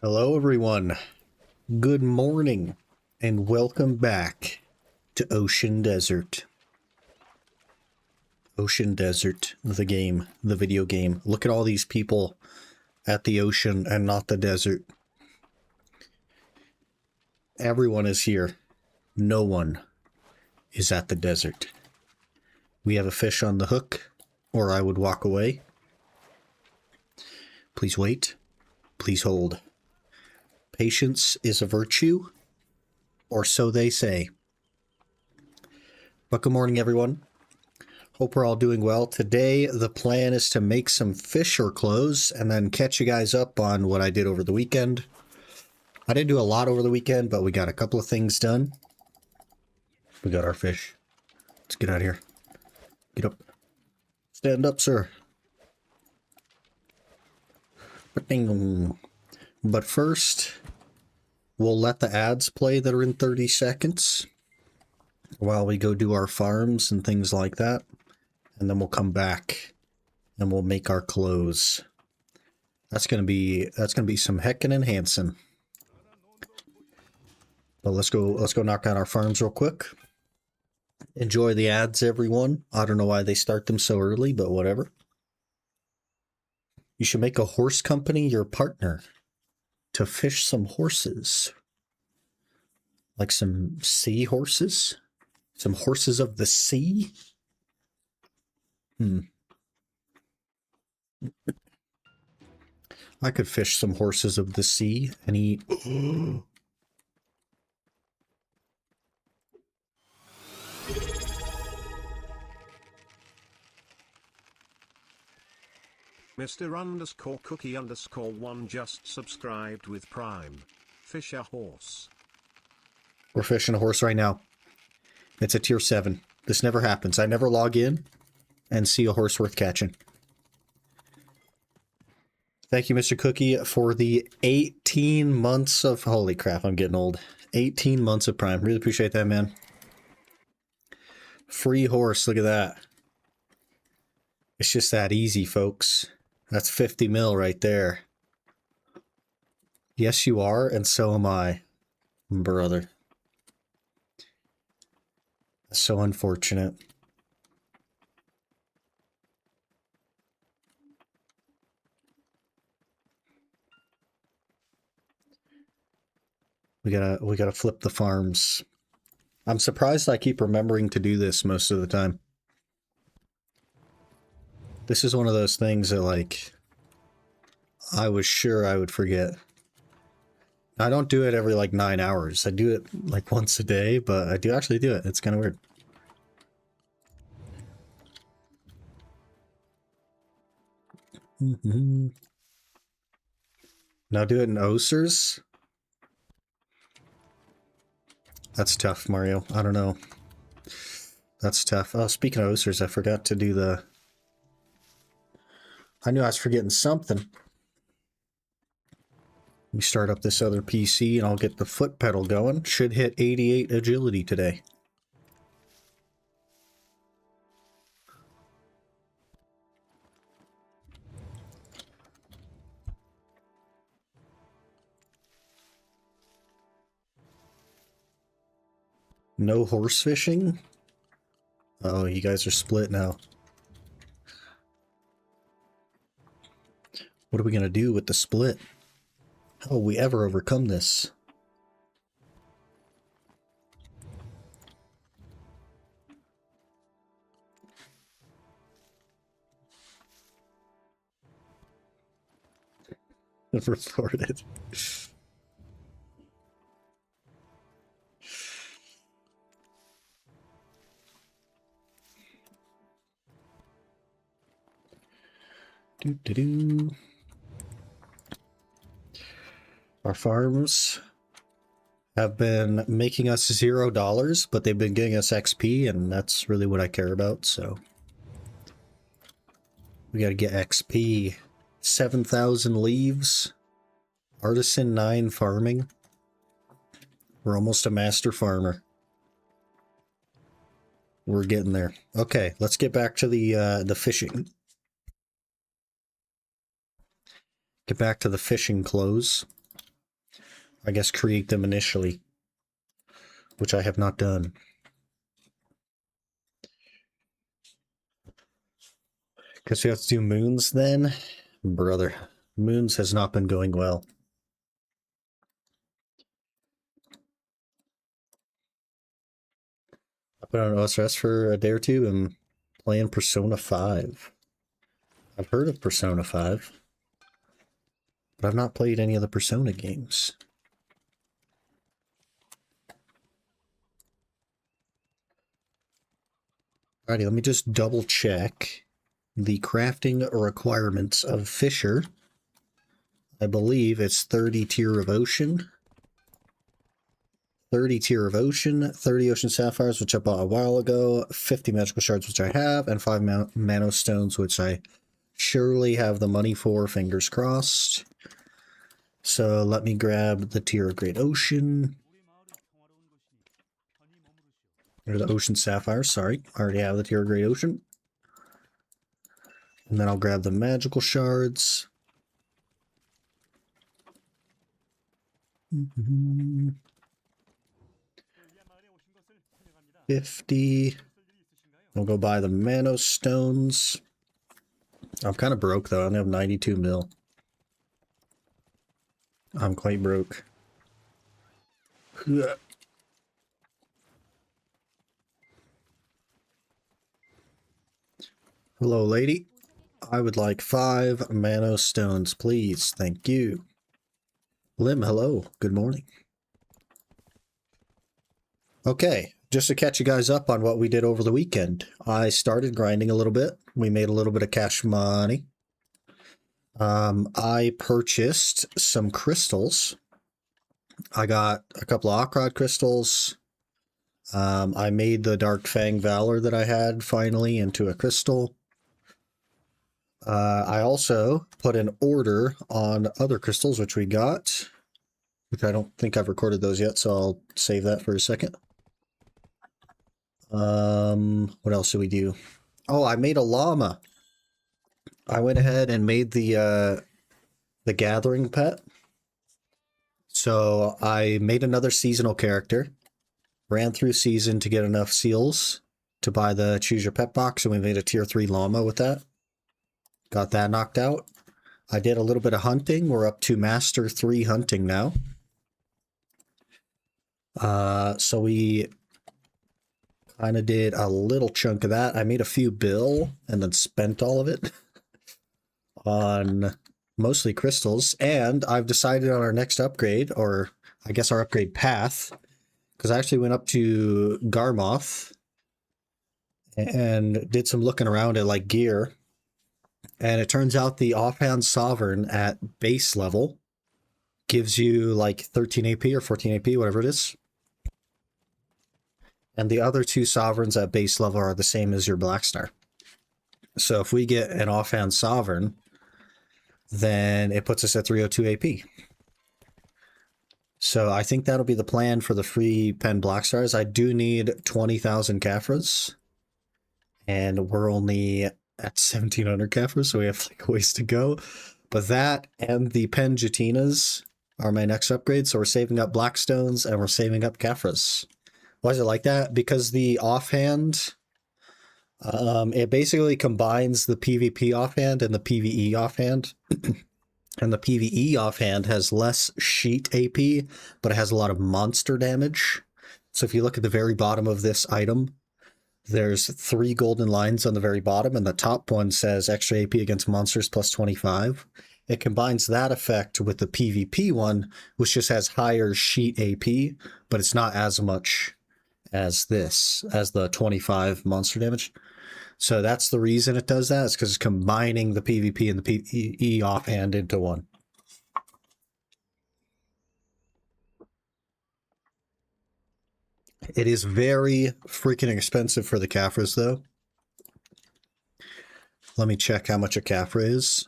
Hello everyone, good morning, and welcome back to Ocean Desert. Ocean Desert, the game, the video game. Look at all these people at the ocean and not the desert. Everyone is here. No one is at the desert. We have a fish on the hook, or I would walk away. Please wait. Please hold. Patience is a virtue, or so they say. But good morning, everyone. Hope we're all doing well. Today, the plan is to make some fisher clothes and then catch you guys up on what I did over the weekend. I didn't do a lot over the weekend, but we got a couple of things done. We got our fish. Let's get out of here. Get up. Stand up, sir. But first, we'll let the ads play that are in 30 seconds while we go do our farms and things like that. And then we'll come back and we'll make our clothes. That's gonna be some heckin' enhancing. But let's go knock out our farms real quick. Enjoy the ads, everyone. I don't know why they start them so early, but whatever. You should make a horse company your partner to fish some horses. Like some sea horses? Some horses of the sea? I could fish some horses of the sea and eat. Mr_Cookie_1 just subscribed with Prime. Fish a horse. We're fishing a horse right now. It's a tier 7. This never happens. I never log in and see a horse worth catching. Thank you, Mr. Cookie, for the 18 months of... Holy crap, I'm getting old. 18 months of Prime. Really appreciate that, man. Free horse, look at that. It's just that easy, folks. That's 50 mil right there. Yes, you are, and so am I, brother. That's so unfortunate. We gotta flip the farms. I'm surprised I keep remembering to do this most of the time. This is one of those things that, like, I was sure I would forget. I don't do it every, like, 9 hours. I do it, like, once a day, but I do actually do it. It's kind of weird. Now do it in Osers? That's tough, Mario. I don't know. That's tough. Oh, speaking of Osers, I forgot to do the... I knew I was forgetting something. Let me start up this other PC and I'll get the foot pedal going. Should hit 88 agility today. No horse fishing? Oh, you guys are split now. What are we going to do with the split? How will we ever overcome this? Reported. Do-do-do. Our farms have been making us $0, but they've been getting us XP, and that's really what I care about, so. We gotta get XP. 7,000 leaves. Artisan 9 farming. We're almost a master farmer. We're getting there. Okay, let's get back to the fishing. Get back to the fishing clothes. I guess, create them initially, which I have not done. Guess we have to do moons then? Brother, moons has not been going well. I put on OSRS for a day or two and playing Persona 5. I've heard of Persona 5, but I've not played any of the Persona games. Alrighty, let me just double check the crafting requirements of Fisher. I believe it's 30 tier of ocean. 30 tier of ocean, 30 ocean sapphires, which I bought a while ago, 50 magical shards, which I have, and 5 mana stones, which I surely have the money for, fingers crossed. So let me grab the tier of great ocean. Or the ocean sapphire, sorry. I already have the tier of great ocean. And then I'll grab the magical shards. 50. We'll go buy the mana stones. I'm kind of broke though. I only have 92 mil. I'm quite broke. Hello, lady. I would like 5 mana stones, please. Thank you. Lim, hello. Good morning. Okay, just to catch you guys up on what we did over the weekend. I started grinding a little bit. We made a little bit of cash money. I purchased some crystals. I got a couple of Okrod crystals. I made the Dark Fang Valor that I had finally into a crystal. I also put an order on other crystals, which we got, which I don't think I've recorded those yet, so I'll save that for a second. What else did we do? Oh, I made a llama. I went ahead and made the gathering pet. So I made another seasonal character, ran through season to get enough seals to buy the choose your pet box, and we made a tier 3 llama with that. Got that knocked out. I did a little bit of hunting. We're up to Master 3 hunting now. So we kind of did a little chunk of that. I made a few bill and then spent all of it on mostly crystals. And I've decided on our next upgrade, or I guess our upgrade path, because I actually went up to Garmoth and did some looking around at like gear. And it turns out the offhand sovereign at base level gives you like 13 AP or 14 AP, whatever it is. And the other 2 sovereigns at base level are the same as your Black Star. So if we get an offhand sovereign, then it puts us at 302 AP. So I think that'll be the plan for the free pen Black Stars. I do need 20,000 Caphras, and we're only at 1,700 Caphras, so we have like a ways to go. But that and the pen Jatinas are my next upgrade, so we're saving up Blackstones and we're saving up Caphras. Why is it like that? Because the offhand, it basically combines the PvP offhand and the PvE offhand. And the PvE offhand has less sheet AP, but it has a lot of monster damage. So if you look at the very bottom of this item, there's 3 golden lines on the very bottom, and the top one says extra AP against monsters plus 25. It combines that effect with the PvP one, which just has higher sheet AP, but it's not as much as this, as the 25 monster damage. So that's the reason it does that. It's because it's combining the PvP and the PvE offhand into one. It is very freaking expensive for the Caphras, though. Let me check how much a Caphra is.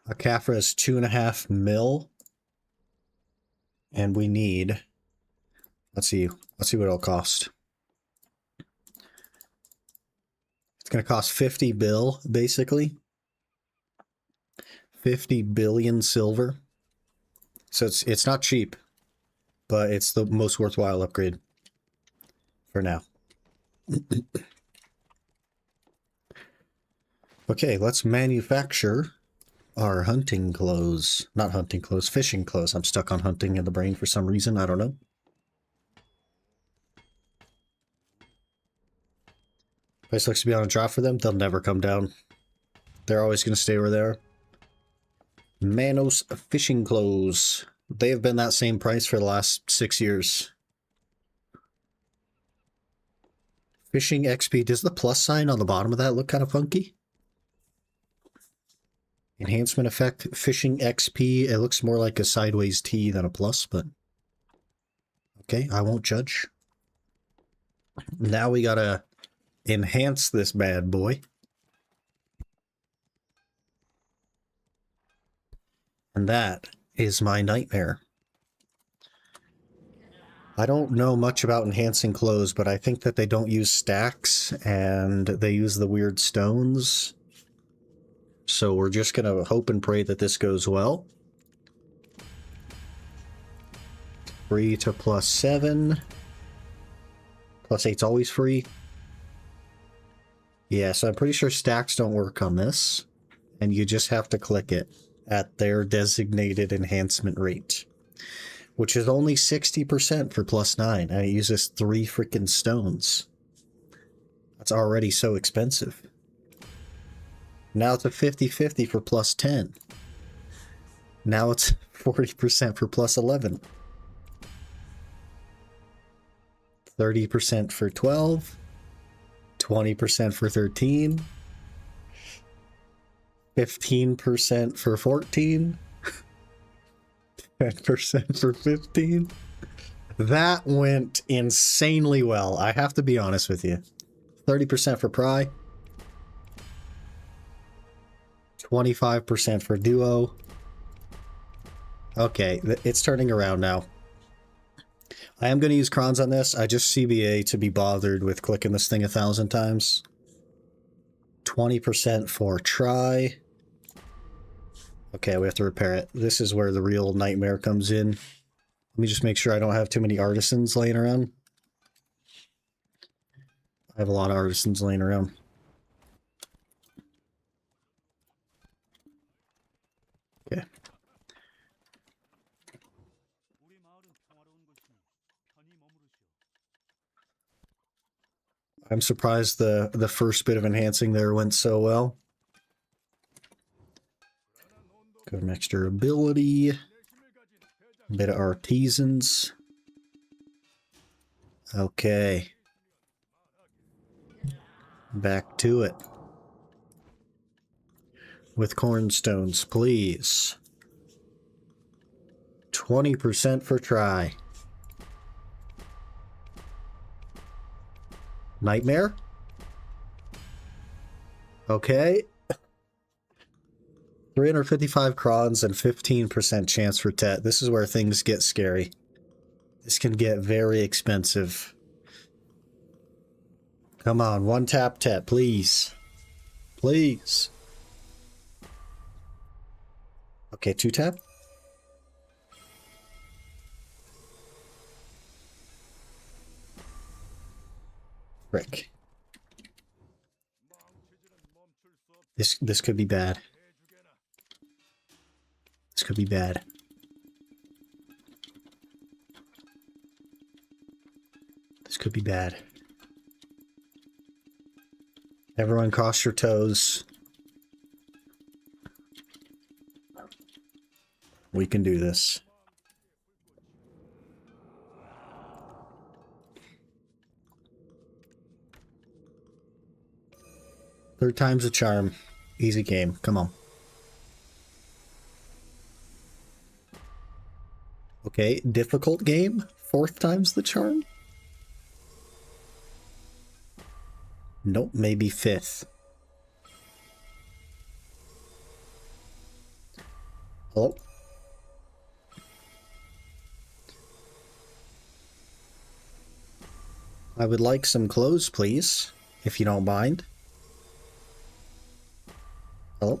A Caphra is 2.5 mil. And we need, let's see what it'll cost. It's going to cost 50 bill, basically. 50 billion silver. So it's not cheap, but it's the most worthwhile upgrade for now. Okay, let's manufacture our hunting clothes. Not hunting clothes, fishing clothes. I'm stuck on hunting in the brain for some reason. I don't know. Price looks to be on a drop for them. They'll never come down. They're always going to stay where they are. Manos fishing clothes. They have been that same price for the last 6 years. Fishing XP. Does the plus sign on the bottom of that look kind of funky? Enhancement effect. Fishing XP. It looks more like a sideways T than a plus, but... okay, I won't judge. Now we gotta enhance this bad boy. And that is my nightmare. I don't know much about enhancing clothes, but I think that they don't use stacks and they use the weird stones. So we're just gonna hope and pray that this goes well. Free to +7. +8's always free. Yeah, so I'm pretty sure stacks don't work on this. And you just have to click it at their designated enhancement rate, which is only 60% for +9, and it uses 3 freaking stones. That's already so expensive. Now it's a 50-50 for +10. Now it's 40% for +11. 30% for 12. 20% for 13. 15% for 14. 10% for 15. That went insanely well. I have to be honest with you. 30% for Pry. 25% for Duo. Okay, it's turning around now. I am going to use crons on this. I just CBA to be bothered with clicking this thing 1,000 times. 20% for Try. Okay, we have to repair it. This is where the real nightmare comes in. Let me just make sure I don't have too many artisans laying around. I have a lot of artisans laying around. Okay. I'm surprised the first bit of enhancing there went so well. Got an extra ability. A bit of artisans. Okay. Back to it. With cornstones, please. 20% for Try. Nightmare? Okay. 355 crons and 15% chance for Tet. This is where things get scary. This can get very expensive. Come on, one tap Tet, please. Please. Okay, 2 tap. Frick. This could be bad. This could be bad. This could be bad. Everyone cross your toes. We can do this. Third time's a charm. Easy game. Come on. Okay, difficult game. 4th time's the charm? Nope, maybe 5th. Oh. I would like some clothes, please, if you don't mind. Oh.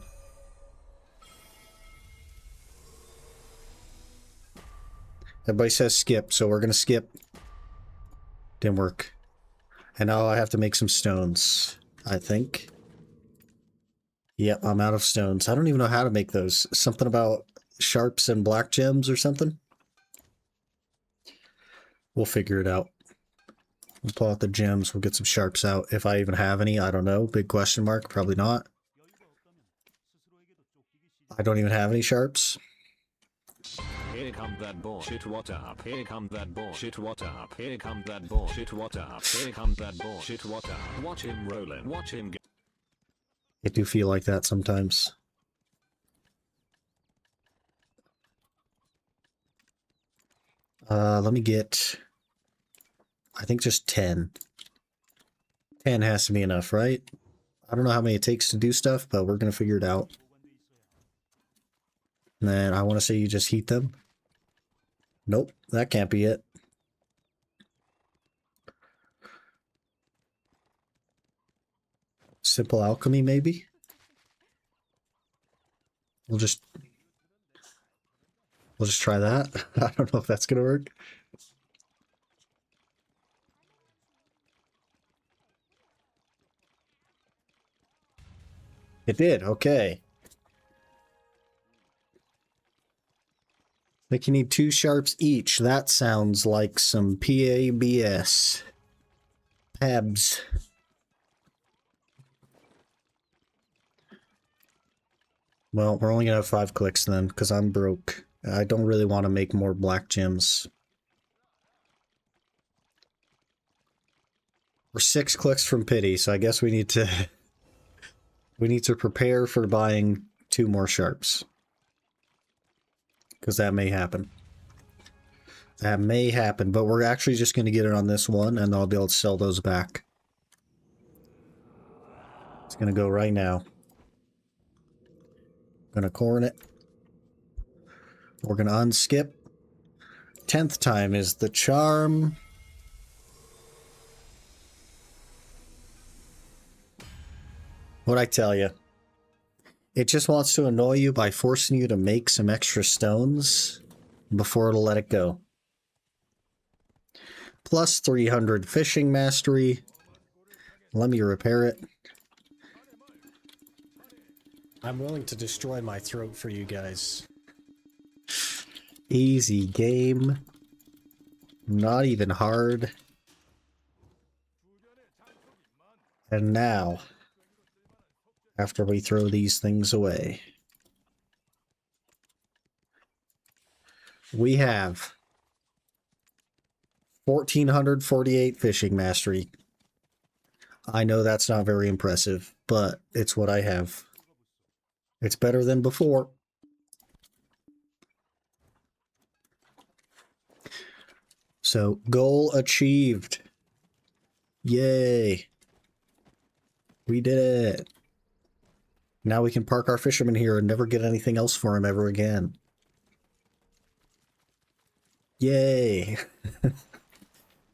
Everybody says skip, so we're gonna skip. Didn't work. And now I have to make some stones, I think. Yep, I'm out of stones. I don't even know how to make those. Something about sharps and black gems or something? We'll figure it out. We'll pull out the gems. We'll get some sharps out. If I even have any, I don't know. Big question mark. Probably not. I don't even have any sharps. Here come that bullshit, what up? Here come that bullshit, what up? Here come that bullshit, what up? Here come that bullshit, what up? Watch him rollin', watch him go. I do feel like that sometimes. Let me get, I think just 10. 10 has to be enough, right? I don't know how many it takes to do stuff, but we're going to figure it out. And then I want to say you just heat them. Nope, that can't be it. Simple alchemy, maybe? We'll just try that. I don't know if that's going to work. It did, okay. I think you need 2 sharps each. That sounds like some PABS. Pabs. Well, we're only gonna have 5 clicks then, because I'm broke. I don't really want to make more black gems. We're 6 clicks from pity, so I guess we need to prepare for buying 2 more sharps. Because that may happen. That may happen, but we're actually just going to get it on this one, and I'll be able to sell those back. It's going to go right now. Gonna corn it. We're going to unskip. 10th time is the charm. What'd I tell you? It just wants to annoy you by forcing you to make some extra stones before it'll let it go. Plus 300 fishing mastery. Let me repair it. I'm willing to destroy my throat for you guys. Easy game. Not even hard. And now, after we throw these things away, we have 1448 fishing mastery. I know that's not very impressive, but it's what I have. It's better than before. So, goal achieved. Yay. We did it. Now we can park our fisherman here and never get anything else for him ever again. Yay.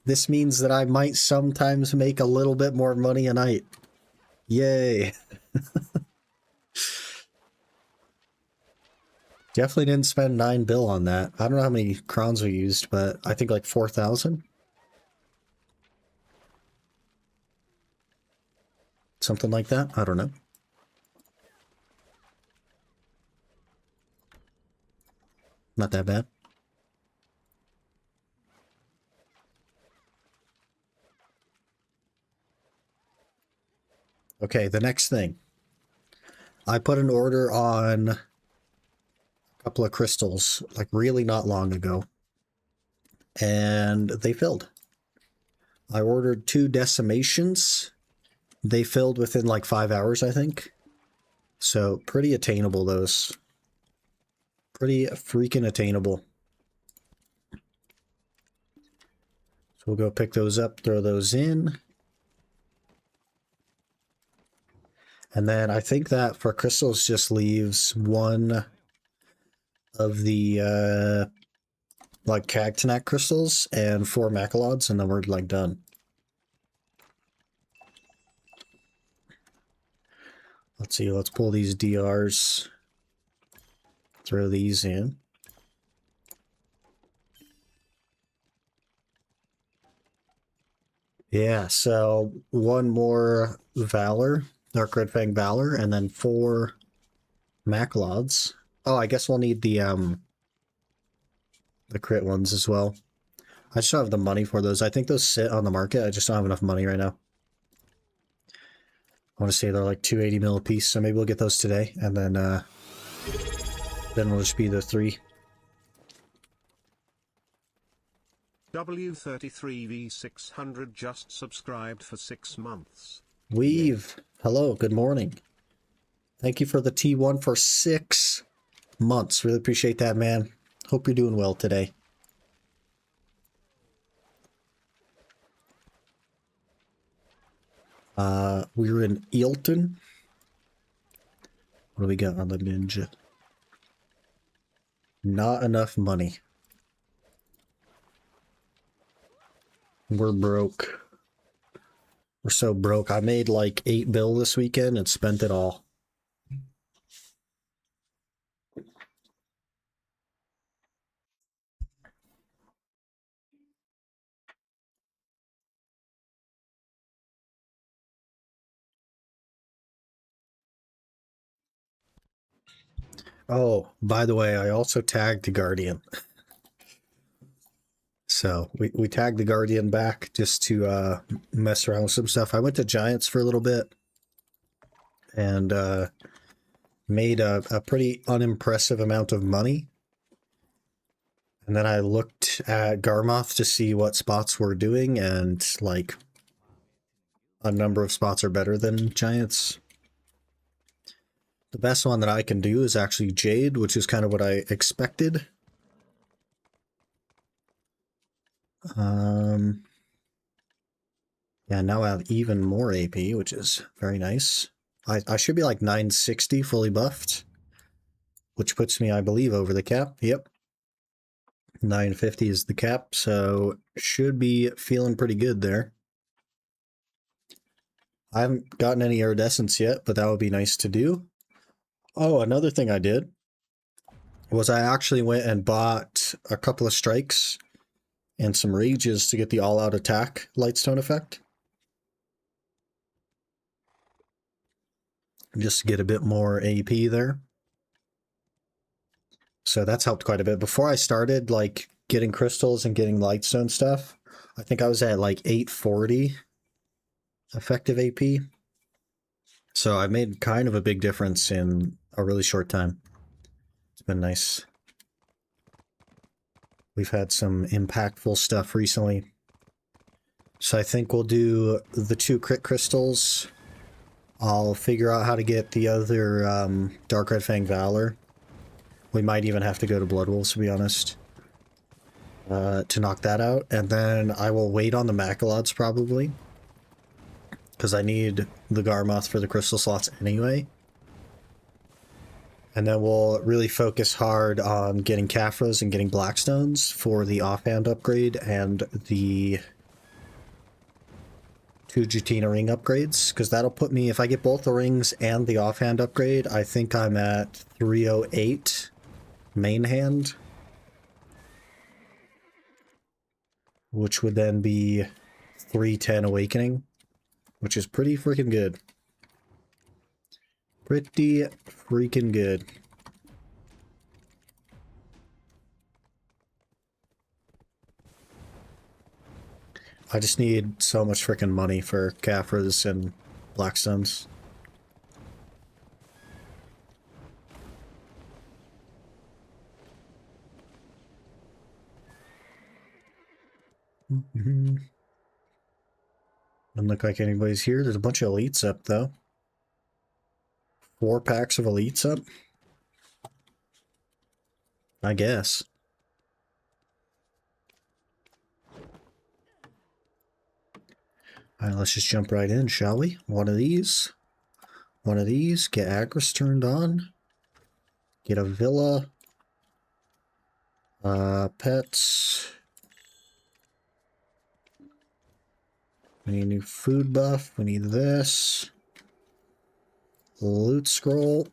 This means that I might sometimes make a little bit more money a night. Yay. Definitely didn't spend 9 bill on that. I don't know how many crowns we used, but I think like 4,000. Something like that. I don't know. Not that bad. Okay, the next thing. I put an order on a couple of crystals, like really not long ago. And they filled. I ordered 2 decimations. They filled within like 5 hours, I think. So, pretty attainable, those. Pretty freaking attainable. So we'll go pick those up, throw those in. And then I think that for crystals just leaves 1 of the like Cactanac crystals and 4 Macalods, and then we're like done. Let's see, let's pull these DRs. Throw these in. Yeah, so one more Valor, Dark Red Fang Valor, and then 4 Maclods. Oh, I guess we'll need the crit ones as well. I just don't have the money for those. I think those sit on the market. I just don't have enough money right now. I want to say they're like 280 mil a piece, so maybe we'll get those today, and then we'll just be the 3. W33V600 just subscribed for 6 months. Weave, hello, good morning. Thank you for the T1 for 6 months. Really appreciate that, man. Hope you're doing well today. We're in Eelton. What do we got on the ninja? Not enough money. We're broke. We're so broke. I made like 8 bill this weekend and spent it all. Oh, by the way, I also tagged the Guardian. So we tagged the Guardian back just to mess around with some stuff. I went to Giants for a little bit and made a pretty unimpressive amount of money. And then I looked at Garmoth to see what spots we're doing, and like a number of spots are better than Giants. The best one that I can do is actually Jade, which is kind of what I expected. Yeah, now I have even more AP, which is very nice. I should be like 960 fully buffed, which puts me, I believe, over the cap. Yep. 950 is the cap, so should be feeling pretty good there. I haven't gotten any iridescence yet, but that would be nice to do. Oh, another thing I did was I actually went and bought a couple of strikes and some rages to get the all-out attack lightstone effect. Just to get a bit more AP there. So that's helped quite a bit. Before I started like getting crystals and getting lightstone stuff, I think I was at like 840 effective AP. So I made kind of a big difference in a really short time. It's been nice. We've had some impactful stuff recently. So I think we'll do the 2 crit crystals. I'll figure out how to get the other Dark Red Fang Valor. We might even have to go to Blood Wolves, to be honest, to knock that out. And then I will wait on the Macalods, probably, because I need the Garmoth for the crystal slots anyway. And then we'll really focus hard on getting Caphras and getting Blackstones for the offhand upgrade and the 2 Jutina ring upgrades, because that'll put me, if I get both the rings and the offhand upgrade, I think I'm at 308 main hand, which would then be 310 awakening, which is pretty freaking good. Pretty freaking good. I just need so much freaking money for Caphras and Blackstones. Doesn't look like anybody's here. There's a bunch of elites up, though. 4 packs of elites up? I guess. Alright, let's just jump right in, shall we? One of these. One of these. Get Agris turned on. Get a villa. Pets. We need a new food buff. We need this. Loot scroll.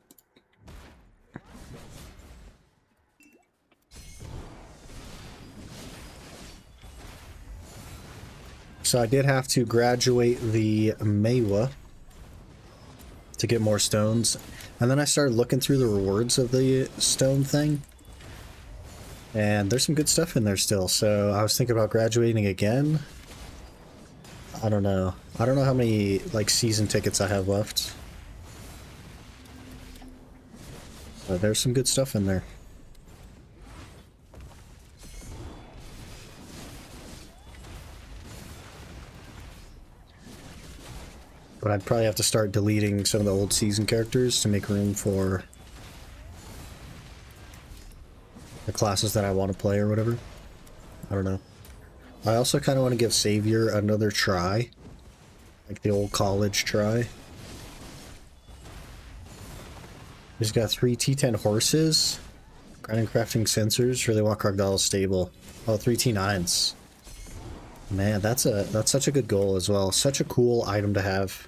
So I did have to graduate the Mewa to get more stones. And then I started looking through the rewards of the stone thing. And there's some good stuff in there still. So I was thinking about graduating again. I don't know. I don't know how many like season tickets I have left. But there's some good stuff in there. But I'd probably have to start deleting some of the old season characters to make room for the classes that I want to play or whatever. I don't know. I also kind of want to give Savior another try. Like the old college try. He's got 3 T10 horses. Grinding crafting sensors. Really want Crocodile's stable. Oh, 3 T9s. Man, that's such a good goal as well. Such a cool item to have.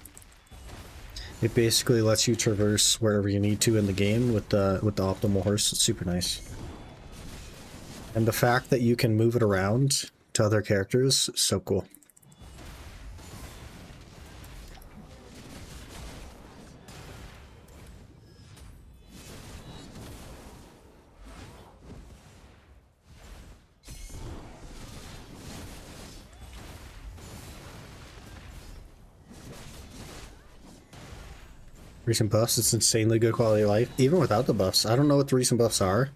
It basically lets you traverse wherever you need to in the game with the optimal horse. It's super nice. And the fact that you can move it around to other characters, so cool. Recent buffs, it's insanely good quality of life. Even without the buffs. I don't know what the recent buffs are.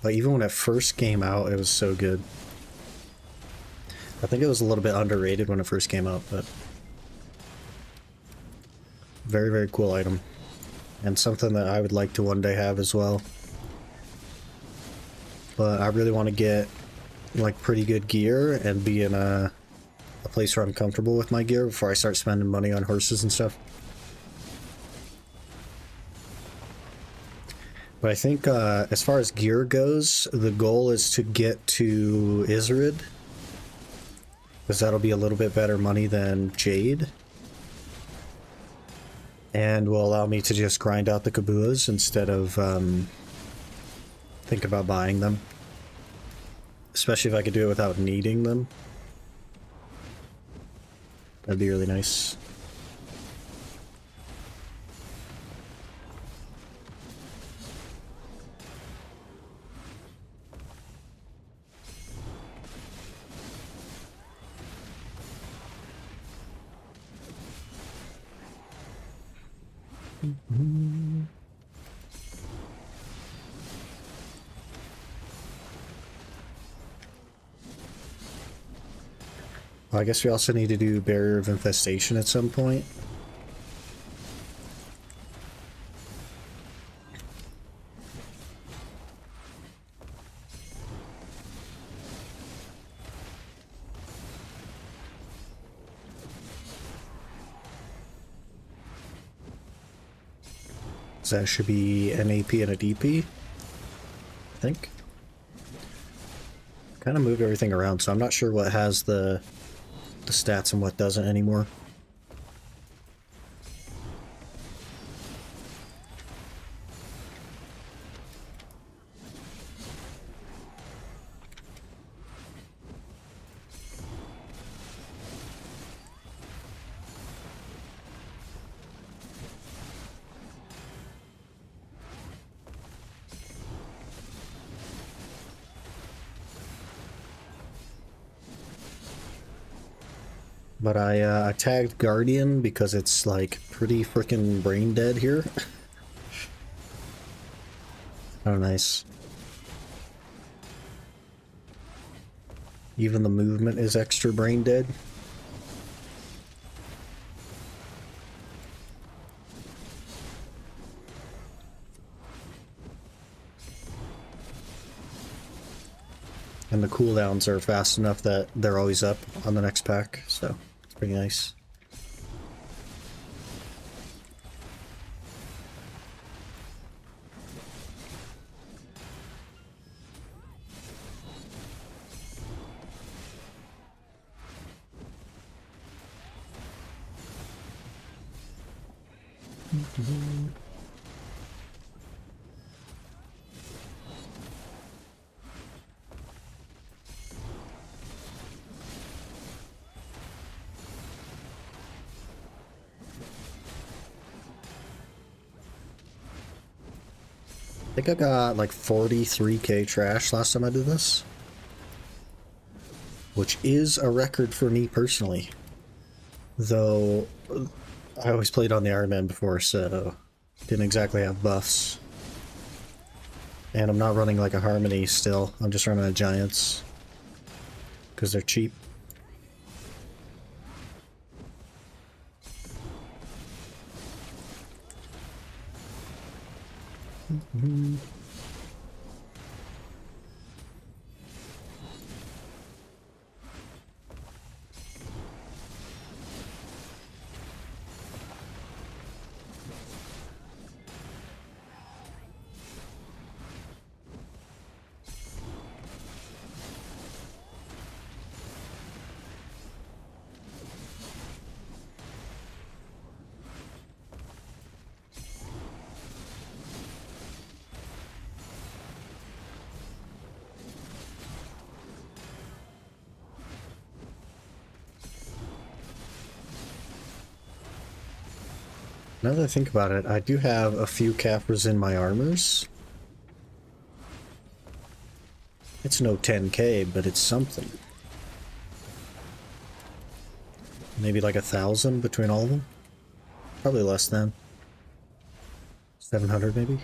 But even when it first came out, it was so good. I think it was a little bit underrated when it first came out, but... Very, very cool item. And something that I would like to one day have as well. But I really want to get, like, pretty good gear and be in a place where I'm comfortable with my gear before I start spending money on horses and stuff. But I think as far as gear goes, the goal is to get to Iserid. Because that'll be a little bit better money than Jade. And will allow me to just grind out the Kabuas instead of think about buying them. Especially if I could do it without needing them. That'd be really nice. Well, I guess we also need to do Barrier of Infestation at some point. So that should be an AP and a DP, I think. Kind of moved everything around, so I'm not sure what has the stats and what doesn't anymore. But I tagged Guardian because it's like pretty freaking brain dead here. Oh, nice. Even the movement is extra brain dead. And the cooldowns are fast enough that they're always up on the next pack, so it's pretty nice. I think I got like 43k trash last time I did this. Which is a record for me personally. Though, I always played on the Iron Man before, so didn't exactly have buffs. And I'm not running like a Harmony still, I'm just running a Giants. Because they're cheap. Now that I think about it, I do have a few Cappers in my armors. It's no 10k, but it's something. Maybe like 1,000 between all of them? Probably less than. 700 maybe?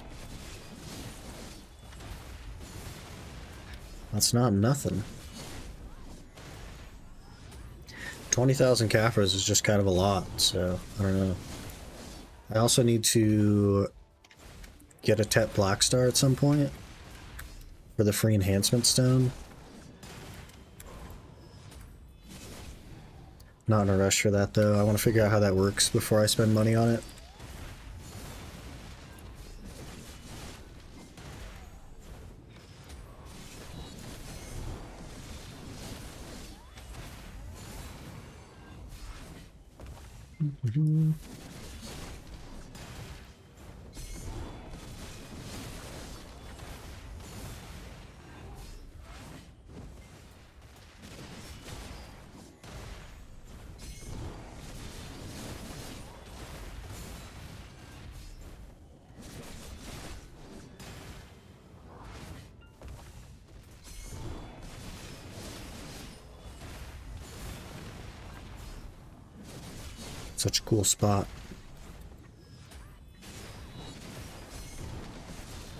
That's not nothing. 20,000 Cappers is just kind of a lot, so I don't know. I also need to get a Tet Black Star at some point for the free enhancement stone. Not in a rush for that though. I want to figure out how that works before I spend money on it. Such a cool spot.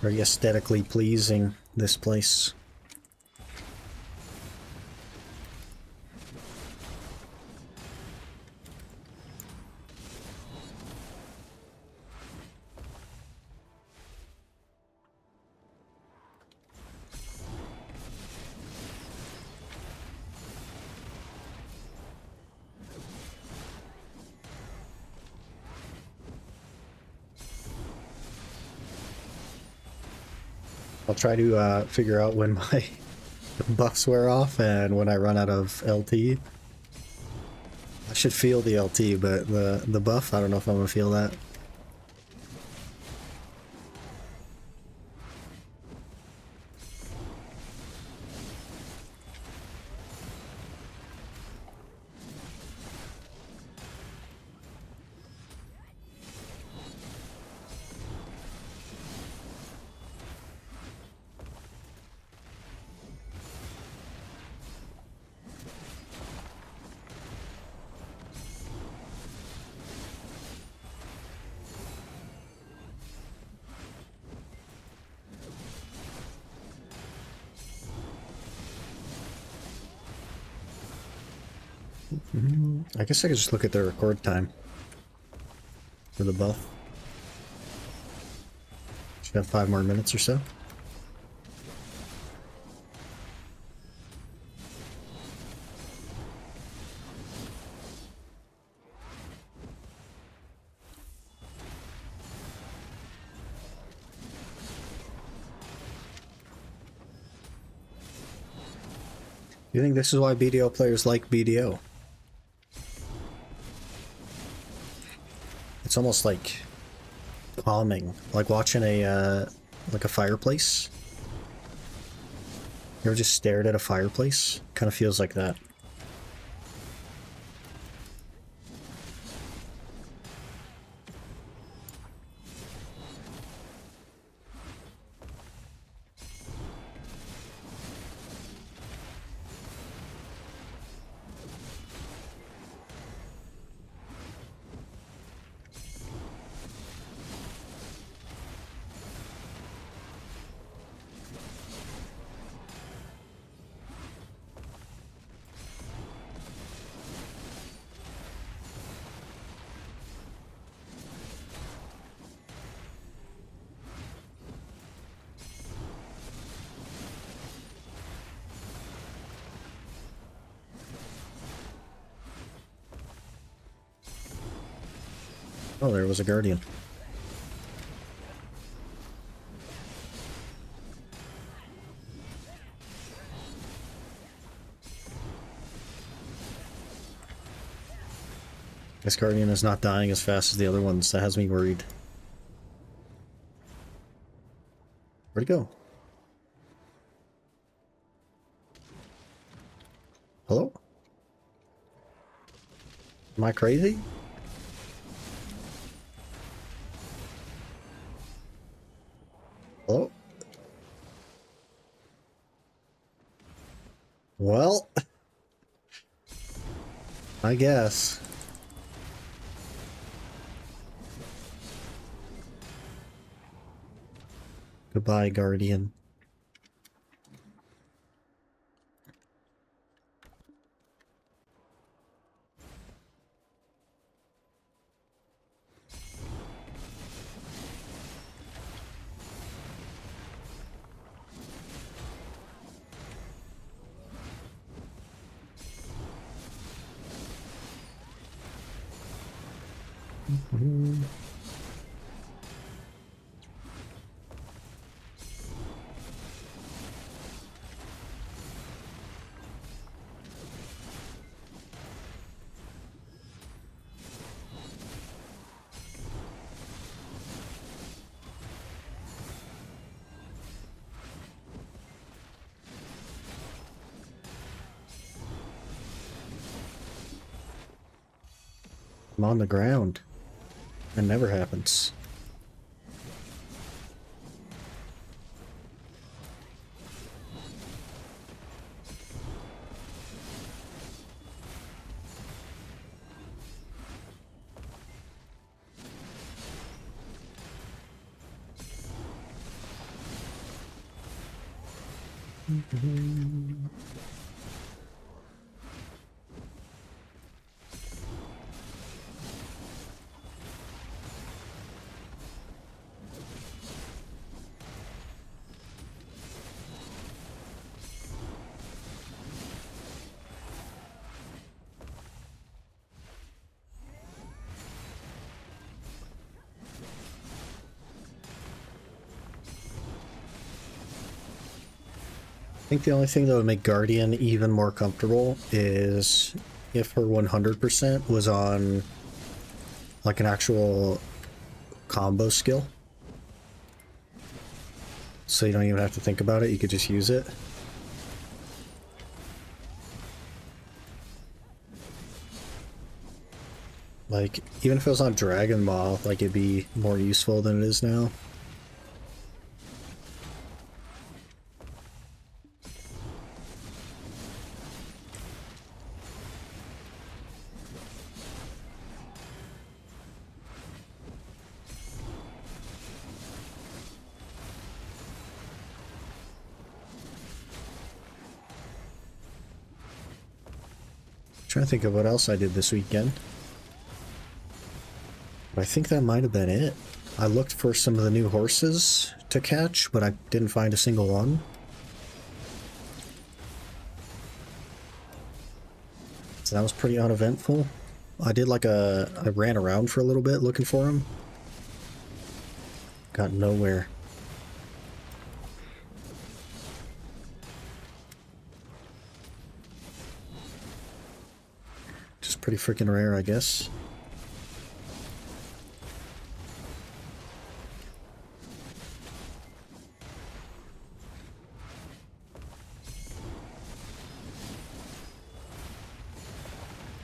Very aesthetically pleasing, this place. I'll try to figure out when my buffs wear off and when I run out of LT. I should feel the LT, but the buff, I don't know if I'm gonna feel that. I guess I could just look at the record time for the buff. Should have 5 more minutes or so. You think this is why BDO players like BDO? It's almost like calming, like watching a like a fireplace. You ever just stared at a fireplace? Kind of feels like that. Oh, there was a guardian. This guardian is not dying as fast as the other ones. That has me worried. Where'd he go? Hello? Am I crazy? Hello? Well, I guess. Goodbye, Guardian. I'm on the ground. That never happens. I think the only thing that would make Guardian even more comfortable is if her 100% was on like an actual combo skill. So you don't even have to think about it, you could just use it. Like, even if it was on Dragon Ball, like it'd be more useful than it is now. Trying to think of what else I did this weekend. But I think that might have been it. I looked for some of the new horses to catch, but I didn't find a single one. So that was pretty uneventful. I did like I ran around for a little bit looking for them. Got nowhere. Just pretty freaking rare, I guess.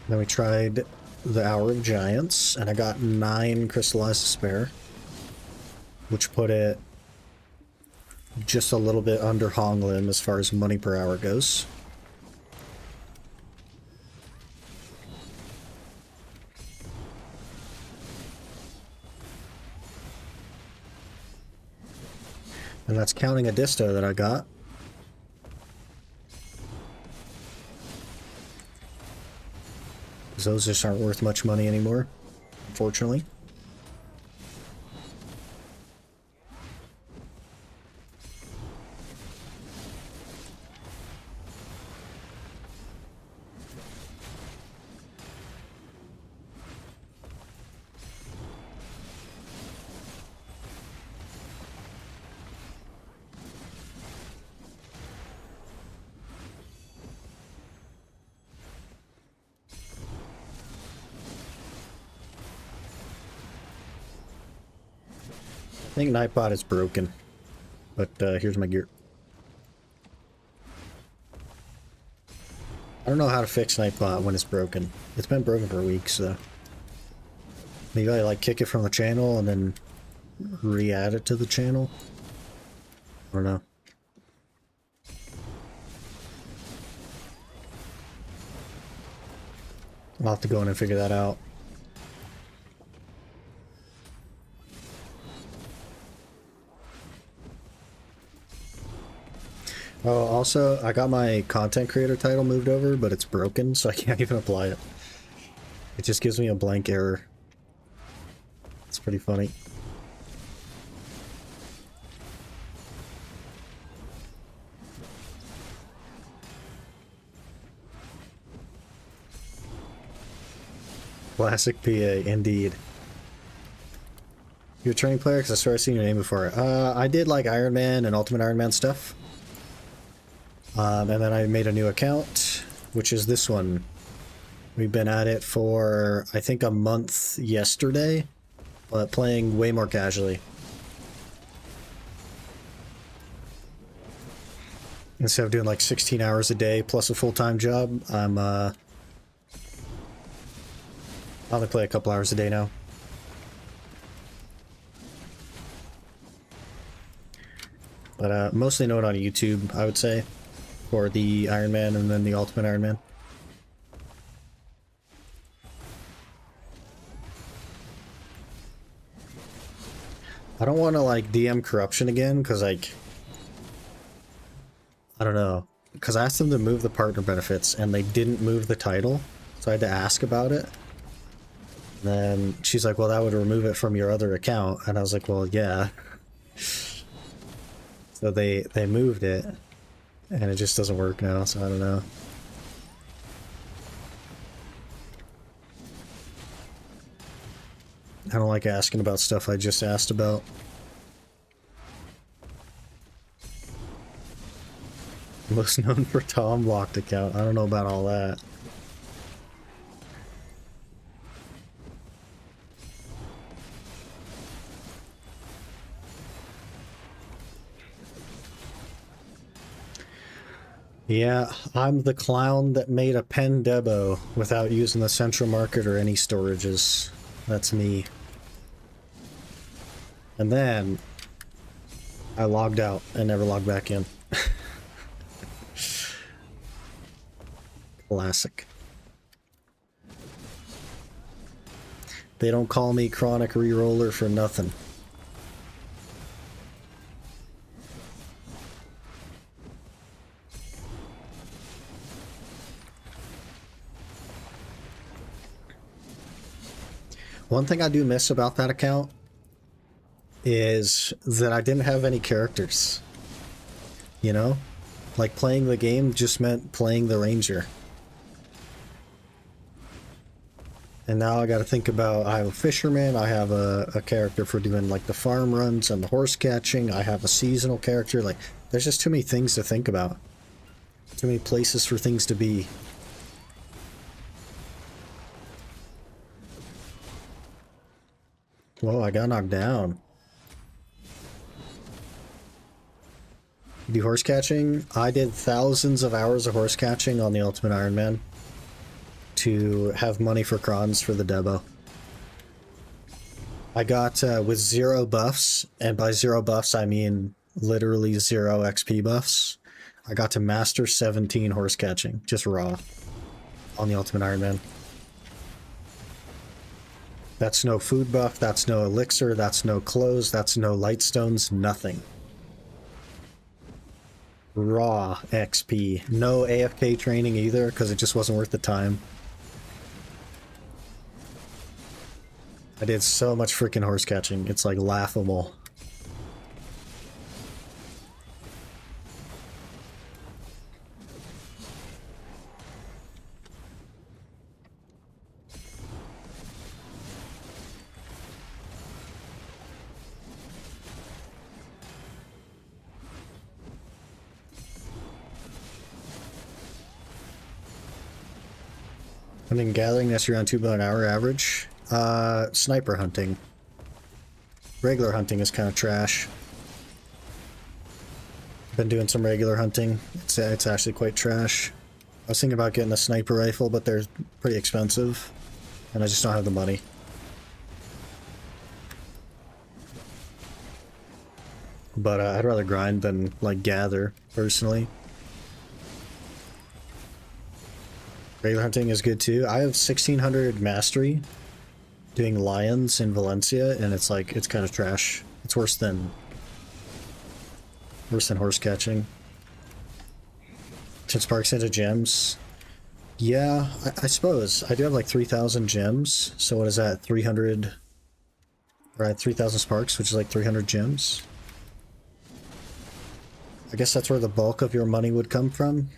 Then we tried the Hour of Giants, and I got 9 Crystallized Despair, which put it just a little bit under Honglim as far as money per hour goes. And that's counting a disto that I got. Because those just aren't worth much money anymore, unfortunately. think Nightbot is broken, but here's my gear. I don't know how to fix Nightbot when it's broken. It's been broken for weeks, so maybe I like kick it from the channel and then re-add it to the channel. I don't know. I'll have to go in and figure that out. Oh, also, I got my content creator title moved over, but it's broken, so I can't even apply it. It just gives me a blank error. It's pretty funny. Classic PA, indeed. You're a training player? Because I started seeing your name before. I did like Iron Man and Ultimate Iron Man stuff. And then I made a new account, which is this one. We've been at it for, I think, a month yesterday, but playing way more casually. Instead of doing like 16 hours a day plus a full-time job, I only play a couple hours a day now. But mostly know it on YouTube, I would say, for the Iron Man and then the Ultimate Iron Man. I don't want to like DM corruption again, because like, I don't know, because I asked them to move the partner benefits and they didn't move the title, so I had to ask about it. And then she's like, well, that would remove it from your other account, and I was like, well, yeah. So they moved it, and it just doesn't work now, so I don't know. I don't like asking about stuff I just asked about. Most known for Tom locked account. I don't know about all that. Yeah, I'm the clown that made a pen debo without using the central market or any storages. That's me. And then I logged out and never logged back in. Classic. They don't call me chronic reroller for nothing. One thing I do miss about that account is that I didn't have any characters. You know? Like, playing the game just meant playing the ranger. And now I gotta think about, I have a fisherman, I have a character for doing like the farm runs and the horse catching, I have a seasonal character, like, there's just too many things to think about. Too many places for things to be. Whoa, I got knocked down. Do horse catching? I did thousands of hours of horse catching on the Ultimate Iron Man to have money for crons for the debo. I got with 0 buffs, and by 0 buffs I mean literally 0 XP buffs. I got to master 17 horse catching, just raw, on the Ultimate Iron Man. That's no food buff, that's no elixir, that's no clothes, that's no lightstones, nothing. Raw XP. No AFK training either, because it just wasn't worth the time. I did so much freaking horse catching, it's like laughable. And then gathering, that's around 2 an hour average. Sniper hunting. Regular hunting is kind of trash. Been doing some regular hunting. It's actually quite trash. I was thinking about getting a sniper rifle, but they're pretty expensive, and I just don't have the money. But I'd rather grind than, like, gather, personally. Regular hunting is good, too. I have 1600 mastery doing lions in Valencia, and it's, like, it's kind of trash. It's worse than horse catching. Turn sparks into gems. Yeah, I suppose. I do have, like, 3,000 gems. So what is that? 300... Right, 3,000 sparks, which is, like, 300 gems. I guess that's where the bulk of your money would come from.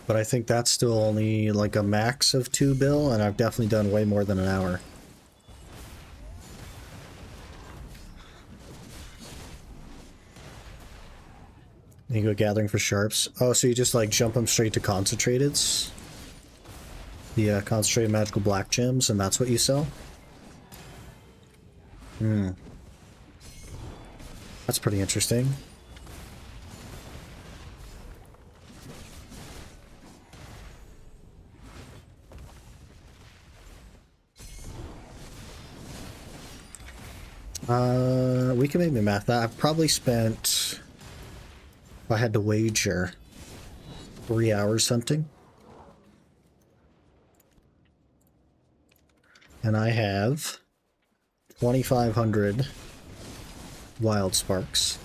But I think that's still only like a max of 2 bill, and I've definitely done way more than an hour. You go gathering for sharps. Oh, so you just like jump them straight to concentrateds? The concentrated magical black gems, and that's what you sell? Hmm. That's pretty interesting. We can maybe math that. I've probably spent, if I had to wager, 3 hours hunting. And I have 2,500 wild sparks.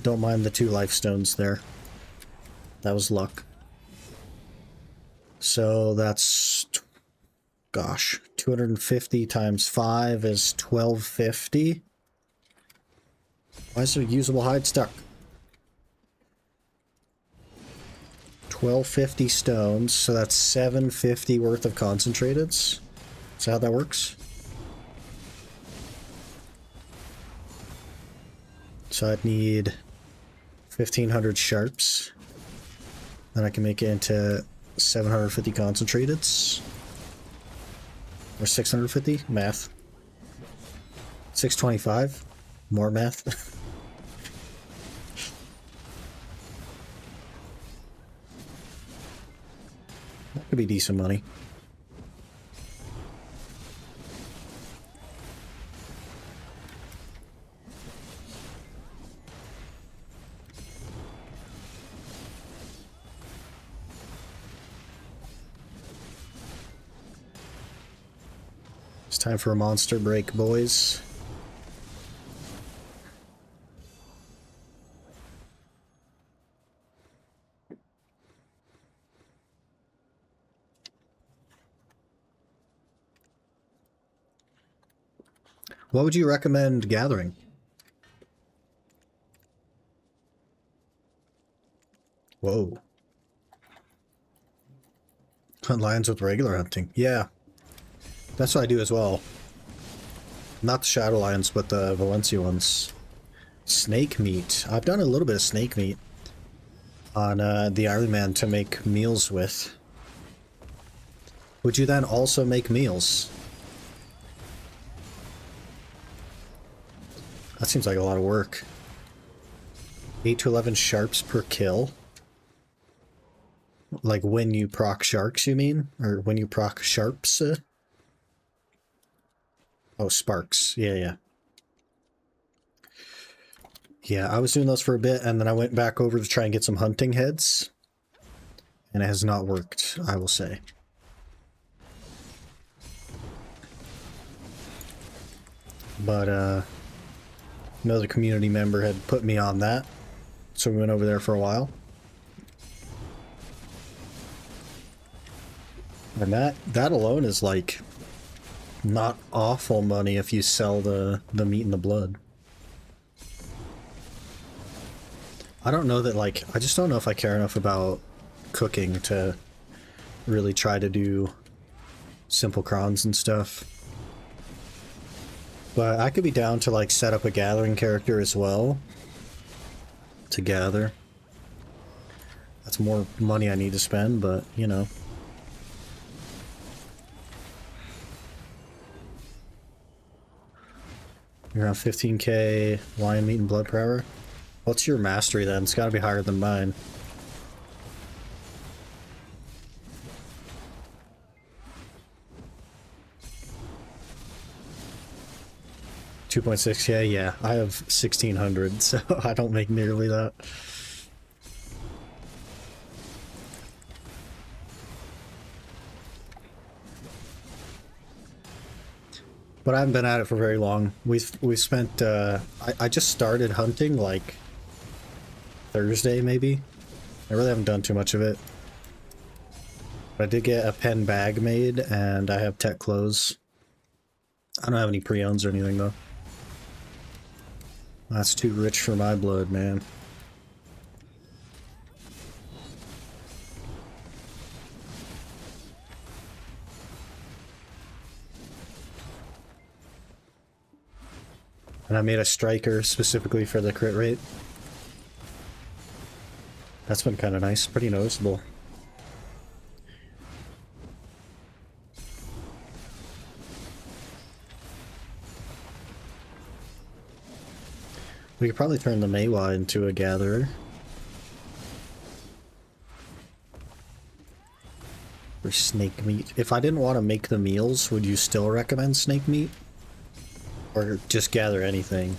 Don't mind the 2 life stones there. That was luck. So that's, gosh, 250 times 5 is 1,250. Why is there usable hide stuck? 1,250 stones, so that's 750 worth of concentrateds. Is that how that works? So I'd need 1,500 sharps. Then I can make it into 750 concentrateds. Or 650? Math. 625? More math. That could be decent money. It's time for a monster break, boys. What would you recommend gathering? Whoa. Hunt lions with regular hunting. Yeah. That's what I do as well. Not the shadow lions, but the Valencia ones. Snake meat. I've done a little bit of snake meat on the Iron Man to make meals with. Would you then also make meals? That seems like a lot of work. 8 to 11 sharps per kill. Like when you proc sharks, you mean? Or when you proc sharps? Oh, sparks. Yeah, yeah. Yeah, I was doing those for a bit, and then I went back over to try and get some hunting heads. And it has not worked, I will say. But, another community member had put me on that, so we went over there for a while. And that alone is like not awful money if you sell the meat and the blood. I don't know that, like, I just don't know if I care enough about cooking to really try to do simple crons and stuff. But I could be down to, like, set up a gathering character as well to gather. That's more money I need to spend, but, you know. You're around 15k lion meat and blood power. What's your mastery then? It's gotta be higher than mine. 2.6k, yeah. I have 1600, so I don't make nearly that. But I haven't been at it for very long. We've spent I just started hunting like Thursday maybe. I really haven't done too much of it. But I did get a pen bag made and I have tech clothes. I don't have any pre-owns or anything though. That's too rich for my blood, man. And I made a striker specifically for the crit rate. That's been kind of nice, pretty noticeable. We could probably turn the Meiwa into a gatherer. Or snake meat. If I didn't want to make the meals, would you still recommend snake meat? Or just gather anything?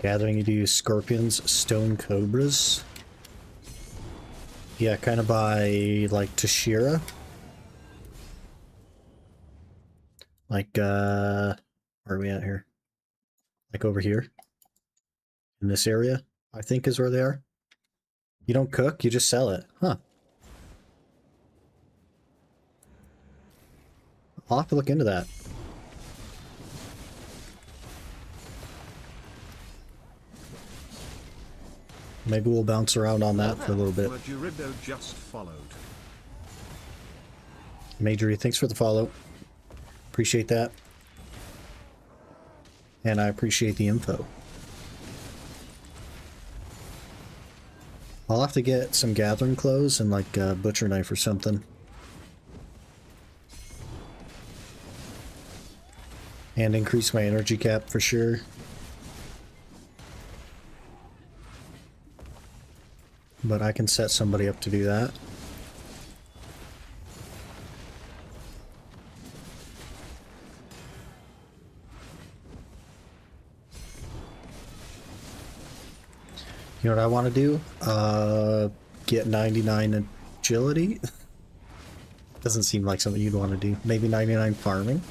Gathering, you do use scorpions, stone cobras. Yeah, kind of by, like, Tashira. Like, where are we at here? Like over here? In this area, I think is where they are. You don't cook, you just sell it. Huh. I'll have to look into that. Maybe we'll bounce around on that for a little bit. Majorido just followed. Majory, thanks for the follow. Appreciate that. And I appreciate the info. I'll have to get some gathering clothes and like a butcher knife or something. And increase my energy cap for sure. But I can set somebody up to do that. You know what I want to do? Get 99 agility? Doesn't seem like something you'd want to do. Maybe 99 farming?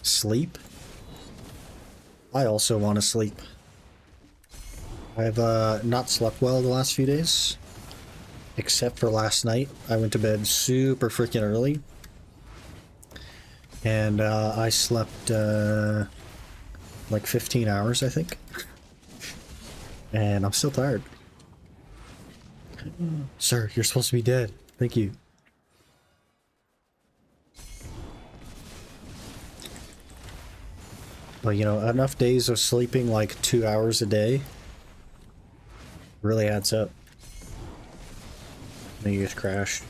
Sleep? I also want to sleep. I've not slept well the last few days. Except for last night. I went to bed super freaking early. And I slept like 15 hours, I think. And I'm still tired. Sir, you're supposed to be dead. Thank you. But you know, enough days of sleeping like 2 hours a day really adds up. Then you just crashed.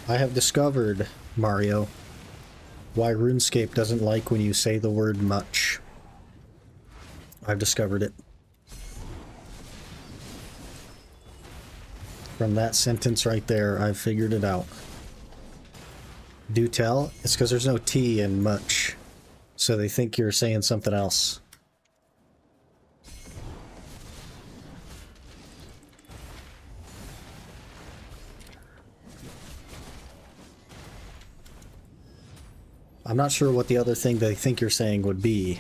I have discovered, Mario, why RuneScape doesn't like when you say the word much. I've discovered it. From that sentence right there, I've figured it out. Do tell? It's because there's no T in much. So they think you're saying something else. I'm not sure what the other thing they think you're saying would be.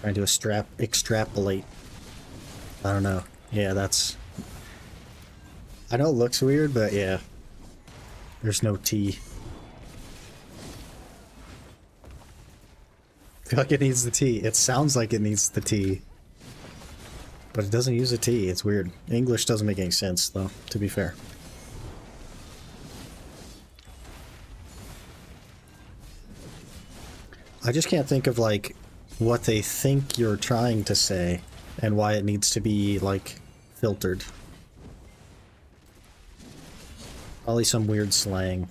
Trying to extrapolate. I don't know. Yeah, that's... I know it looks weird, but yeah. There's no T. feel like it needs the T. It sounds like it needs the T. But it doesn't use a T. It's weird. English doesn't make any sense, though, to be fair. I just can't think of, like, what they think you're trying to say and why it needs to be, like, filtered. Probably some weird slang.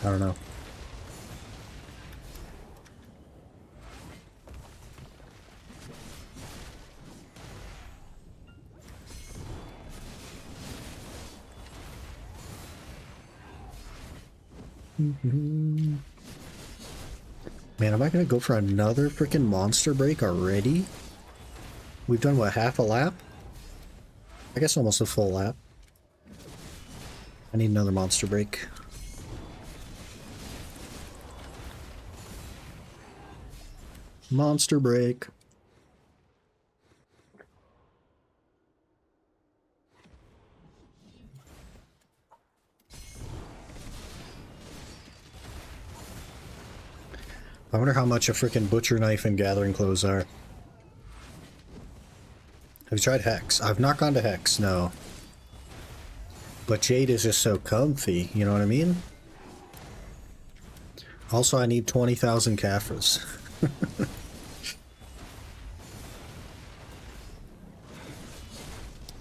I don't know. Man, am I gonna go for another freaking monster break already? We've done, what, half a lap? I guess almost a full lap. I need another monster break. Monster break. I wonder how much a freaking butcher knife and gathering clothes are. Have you tried Hex? I've not gone to Hex, no. But Jade is just so comfy, you know what I mean? Also, I need 20,000 Caphras.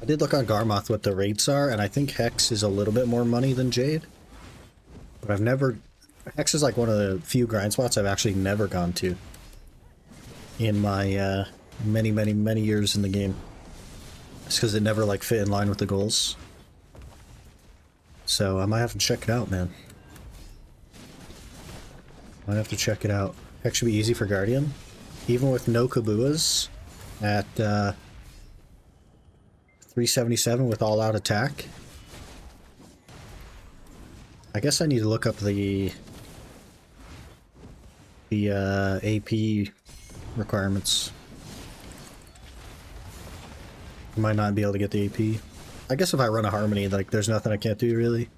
I did look on Garmoth what the rates are, and I think Hex is a little bit more money than Jade. But I've never... Hex is like one of the few grind spots I've actually never gone to in my many years in the game. It's because it never like fit in line with the goals. So I might have to check it out, man. Might have to check it out. Hex should be easy for Guardian. Even with no Kabuas at 377 with all-out attack. I guess I need to look up the AP requirements. I might not be able to get the AP. I guess if I run a Harmony, like, there's nothing I can't do, really.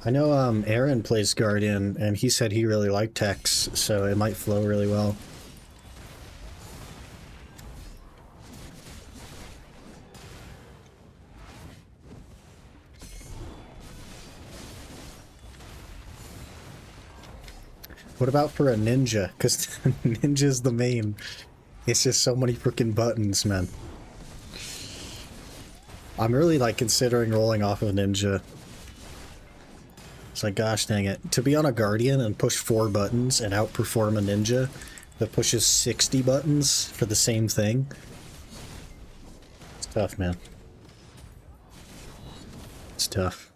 I know Aaron plays Guardian, and he said he really liked Hex, so it might flow really well. What about for a ninja? Because ninja's the main. It's just so many freaking buttons, man. I'm really, like, considering rolling off of ninja. It's like, gosh dang it. To be on a Guardian and push 4 buttons and outperform a ninja that pushes 60 buttons for the same thing. It's tough, man. It's tough.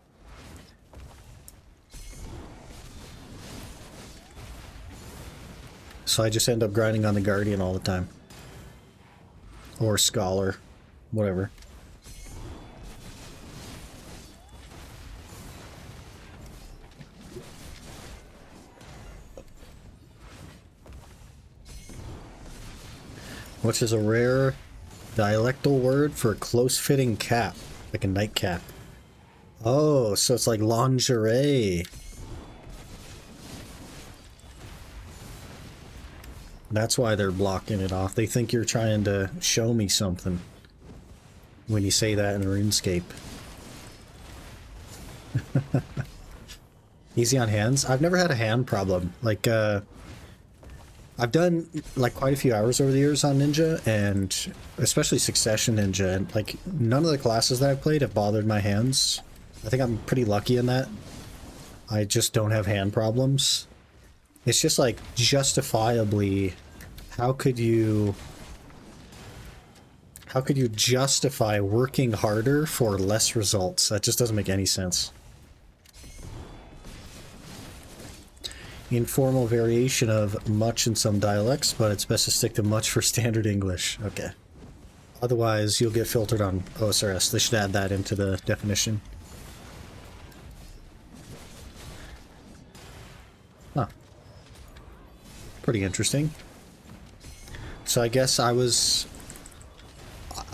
So I just end up grinding on the Guardian all the time. Or Scholar. Whatever. Which is a rare dialectal word for a close-fitting cap. Like a nightcap. Oh, so it's like lingerie. That's why they're blocking it off. They think you're trying to show me something when you say that in RuneScape. Easy on hands? I've never had a hand problem. Like, I've done, like, quite a few hours over the years on Ninja, and especially Succession Ninja, and, like, none of the classes that I've played have bothered my hands. I think I'm pretty lucky in that. I just don't have hand problems. It's just, like, justifiably, how could you justify working harder for less results? That just doesn't make any sense. Informal variation of much in some dialects, but it's best to stick to much for standard English. Okay. Otherwise, you'll get filtered on OSRS. They should add that into the definition. Huh. Pretty interesting. So I guess I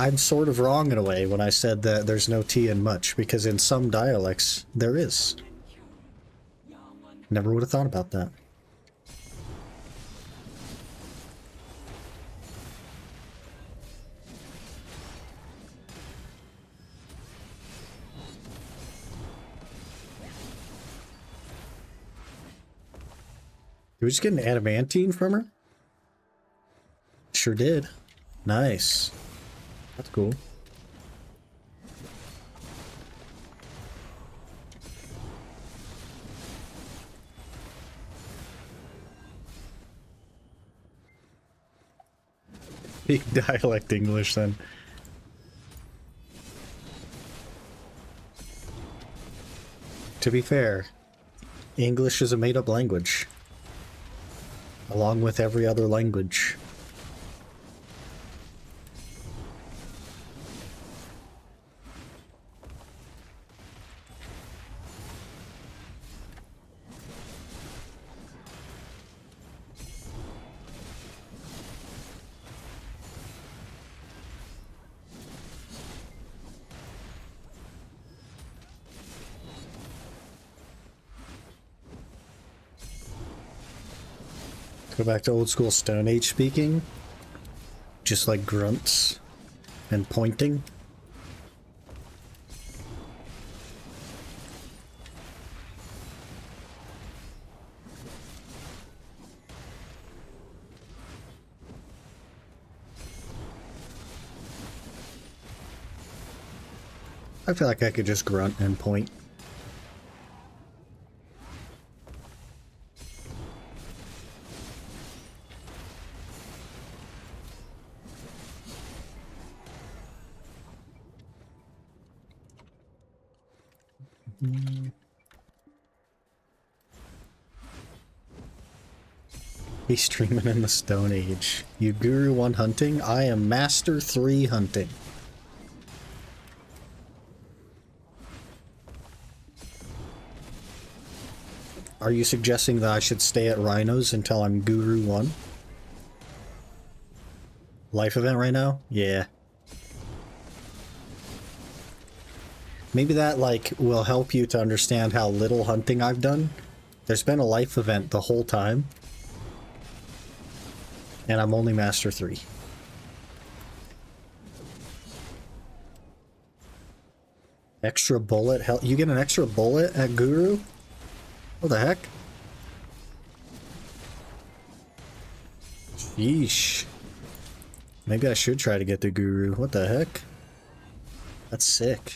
I'm sort of wrong in a way when I said that there's no T in much, because in some dialects there is. Never would have thought about that. Did we just get an adamantine from her? Sure did. Nice. That's cool. Big dialect English then. To be fair, English is a made-up language, along with every other language. Go back to old school Stone Age speaking. Just like grunts and pointing. I feel like I could just grunt and point. He's streaming in the Stone Age. You Guru 1 hunting? I am Master 3 hunting. Are you suggesting that I should stay at Rhinos until I'm Guru 1? Life event right now? Yeah. Maybe that, like, will help you to understand how little hunting I've done. There's been a life event the whole time. And I'm only Master 3. Extra bullet? Hell, you get an extra bullet at Guru? What the heck? Yeesh. Maybe I should try to get the Guru. What the heck? That's sick.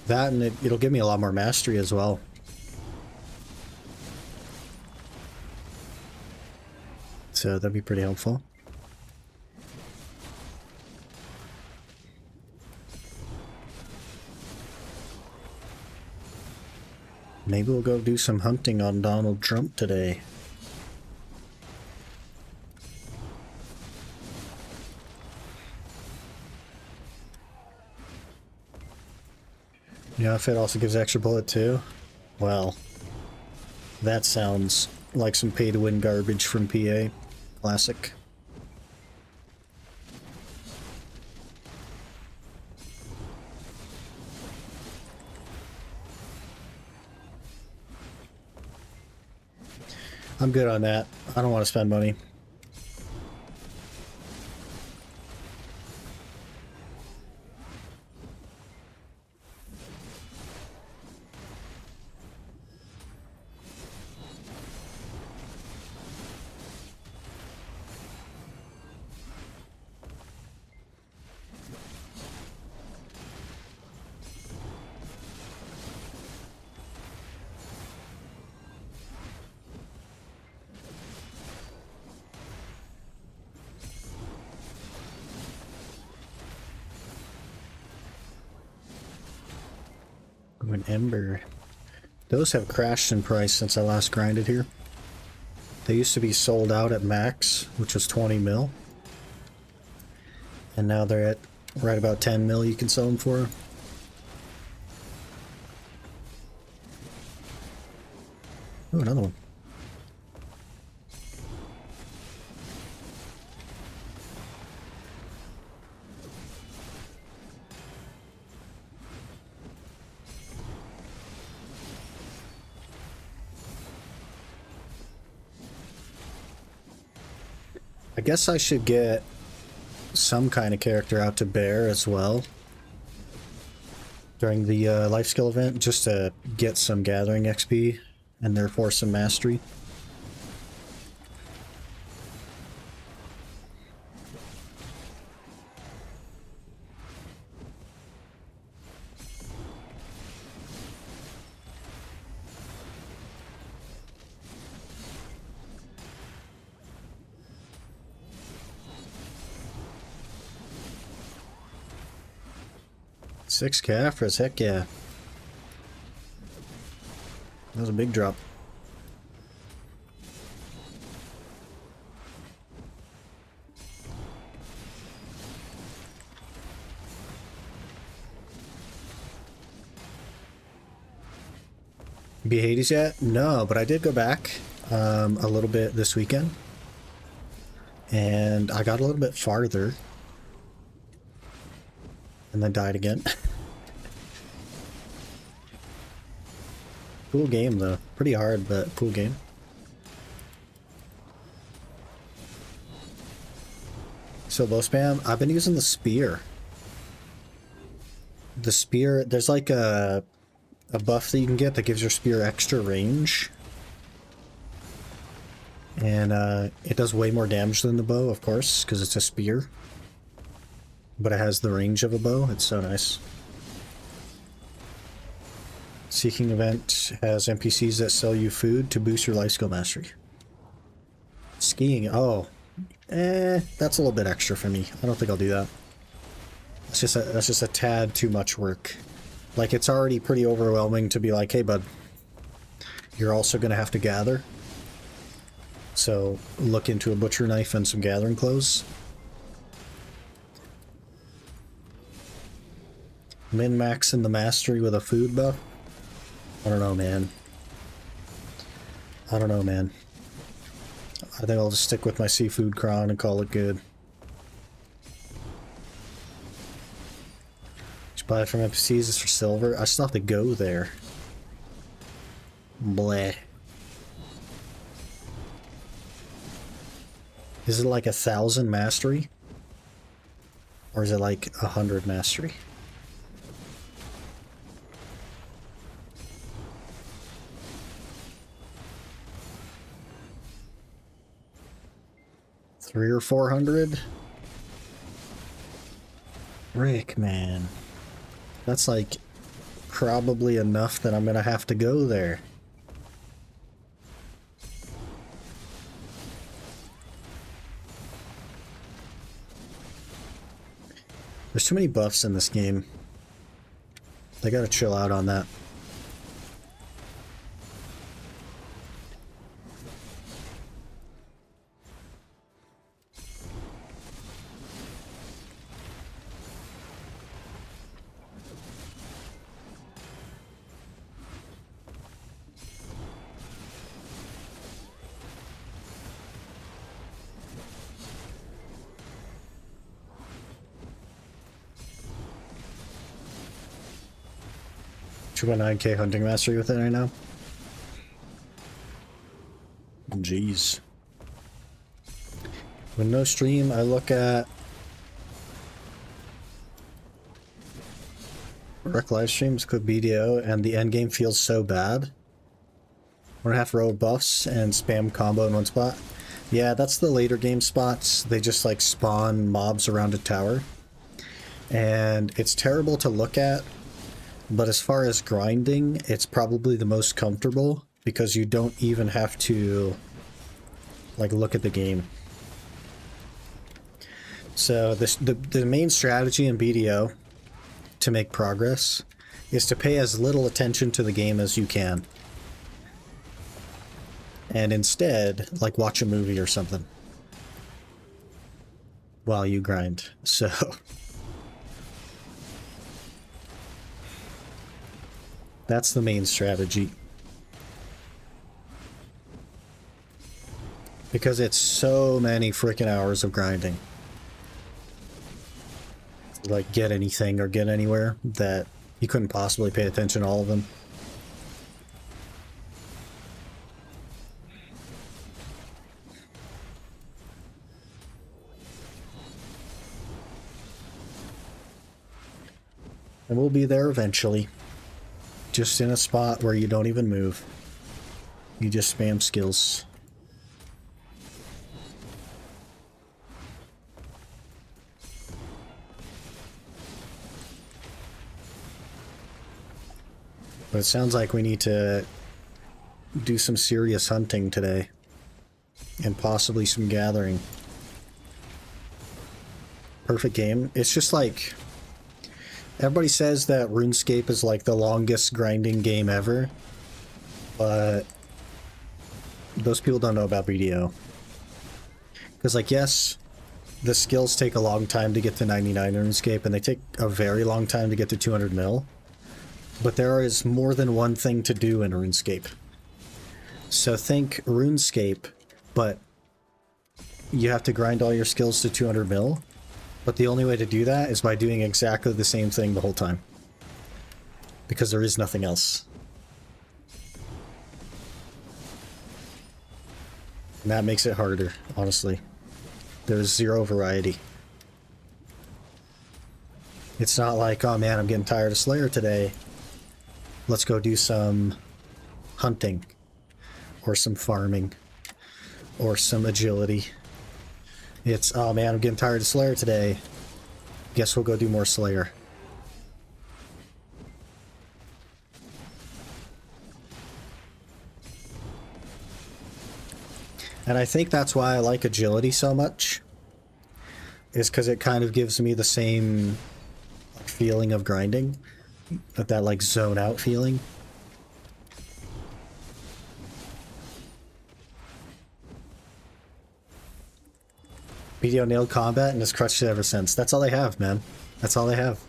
That, and it'll give me a lot more mastery as well. So that'd be pretty helpful. Maybe we'll go do some hunting on Donald Trump today. Yeah, if it also gives extra bullet too. Well, that sounds like some pay-to-win garbage from PA. Classic. I'm good on that. I don't want to spend money. Ooh, an ember. Those have crashed in price since I last grinded here. They used to be sold out at max, which was 20 mil. And now they're at right about 10 mil you can sell them for. Oh, another one. I guess I should get some kind of character out to bear as well during the life skill event, just to get some gathering XP and therefore some mastery. Six Caphras, heck yeah. That was a big drop. Be Hades yet? No, but I did go back a little bit this weekend. And I got a little bit farther. And then died again. Cool game though. Pretty hard, but cool game. So low spam, I've been using the spear. The spear, there's like a buff that you can get that gives your spear extra range. And it does way more damage than the bow, of course, because it's a spear. But it has the range of a bow. It's so nice. Seeking event has NPCs that sell you food to boost your life skill mastery. Skiing, oh. That's a little bit extra for me. I don't think I'll do that. That's just a tad too much work. Like, it's already pretty overwhelming to be like, hey bud, you're also gonna have to gather. So look into a butcher knife and some gathering clothes. Min-max in the mastery with a food buff? I don't know, man. I don't know, man. I think I'll just stick with my seafood cron and call it good. Just buy it from NPCs, it's for silver. I still have to go there. Bleh. Is it like 1,000 mastery? Or is it like 100 mastery? $300 or $400? Rick, man. That's like probably enough that I'm gonna have to go there. There's too many buffs in this game. They gotta chill out on that. $2.9K hunting mastery with it right now. Jeez. When no stream, I look at rec live streams, click BDO, and the end game feels so bad. 1.5 row of buffs and spam combo in one spot. Yeah, that's the later game spots. They just like spawn mobs around a tower. And it's terrible to look at. But as far as grinding, it's probably the most comfortable because you don't even have to like look at the game. So the main strategy in BDO to make progress is to pay as little attention to the game as you can. And instead, like, watch a movie or something while you grind. So that's the main strategy. Because it's so many freaking hours of grinding. To, like, get anything or get anywhere that you couldn't possibly pay attention to all of them. And we'll be there eventually. Just in a spot where you don't even move. You just spam skills. But it sounds like we need to do some serious hunting today. And possibly some gathering. Perfect game. It's just like... Everybody says that RuneScape is like the longest grinding game ever. But... those people don't know about BDO. Because, like, yes, the skills take a long time to get to 99 in RuneScape, and they take a very long time to get to 200 mil. But there is more than one thing to do in RuneScape. So think RuneScape, but you have to grind all your skills to 200 mil. But the only way to do that is by doing exactly the same thing the whole time. Because there is nothing else. And that makes it harder, honestly. There's zero variety. It's not like, oh man, I'm getting tired of Slayer today. Let's go do some hunting. Or some farming. Or some agility. It's, oh man, I'm getting tired of Slayer today. Guess we'll go do more Slayer. And I think that's why I like agility so much. Is because it kind of gives me the same feeling of grinding. That like zone out feeling. BDO nailed combat and has crushed it ever since. That's all they have, man. That's all they have.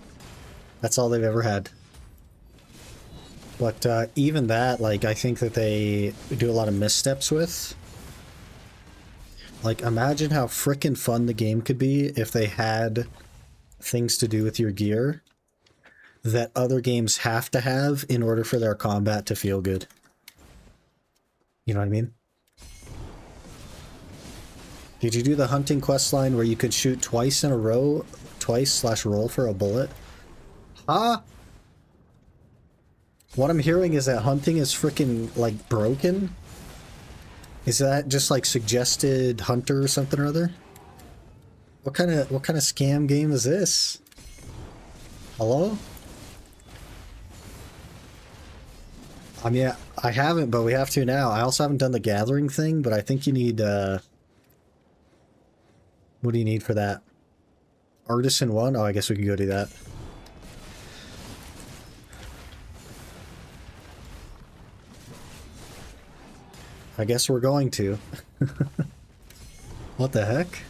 That's all they've ever had. But even that, like, I think that they do a lot of missteps with. Like, imagine how frickin' fun the game could be if they had things to do with your gear that other games have to have in order for their combat to feel good. You know what I mean? Did you do the hunting quest line where you could shoot twice in a row, twice/roll for a bullet? Huh? What I'm hearing is that hunting is freaking like broken. Is that just like suggested hunter or something or other? What kind of scam game is this? Hello? I mean, I haven't, but we have to now. I also haven't done the gathering thing, but I think you need what do you need for that? Artisan 1? Oh, I guess we could go do that. I guess we're going to. What the heck?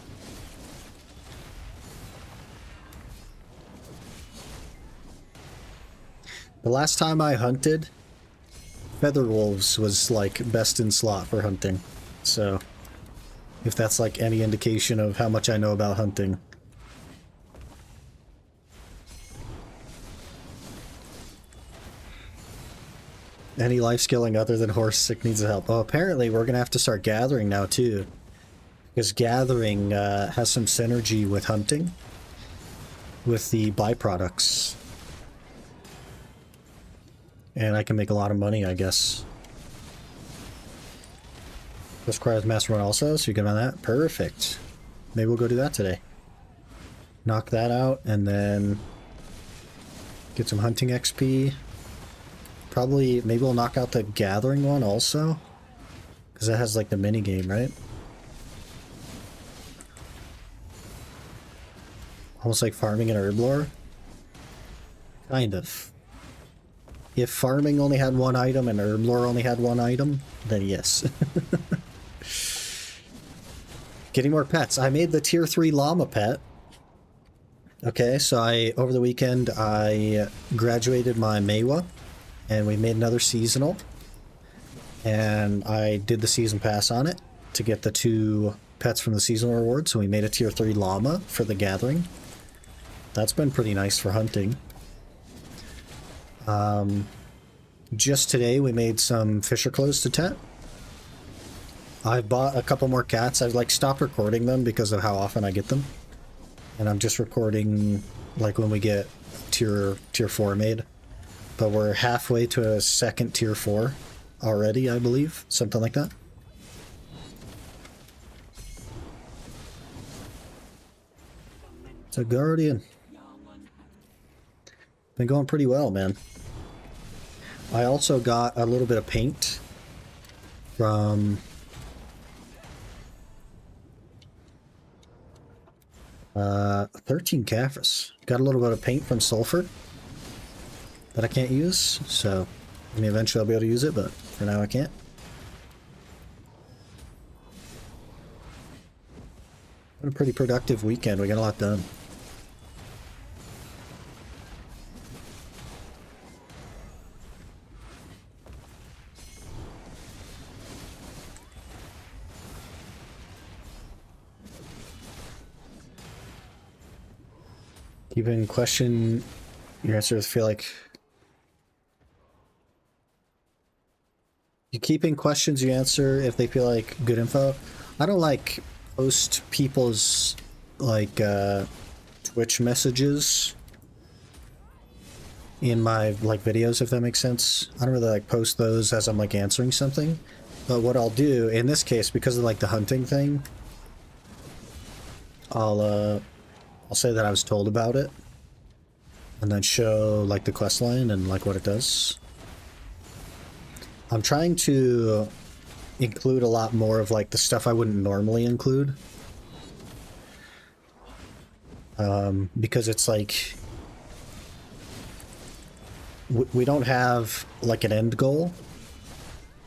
The last time I hunted, Feather Wolves was like best in slot for hunting. So, if that's like any indication of how much I know about hunting. Any life skilling other than horse sick needs help. Oh, apparently we're gonna have to start gathering now too. Because gathering has some synergy with hunting. With the byproducts. And I can make a lot of money, I guess. This requires master run also, so you can run that. Perfect. Maybe we'll go do that today. Knock that out, and then get some hunting XP. Probably, maybe we'll knock out the gathering one also. Because that has like the mini game, right? Almost like farming an herb lore. Kind of. If farming only had one item and herb lore only had one item, then yes. Getting more pets. I made the tier 3 llama pet. Okay, so over the weekend I graduated my Meiwa and we made another seasonal. And I did the season pass on it. to get the 2 pets from the seasonal reward, so we made a tier 3 llama for the gathering. That's been pretty nice for hunting. Just today we made some fisher clothes to Tet. I bought a couple more cats. I've like stopped recording them because of how often I get them. And I'm just recording like when we get tier 4 made. But we're halfway to a second tier 4 already, I believe. Something like that. It's a guardian. Been going pretty well, man. I also got a little bit of paint from 13 Caphras. Got a little bit of paint from Sulfur that I can't use, so I mean eventually I'll be able to use it, but for now I can't. Been a pretty productive weekend. We got a lot done. Keeping question your answers feel like you keeping questions you answer if they feel like good info. I don't like post people's like Twitch messages in my like videos, if that makes sense. I don't really like post those as I'm like answering something. But what I'll do in this case, because of like the hunting thing, I'll say that I was told about it, and then show like the quest line and like what it does. I'm trying to include a lot more of like the stuff I wouldn't normally include. Because it's like we don't have like an end goal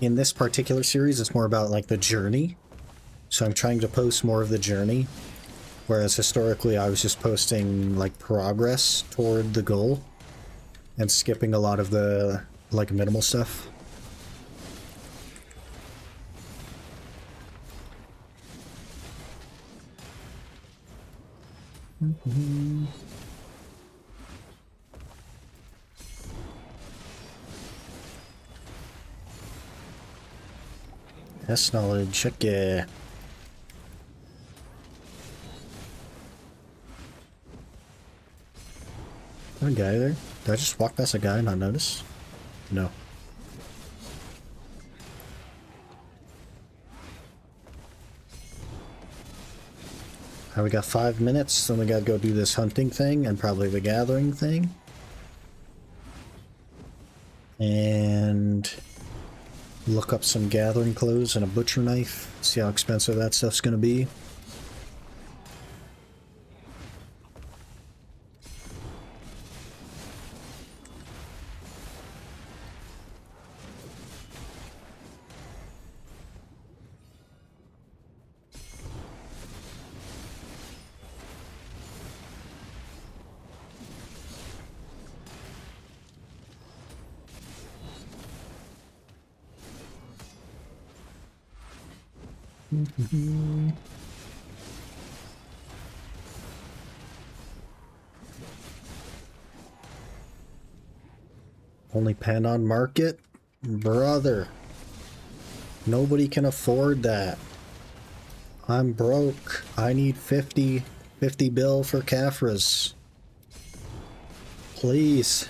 in this particular series. It's more about like the journey. So I'm trying to post more of the journey. Whereas historically I was just posting like progress toward the goal and skipping a lot of the like minimal stuff. Yes, knowledge, check yeah. A guy there? Did I just walk past a guy and not notice? No. We got 5 minutes, then we gotta go do this hunting thing and probably the gathering thing. And look up some gathering clothes and a butcher knife. See how expensive that stuff's gonna be. Only pen on market? Brother. Nobody can afford that. I'm broke. I need 50 bill for Caphras. Please.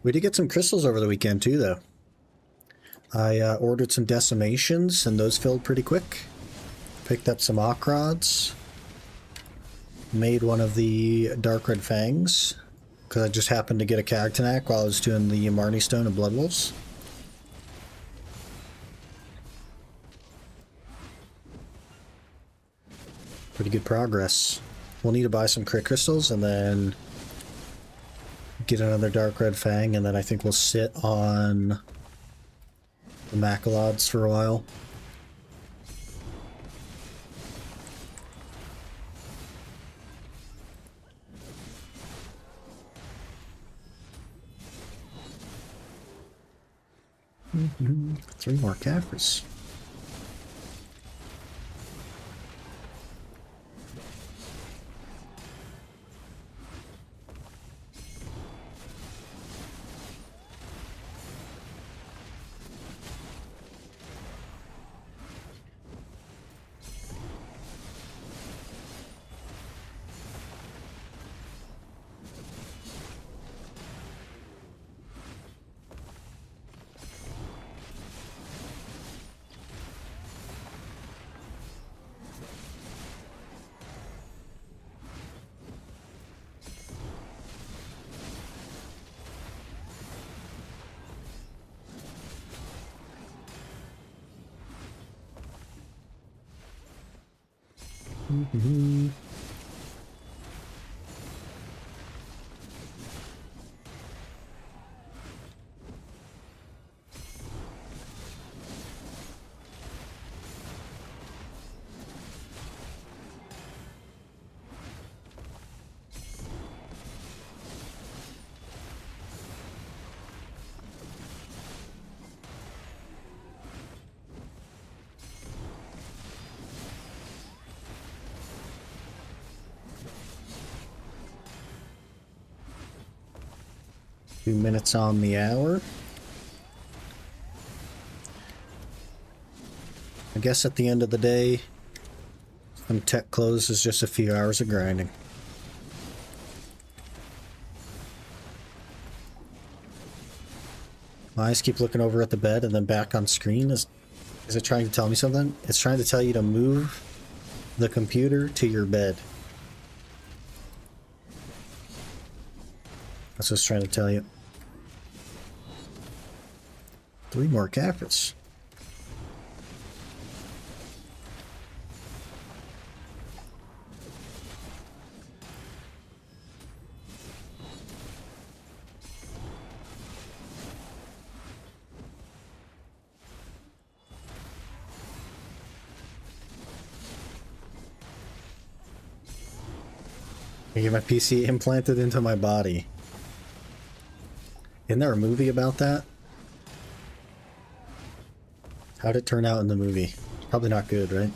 We did get some crystals over the weekend too, though. I ordered some decimations, and those filled pretty quick. Picked up some Okrods. Made one of the Dark Red Fangs, because I just happened to get a Cagtanak while I was doing the Marnie Stone and Blood Wolves. Pretty good progress. We'll need to buy some crit crystals and then get another Dark Red Fang, and then I think we'll sit on the Macalods for a while. 3 more Caffreys. Two minutes on the hour. I guess at the end of the day, some tech close is just a few hours of grinding. My eyes keep looking over at the bed and then back on screen. Is it trying to tell me something? It's trying to tell you to move the computer to your bed. That's what it's trying to tell you. 3 more Caffreys. I get my PC implanted into my body. Isn't there a movie about that? How'd it turn out in the movie? Probably not good, right?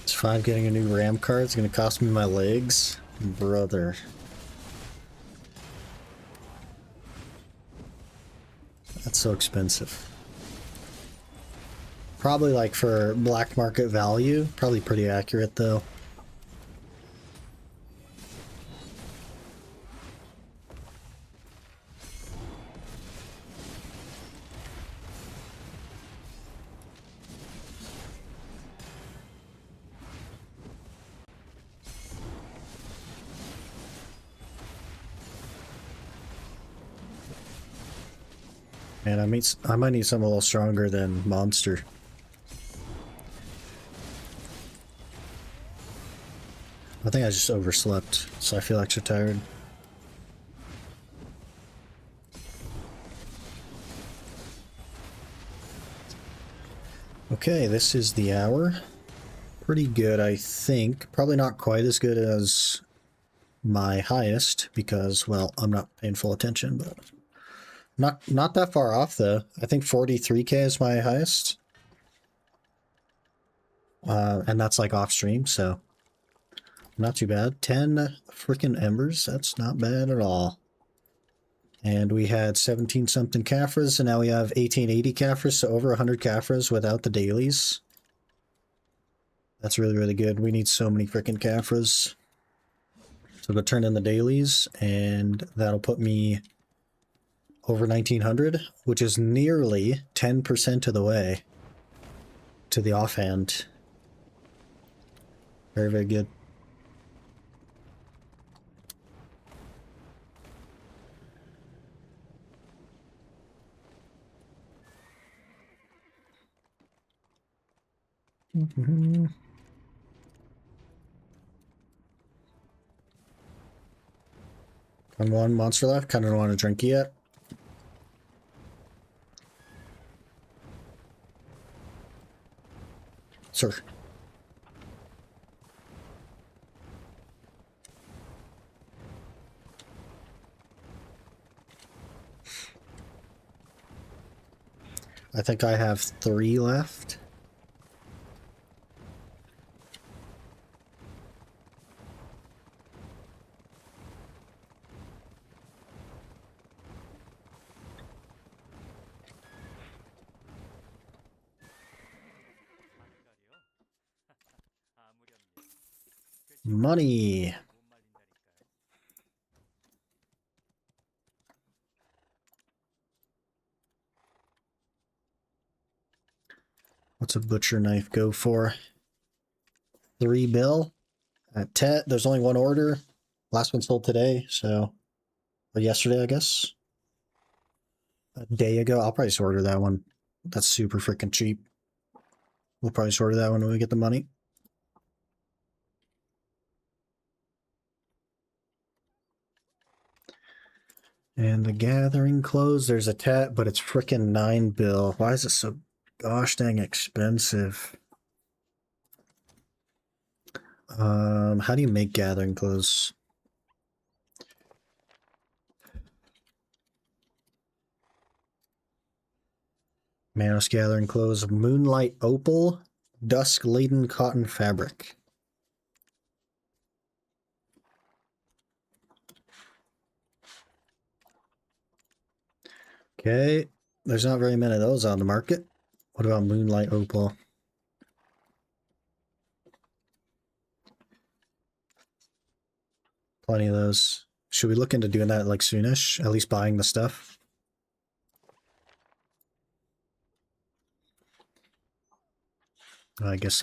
Is 5 getting a new RAM card? It's gonna cost me my legs? Brother. That's so expensive. Probably like for black market value, probably pretty accurate though. Man, I might need something a little stronger than Monster. I think I just overslept, so I feel extra tired. Okay, this is the hour. Pretty good, I think. Probably not quite as good as my highest, because, well, I'm not paying full attention, but... Not that far off, though. I think 43k is my highest. And that's like off stream, so... Not too bad. 10 freaking embers. That's not bad at all. And we had 17 something Caffres, and now we have 1880 Caffres, so over 100 Caffres without the dailies. That's really, really good. We need so many freaking Caffres. So go turn in the dailies, and that'll put me over 1900, which is nearly 10% of the way to the offhand. Very, very good. And one monster left. Kind of don't want to drink yet. Sir. I think I have 3 left. Money. What's a butcher knife go for? 3 bill at Tet. There's only 1 order. Last one sold today, so or yesterday, I guess. A day ago. I'll probably just order that one. That's super freaking cheap. We'll probably just order that one when we get the money. And the gathering clothes, there's a Tet, but it's freaking 9 bill. Why is it so gosh dang expensive? How do you make gathering clothes? Manos gathering clothes, moonlight opal, dusk laden cotton fabric. Okay, there's not very many of those on the market. What about moonlight opal? Plenty of those. Should we look into doing that like soonish? At least buying the stuff? I guess,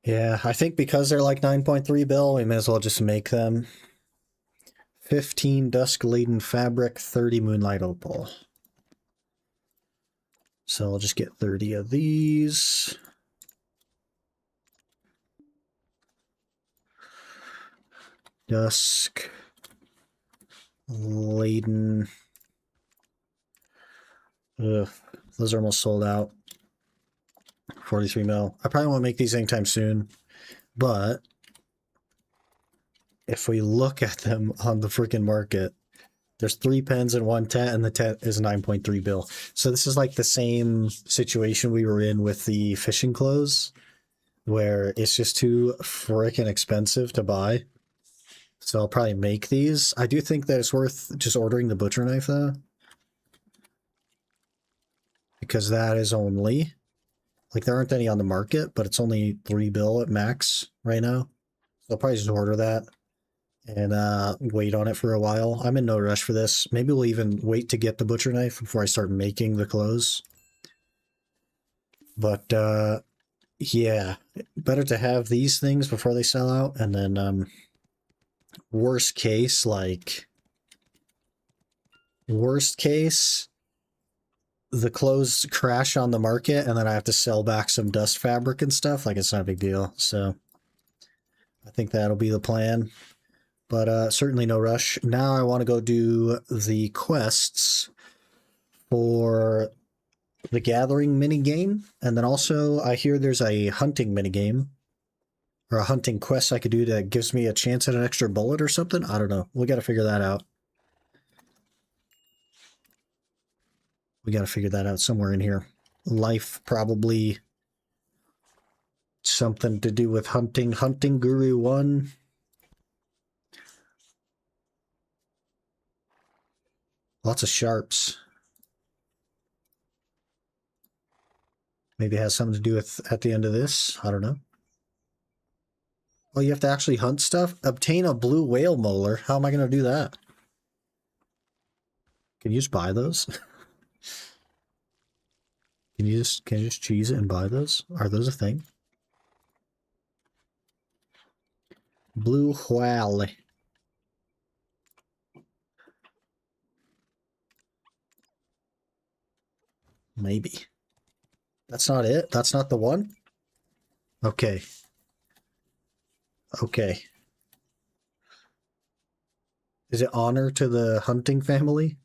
yeah, I think because they're like 9.3 bill, we may as well just make them. 15 dusk-laden fabric, 30 moonlight opal. So I'll just get 30 of these. Dusk laden. Ugh, those are almost sold out. 43 mil. I probably won't make these anytime soon, but if we look at them on the freaking market, there's 3 pens and 1 Tet, and the Tet is 9.3 bill. So this is like the same situation we were in with the fishing clothes, where it's just too freaking expensive to buy. So I'll probably make these. I do think that it's worth just ordering the butcher knife though, because that is only, like, there aren't any on the market, but it's only 3 bill at max right now. So I'll probably just order that and wait on it for a while. I'm in no rush for this. Maybe we'll even wait to get the butcher knife before I start making the clothes. But yeah, better to have these things before they sell out, and then worst case, the clothes crash on the market and then I have to sell back some dust fabric and stuff. Like, it's not a big deal. So I think that'll be the plan. But certainly no rush. Now I want to go do the quests for the gathering mini game, and then also I hear there's a hunting mini game or a hunting quest I could do that gives me a chance at an extra bullet or something. I don't know. We got to figure that out. We got to figure that out somewhere in here. Life, probably something to do with hunting. Hunting Guru 1. Lots of sharps. Maybe it has something to do with at the end of this. I don't know. Oh, you have to actually hunt stuff? Obtain a blue whale molar. How am I going to do that? Can you just buy those? Can you just cheese it and buy those? Are those a thing? Blue whale. Maybe. That's not it? That's not the one? Okay. Okay. Is it honor to the hunting family?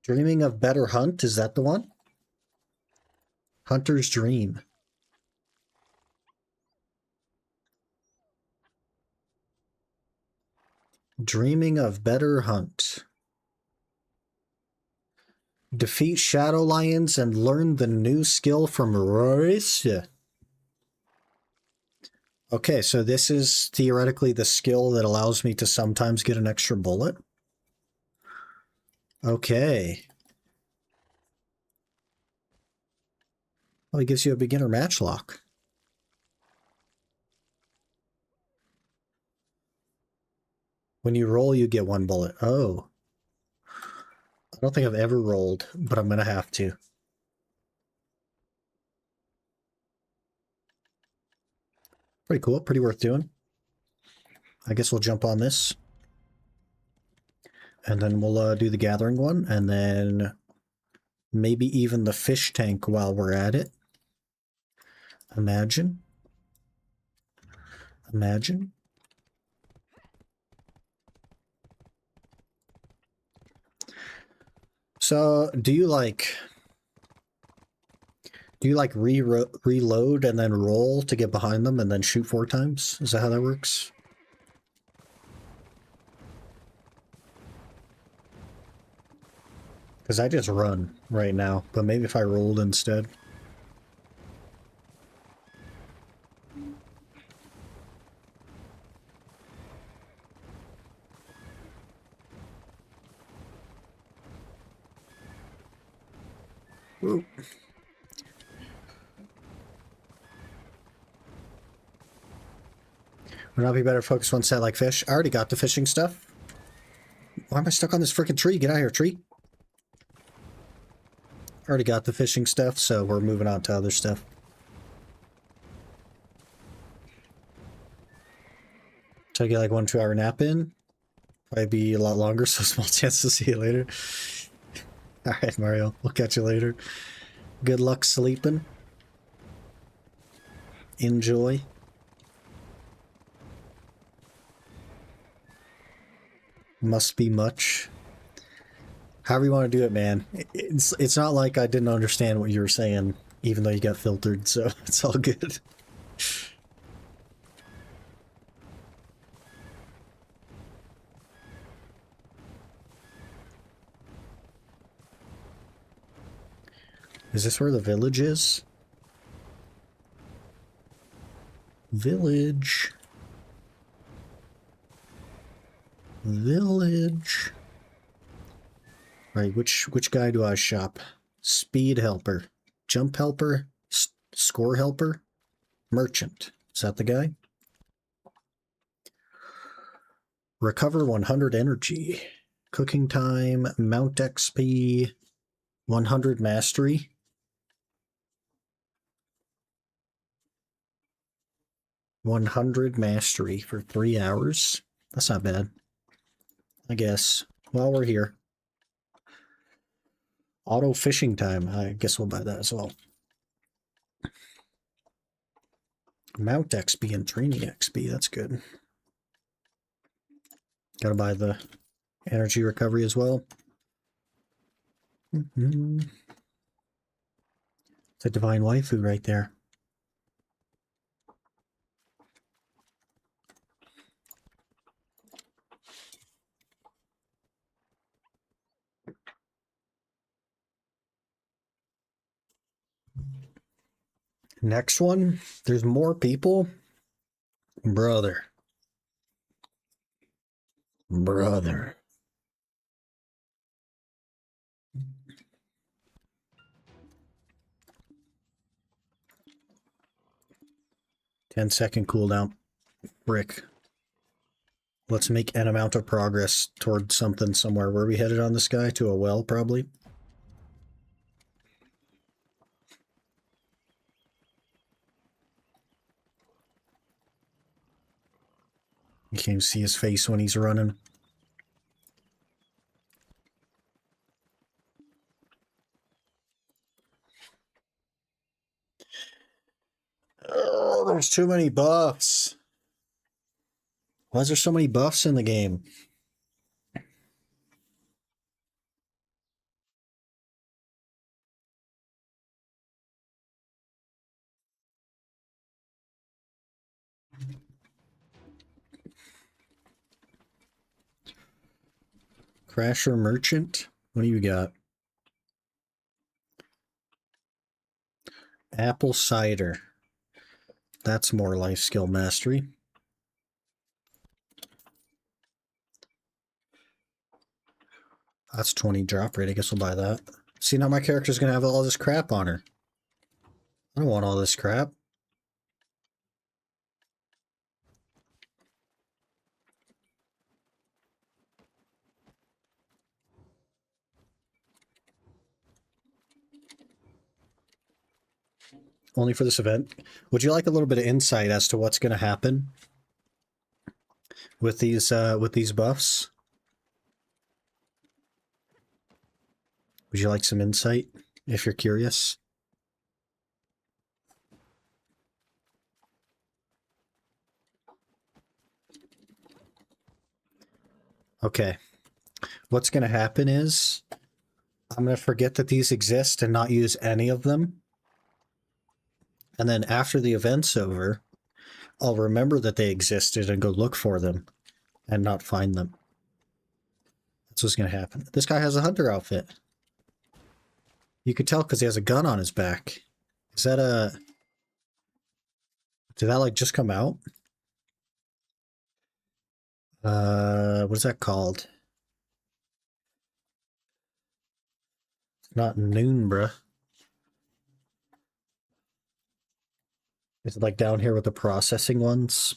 Dreaming of better hunt, is that the one? Hunter's Dream. Dreaming of better hunt. Defeat shadow lions and learn the new skill from Royce. Okay, so this is theoretically the skill that allows me to sometimes get an extra bullet. Okay. Well, it gives you a beginner matchlock. When you roll, you get 1 bullet. Oh. I don't think I've ever rolled, but I'm going to have to. Pretty cool. Pretty worth doing. I guess we'll jump on this. And then we'll do the gathering one. And then maybe even the fish tank while we're at it. Imagine. Imagine. So, do you like reload and then roll to get behind them and then shoot 4 times? Is that how that works? Because I just run right now, but maybe if I rolled instead. Whoop. Would not be better focus one set like fish? I already got the fishing stuff. Why am I stuck on this freaking tree? Get out of here, tree. Already got the fishing stuff, so we're moving on to other stuff. So I get like 1 2-hour nap in. Might be a lot longer, so small chance to see you later. Alright, Mario. We'll catch you later. Good luck sleeping. Enjoy. Must be much. However you want to do it, man. It's not like I didn't understand what you were saying, even though you got filtered, so it's all good. Is this where the village is? Village. Village. Right, which guy do I shop? Speed helper. Jump helper? Score helper? Merchant. Is that the guy? Recover 100 energy. Cooking time. Mount XP. 100 mastery. $100 mastery for 3 hours. That's not bad. I guess. While we're here. Auto fishing time. I guess we'll buy that as well. Mount XP and training XP. That's good. Gotta buy the energy recovery as well. It's a divine waifu right there. Next one, there's more people. Brother. 10-second cooldown. Brick. Let's make an amount of progress towards something somewhere. Where are we headed on this guy? To a well, probably. You can't see his face when he's running. there's too many buffs. Why is there so many buffs in the game? Crasher Merchant? What do you got? Apple Cider. That's more life skill mastery. That's 20 drop rate. I guess we'll buy that. See, now my character's going to have all this crap on her. I don't want all this crap. Only for this event. Would you like a little bit of insight as to what's going to happen with these buffs? Would you like some insight if you're curious? Okay. What's going to happen is I'm going to forget that these exist and not use any of them. And then after the event's over, I'll remember that they existed and go look for them and not find them. That's what's going to happen. This guy has a hunter outfit. You could tell because he has a gun on his back. Is that a... Did that like just come out? What's that called? Not noon, bruh. Is it like down here with the processing ones?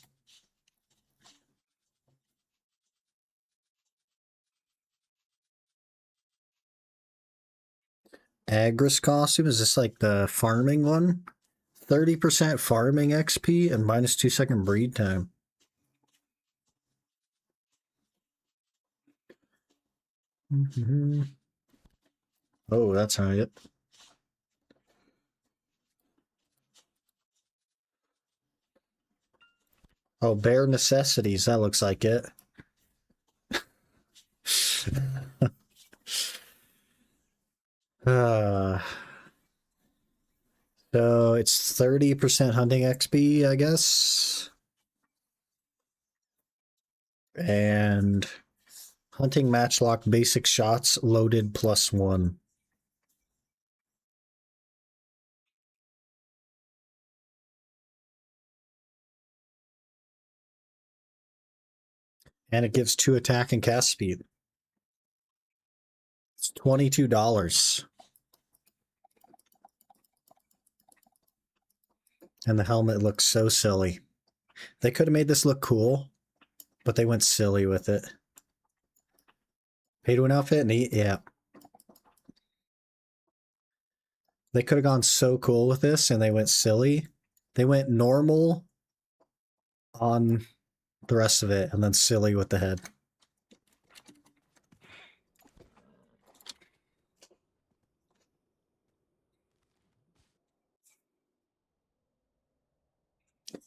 Agris costume? Is this like the farming one? 30% farming XP and minus 2-second breed time. Oh, that's how it. Oh, bare necessities. That looks like it. So it's 30% hunting XP, I guess. And hunting matchlock basic shots loaded +1. And it gives 2 attack and cast speed. It's $22. And the helmet looks so silly. They could have made this look cool, but they went silly with it. Pay to an outfit? Neat, yeah. They could have gone so cool with this, and they went silly. They went normal on the rest of it, and then silly with the head.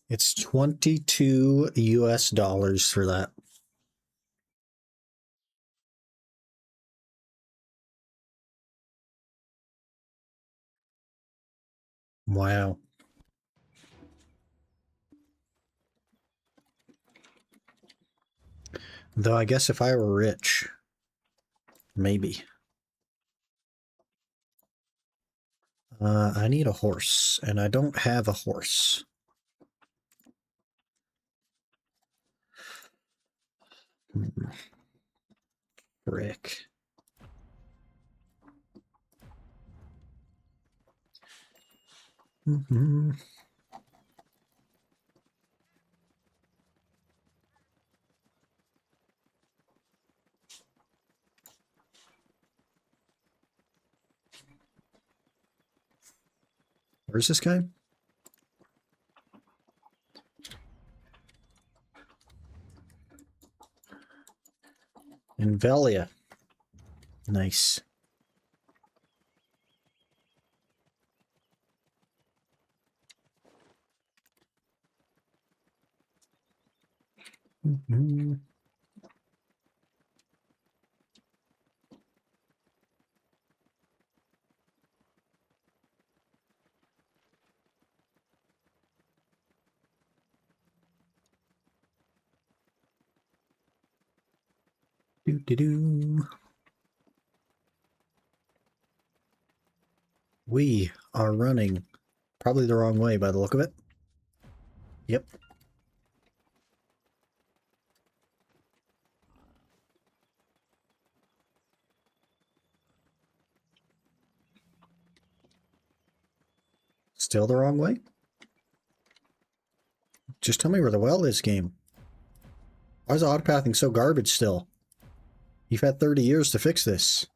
It's $22 US for that. Wow. Though I guess if I were rich, maybe. I need a horse, and I don't have a horse. Frick. Where's this guy? In Velia. Nice. Mhm. Do do do. We are running probably the wrong way by the look of it. Yep. Still the wrong way? Just tell me where the well is, game. Why is autopathing so garbage still? You've had 30 years to fix this.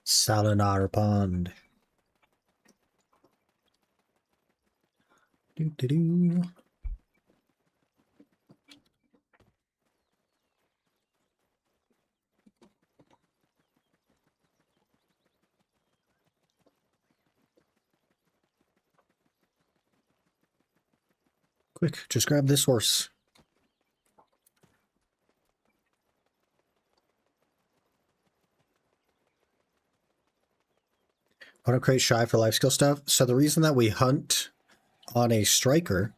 Salinar Pond. Do do do. Quick, just grab this horse. Want to create shy for life skill stuff? So the reason that we hunt on a striker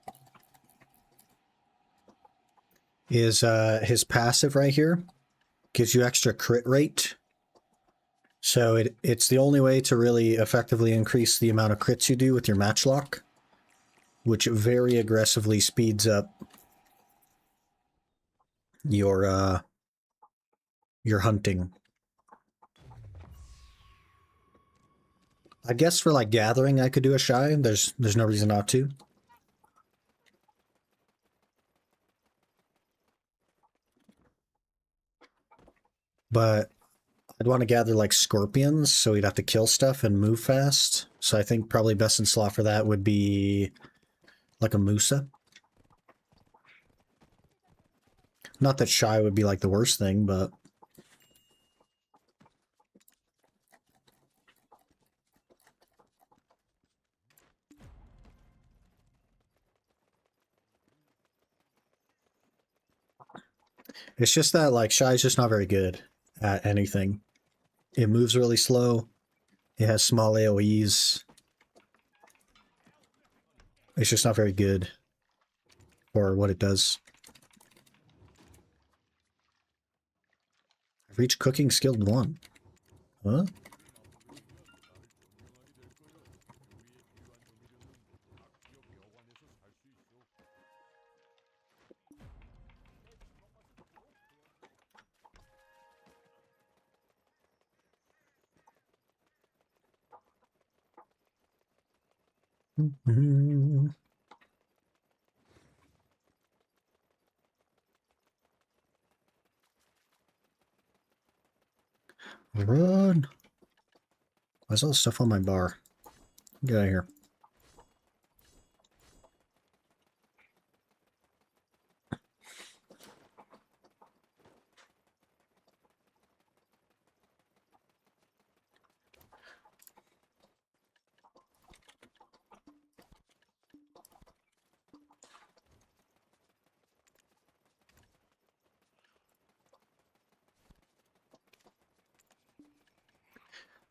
is his passive right here gives you extra crit rate. So it's the only way to really effectively increase the amount of crits you do with your matchlock, which very aggressively speeds up your hunting. I guess for like gathering I could do a shy. There's no reason not to. But I'd want to gather like scorpions, so we'd have to kill stuff and move fast. So I think probably best in slot for that would be like a Musa. Not that shy would be like the worst thing, but it's just that like shy is just not very good at anything. It moves really slow. It has small AoEs. It's just not very good for what it does. I've reached cooking skilled 1. Huh? Run! Why's all the stuff on my bar? Get out of here.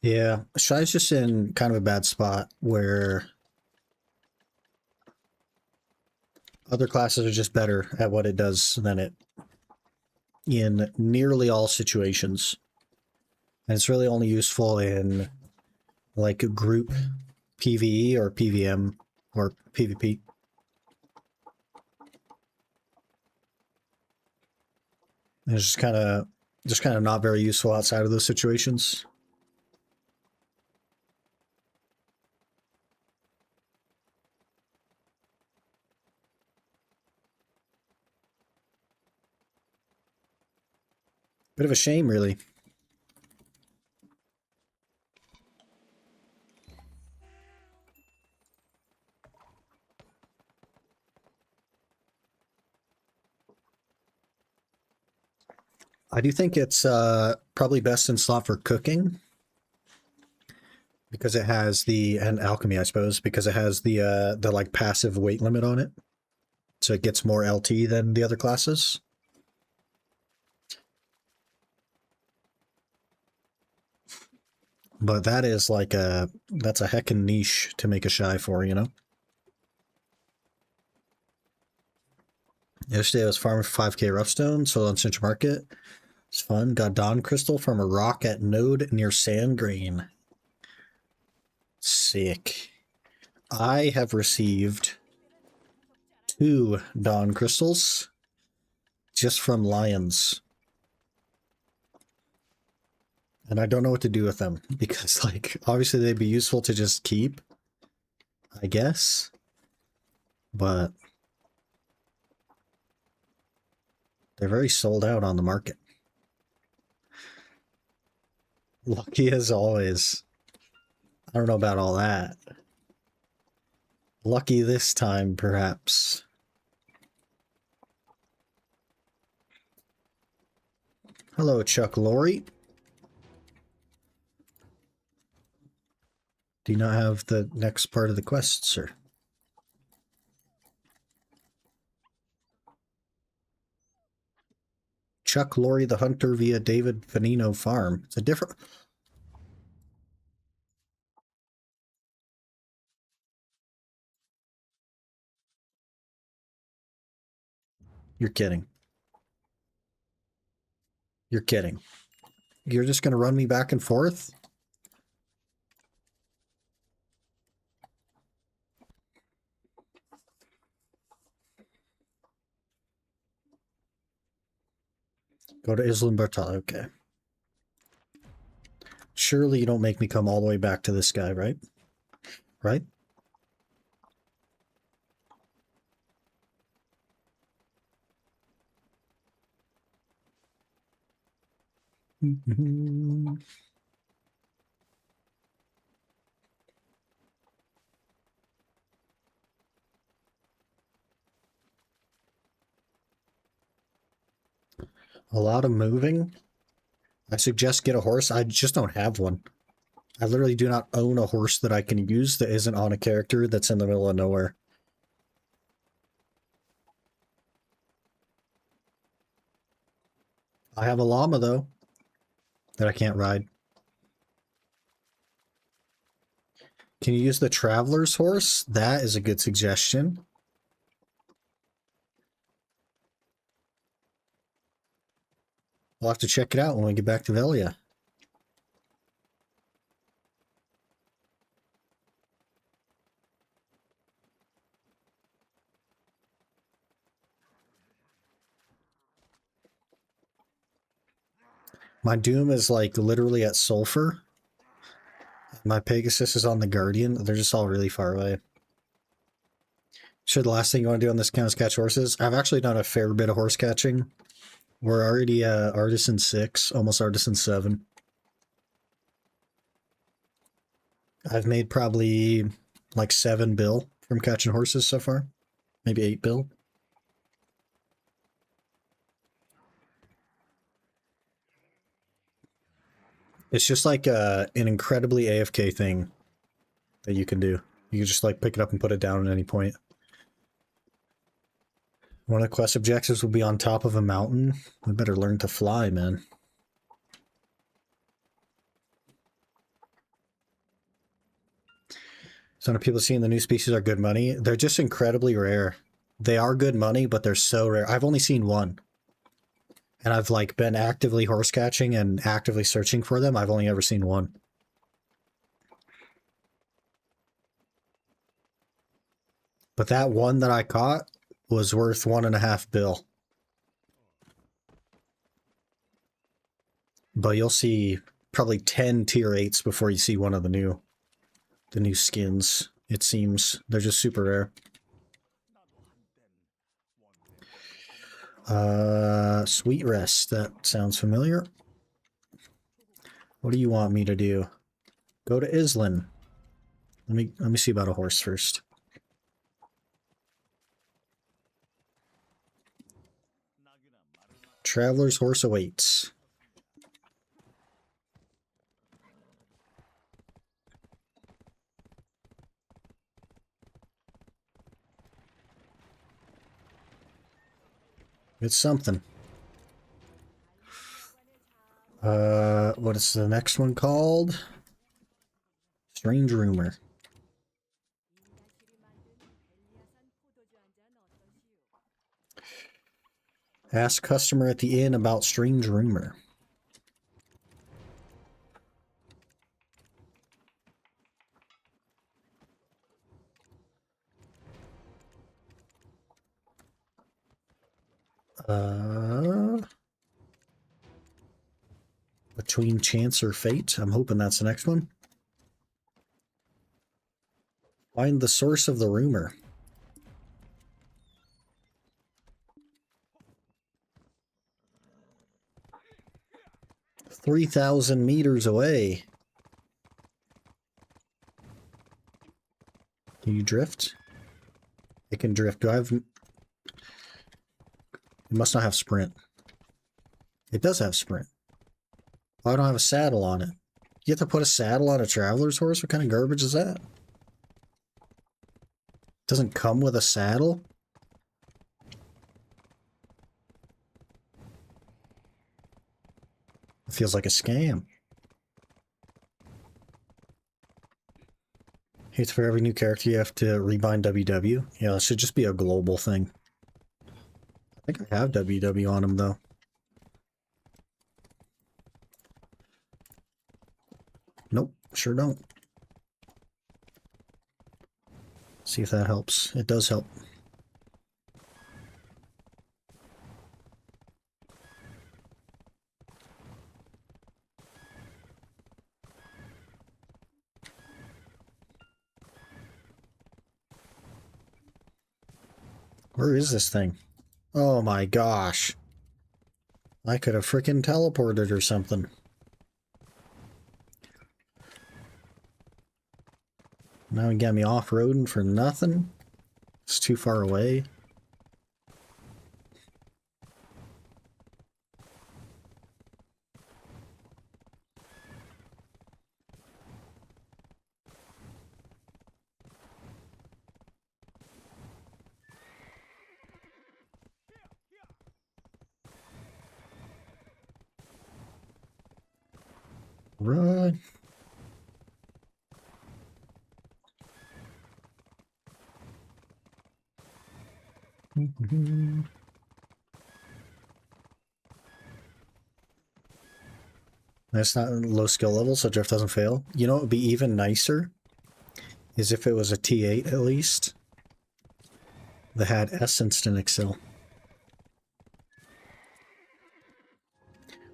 Yeah, Shy's just in kind of a bad spot where other classes are just better at what it does than it in nearly all situations. And it's really only useful in like a group PvE or PvM or PvP. And it's just kind of not very useful outside of those situations. Bit of a shame, really. I do think it's probably best in slot for cooking because it has the, and alchemy, I suppose, because it has the like passive weight limit on it, so it gets more LT than the other classes. But that is like that's a heckin' niche to make a shy for, you know? Yesterday I was farming for 5k roughtstone, sold on Central Market. It's fun. Got Dawn Crystal from a rock at Node near Sand Grain. Sick. I have received 2 Dawn Crystals just from Lions. And I don't know what to do with them because, like, obviously they'd be useful to just keep, I guess. But they're very sold out on the market. Lucky as always. I don't know about all that. Lucky this time, perhaps. Hello, Chuck Lorre. Do you not have the next part of the quest, sir? Chuck Lorre the Hunter via David Venino Farm. It's a different... You're kidding. You're kidding. You're just going to run me back and forth? Go to Islam Bartal. Okay. Surely you don't make me come all the way back to this guy, right? Right? A lot of moving. I suggest get a horse. I just don't have one. I literally do not own a horse that I can use that isn't on a character that's in the middle of nowhere. I have a llama, though, that I can't ride. Can you use the traveler's horse? That is a good suggestion. We'll have to check it out when we get back to Velia. My Doom is like literally at Sulfur. My Pegasus is on the Guardian. They're just all really far away. Sure, the last thing you want to do on this account is catch horses. I've actually done a fair bit of horse catching. We're already Artisan 6, almost Artisan 7. I've made probably like 7 bill from catching horses so far. Maybe 8 bill. It's just like an incredibly AFK thing that you can do. You can just like pick it up and put it down at any point. One of the quest objectives will be on top of a mountain. We better learn to fly, man. Some of people seeing the new species are good money. They're just incredibly rare. They are good money, but they're so rare. I've only seen one. And I've like been actively horse catching and actively searching for them. I've only ever seen one. But that one that I caught was worth 1.5 bill. But you'll see probably 10 tier 8s before you see one of the new skins. It seems they're just super rare. Sweet Rest. That sounds familiar. What do you want me to do? Go to Islin. Let me see about a horse first. Traveler's horse awaits. It's something. What is the next one called? Strange Rumor. Ask customer at the inn about strange rumor. Between chance or fate. I'm hoping that's the next one. Find the source of the rumor. "3,000 meters away." Can you drift? It can drift. Do I have... It must not have sprint. It does have sprint. Why don't I have a saddle on it? You have to put a saddle on a traveler's horse? What kind of garbage is that? Doesn't come with a saddle? It feels like a scam. It's for every new character you have to rebind WW. Yeah, it should just be a global thing. I think I have WW on him though. Nope, sure don't. See if that helps. It does help. Where is this thing? Oh my gosh. I could have frickin' teleported or something. Now you got me off-roading for nothing? It's too far away. Run. That's not low skill level, so drift doesn't fail. You know what would be even nicer? Is if it was a T8 at least. That had Essence and Excel.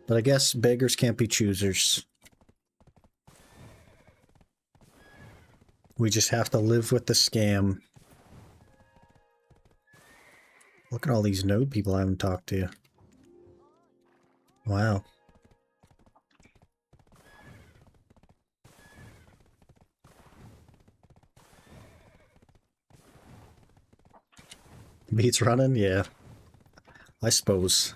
But I guess beggars can't be choosers. We just have to live with the scam. Look at all these node people I haven't talked to. Wow. Beats running? Yeah. I suppose.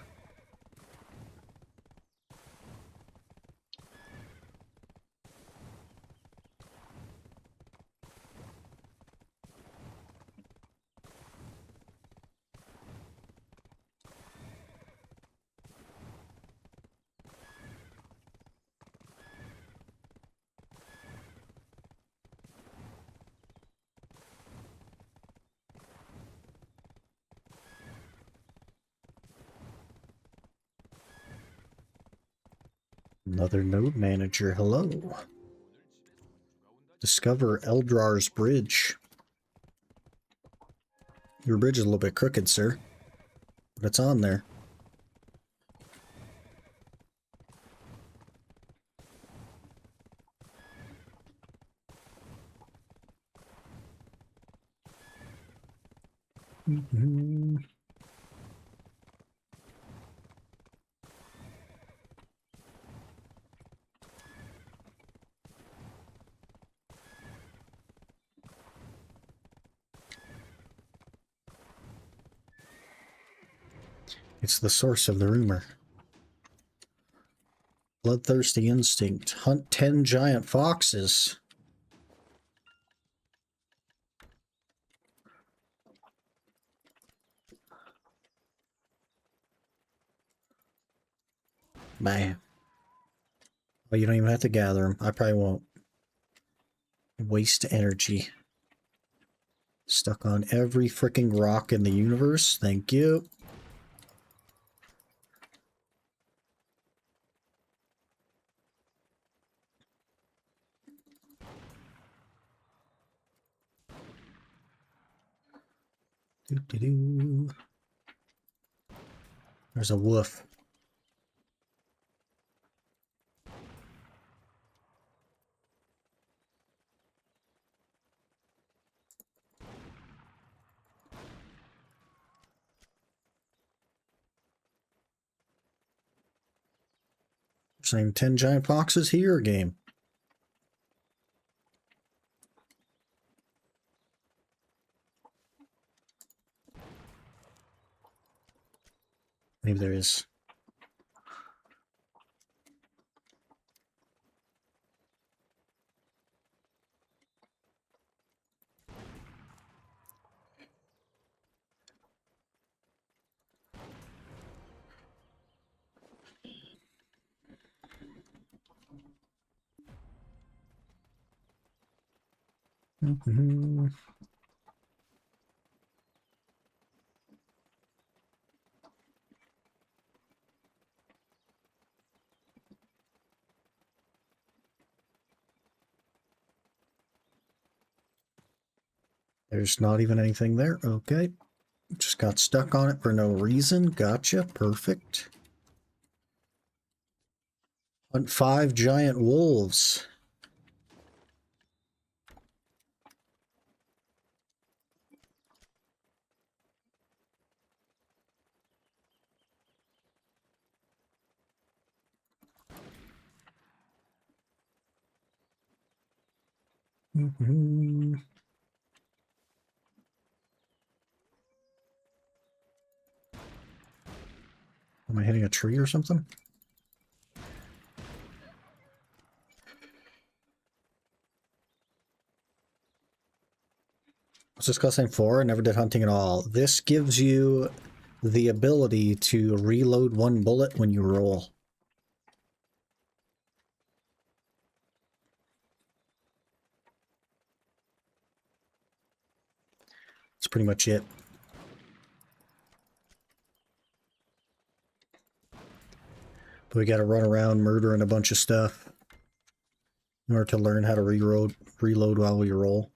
Another node manager, hello. Discover Eldrar's bridge. Your bridge is a little bit crooked, sir. But it's on there. It's the source of the rumor. Bloodthirsty instinct. Hunt 10 giant foxes. Man. Well, you don't even have to gather them. I probably won't. Waste energy. Stuck on every freaking rock in the universe. Thank you. Doo-doo-doo. There's a wolf. Same 10 giant foxes here game. Maybe there is. Mm-hmm. There's not even anything there. Okay. Just got stuck on it for no reason. Gotcha. Perfect. Hunt 5 giant wolves. Mm-hmm. Am I hitting a tree or something? What's this class name for? I never did hunting at all. This gives you the ability to reload one bullet when you roll. That's pretty much it. But we got to run around murdering a bunch of stuff in order to learn how to reload while we roll.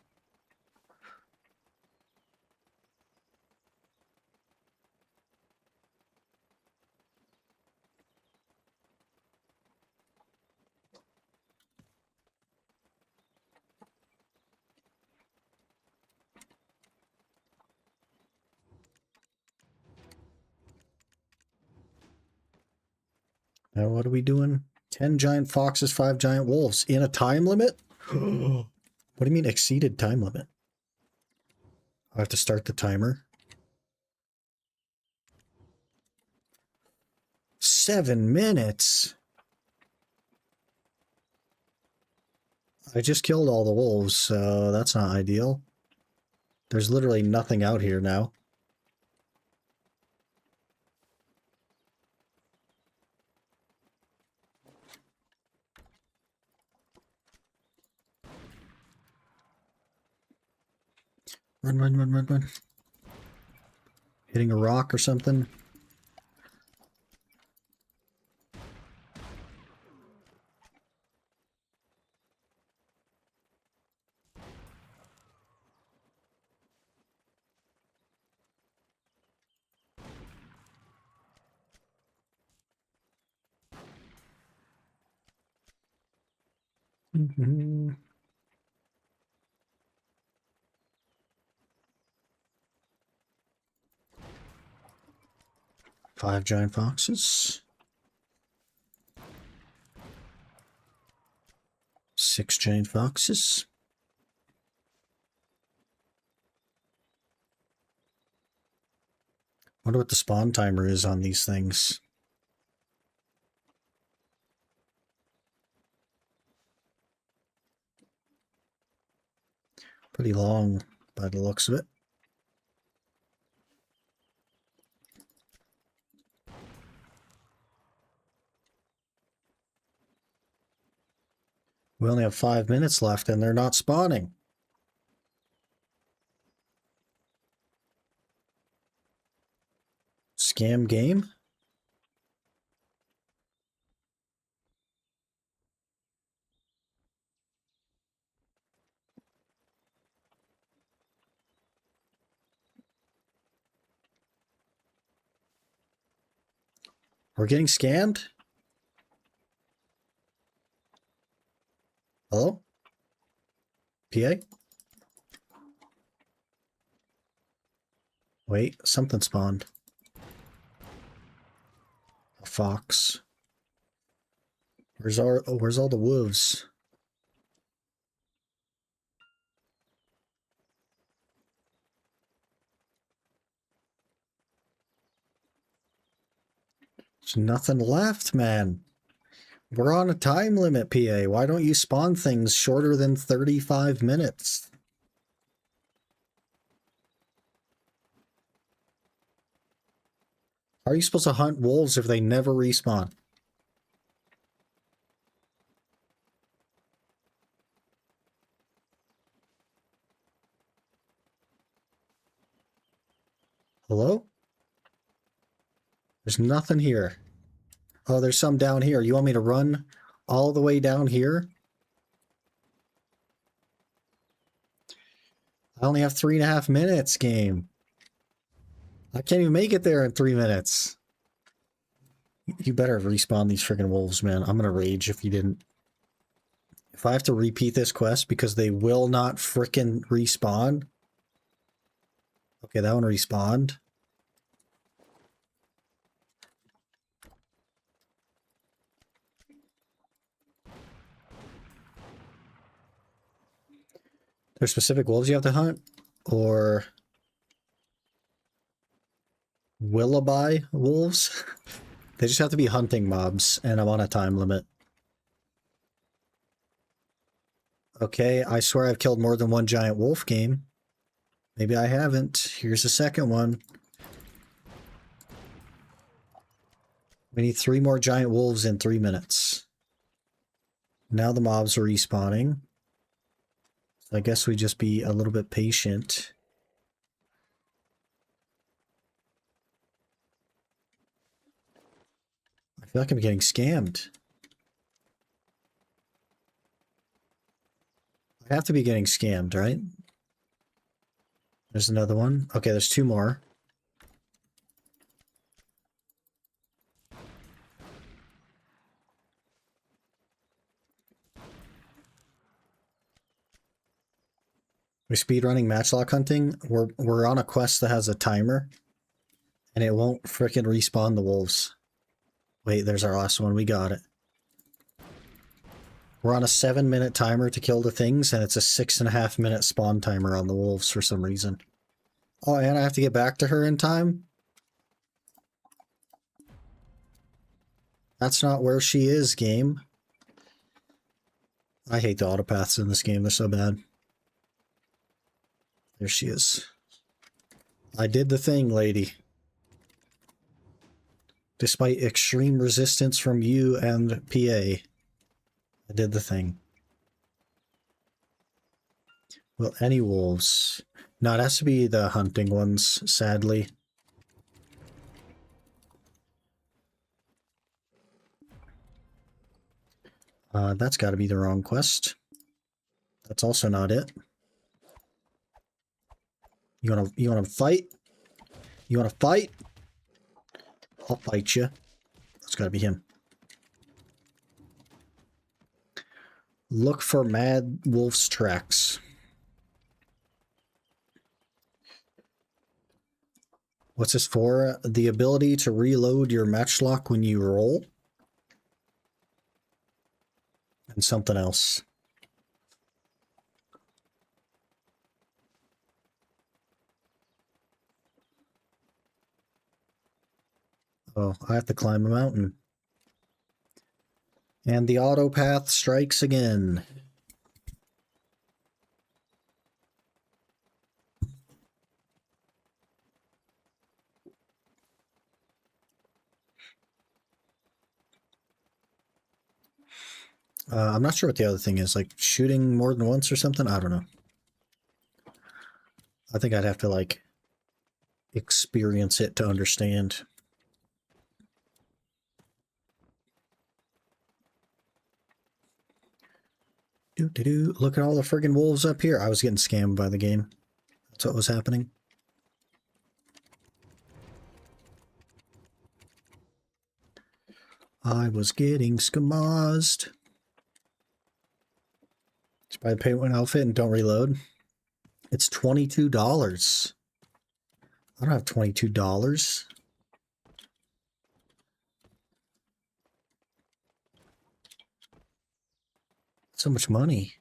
Now what are we doing? 10 giant foxes, 5 giant wolves. In a time limit? What do you mean exceeded time limit? I have to start the timer. 7 minutes? I just killed all the wolves, so that's not ideal. There's literally nothing out here now. Run, run, run, run, run. Hitting a rock or something. Mm-hmm. Five giant foxes. 6 giant foxes. Wonder what the spawn timer is on these things. Pretty long by the looks of it. We only have 5 minutes left and they're not spawning. Scam game? We're getting scammed? Hello? PA? Wait, something spawned. A fox. Where's all the wolves? There's nothing left, man. We're on a time limit, PA. Why don't you spawn things shorter than 35 minutes? How are you supposed to hunt wolves if they never respawn? Hello? There's nothing here. Oh, there's some down here. You want me to run all the way down here? I only have 3.5 minutes, game. I can't even make it there in 3 minutes. You better respawn these freaking wolves, man. I'm gonna rage if you didn't. If I have to repeat this quest because they will not freaking respawn. Okay, that one respawned. There's specific wolves you have to hunt? Or Willoughby wolves? They just have to be hunting mobs, and I'm on a time limit. Okay, I swear I've killed more than one giant wolf game. Maybe I haven't. Here's the second one. We need 3 more giant wolves in 3 minutes. Now the mobs are respawning. So I guess we just be a little bit patient. I feel like I'm getting scammed. I have to be getting scammed, right? There's another one. Okay, there's 2 more. We're speedrunning matchlock hunting. We're on a quest that has a timer. And it won't frickin' respawn the wolves. Wait, there's our last one. We got it. We're on a 7-minute timer to kill the things, and it's a 6.5 minute spawn timer on the wolves for some reason. Oh, and I have to get back to her in time? That's not where she is, game. I hate the autopaths in this game. They're so bad. There she is. I did the thing, lady. Despite extreme resistance from you and PA. I did the thing. Well, any wolves? No, it has to be the hunting ones, sadly. That's got to be the wrong quest. That's also not it. You wanna fight? You wanna fight? I'll fight you. That's got to be him. Look for Mad Wolf's tracks. What's this for? The ability to reload your matchlock when you roll. And something else. Oh, I have to climb a mountain. And the auto path strikes again. I'm not sure what the other thing is, like shooting more than once or something? I don't know. I think I'd have to like experience it to understand. Doo-doo-doo. Look at all the friggin' wolves up here. I was getting scammed by the game. That's what was happening. I was getting skamazed. Just buy the payment outfit and don't reload. It's $22. I don't have $22. So much money.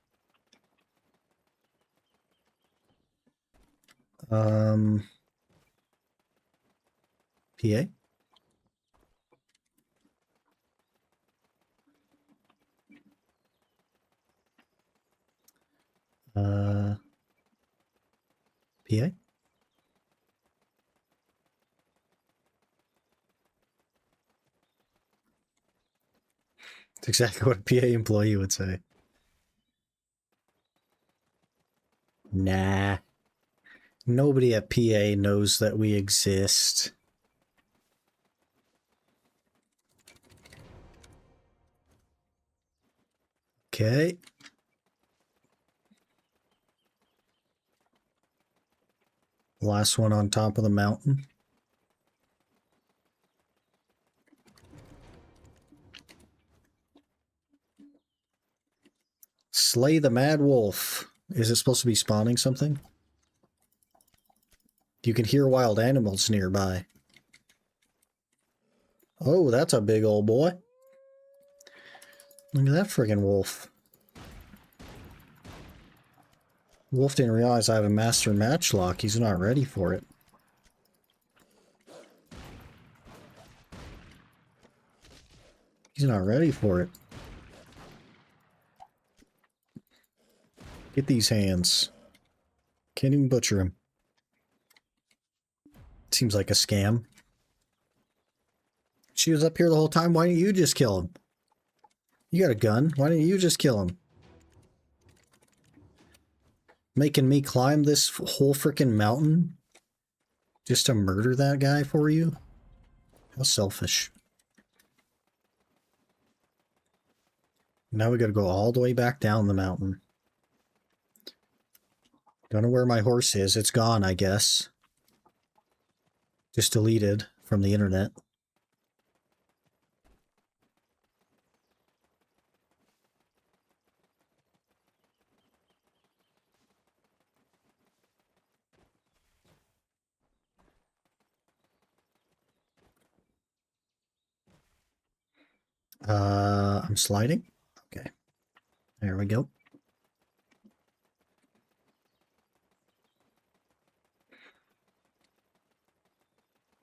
PA? PA? It's exactly what a PA employee would say. Nah. Nobody at PA knows that we exist. Okay. Last one on top of the mountain. Slay the Mad Wolf. Is it supposed to be spawning something? You can hear wild animals nearby. Oh, that's a big old boy. Look at that friggin' wolf. Wolf didn't realize I have a master matchlock. He's not ready for it. He's not ready for it. Get these hands. Can't even butcher him. Seems like a scam. She was up here the whole time. Why didn't you just kill him? You got a gun. Why didn't you just kill him? Making me climb this whole freaking mountain just to murder that guy for you? How selfish. Now we gotta go all the way back down the mountain. Don't know where my horse is. It's gone, I guess. Just deleted from the internet. I'm sliding. Okay. There we go.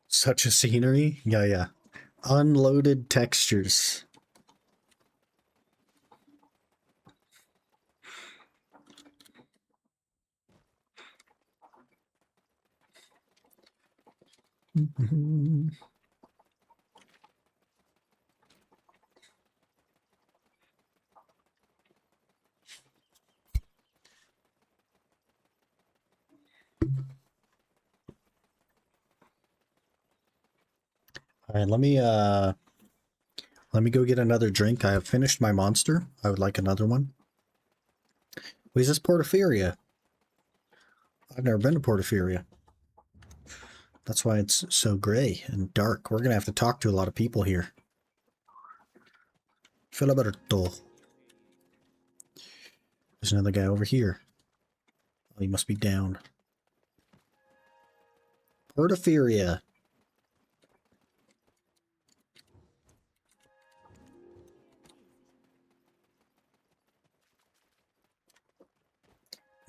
Such a scenery. Yeah. Unloaded textures. All right, let me go get another drink. I have finished my monster. I would like another one. Wait, is this Porphyria? I've never been to Porphyria. That's why it's so gray and dark. We're gonna have to talk to a lot of people here. Filiberto. There's another guy over here. Oh, he must be down. Porphyria.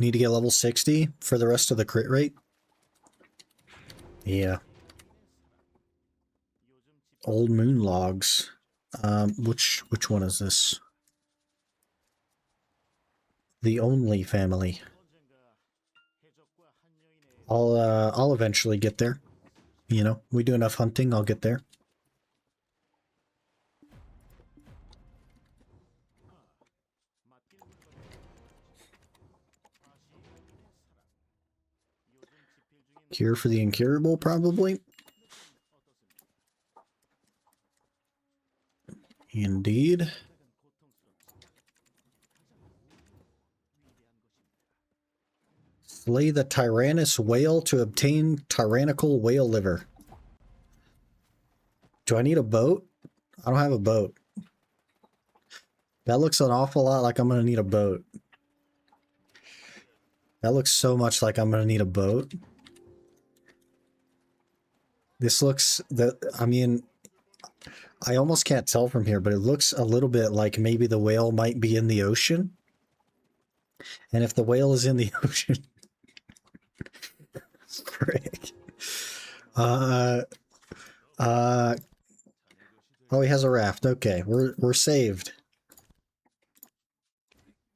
Need to get level 60 for the rest of the crit rate? Yeah. Old moon logs. Which one is this? The only family. I'll eventually get there. You know, we do enough hunting, I'll get there. Cure for the incurable, probably. Indeed. Slay the tyrannous whale to obtain tyrannical whale liver. Do I need a boat? I don't have a boat. That looks an awful lot like I'm going to need a boat. That looks so much like I'm going to need a boat. This looks, I mean, I almost can't tell from here, but it looks a little bit like maybe the whale might be in the ocean. And if the whale is in the ocean... Frick. Oh, he has a raft. Okay, we're saved.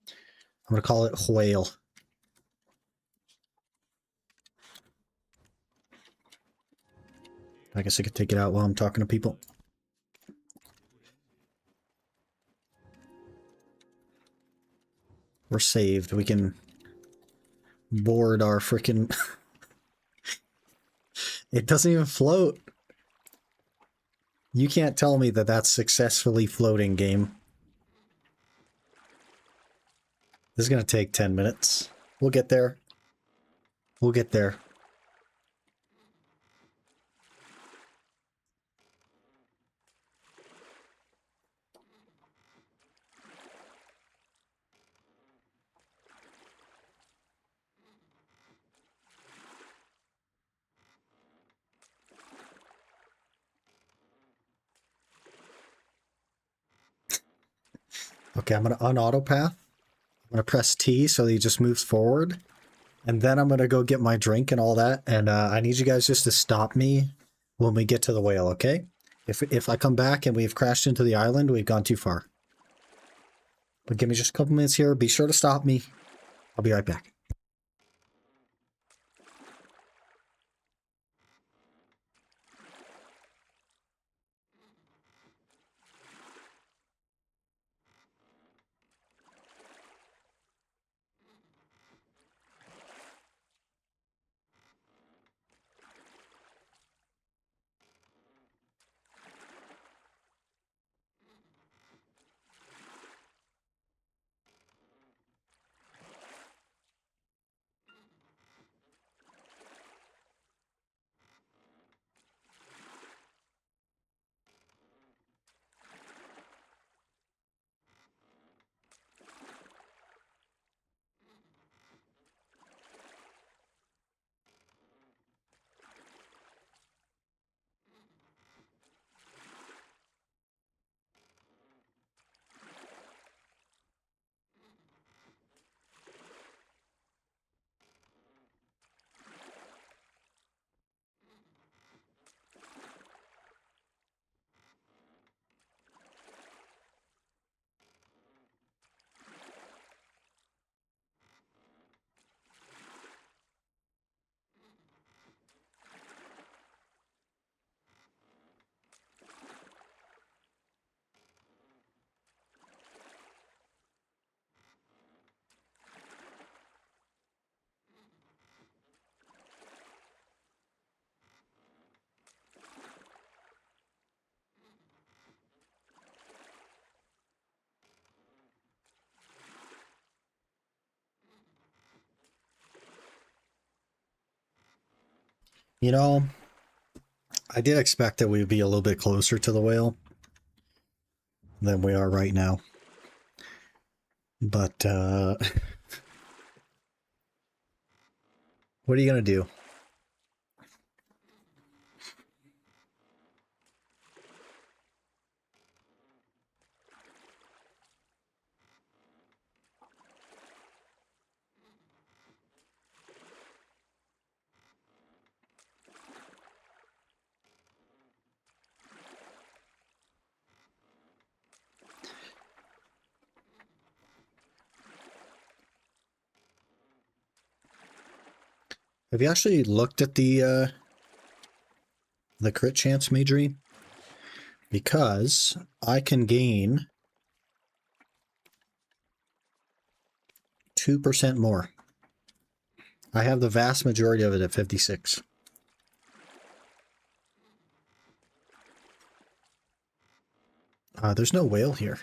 I'm gonna call it whale. I guess I could take it out while I'm talking to people. We're saved. We can board our freaking... It doesn't even float. You can't tell me that that's successfully floating, game. This is gonna take 10 minutes. We'll get there. We'll get there. Okay, I'm gonna un-auto path. I'm gonna press T so he just moves forward. And then I'm gonna go get my drink and all that. And I need you guys just to stop me when we get to the whale, okay? If I come back and we've crashed into the island, we've gone too far. But give me just a couple minutes here. Be sure to stop me. I'll be right back. You know, I did expect that we'd be a little bit closer to the whale than we are right now. But, what are you gonna do? Have you actually looked at the crit chance, Majorie? Because I can gain 2% more. I have the vast majority of it at 56. There's no whale here.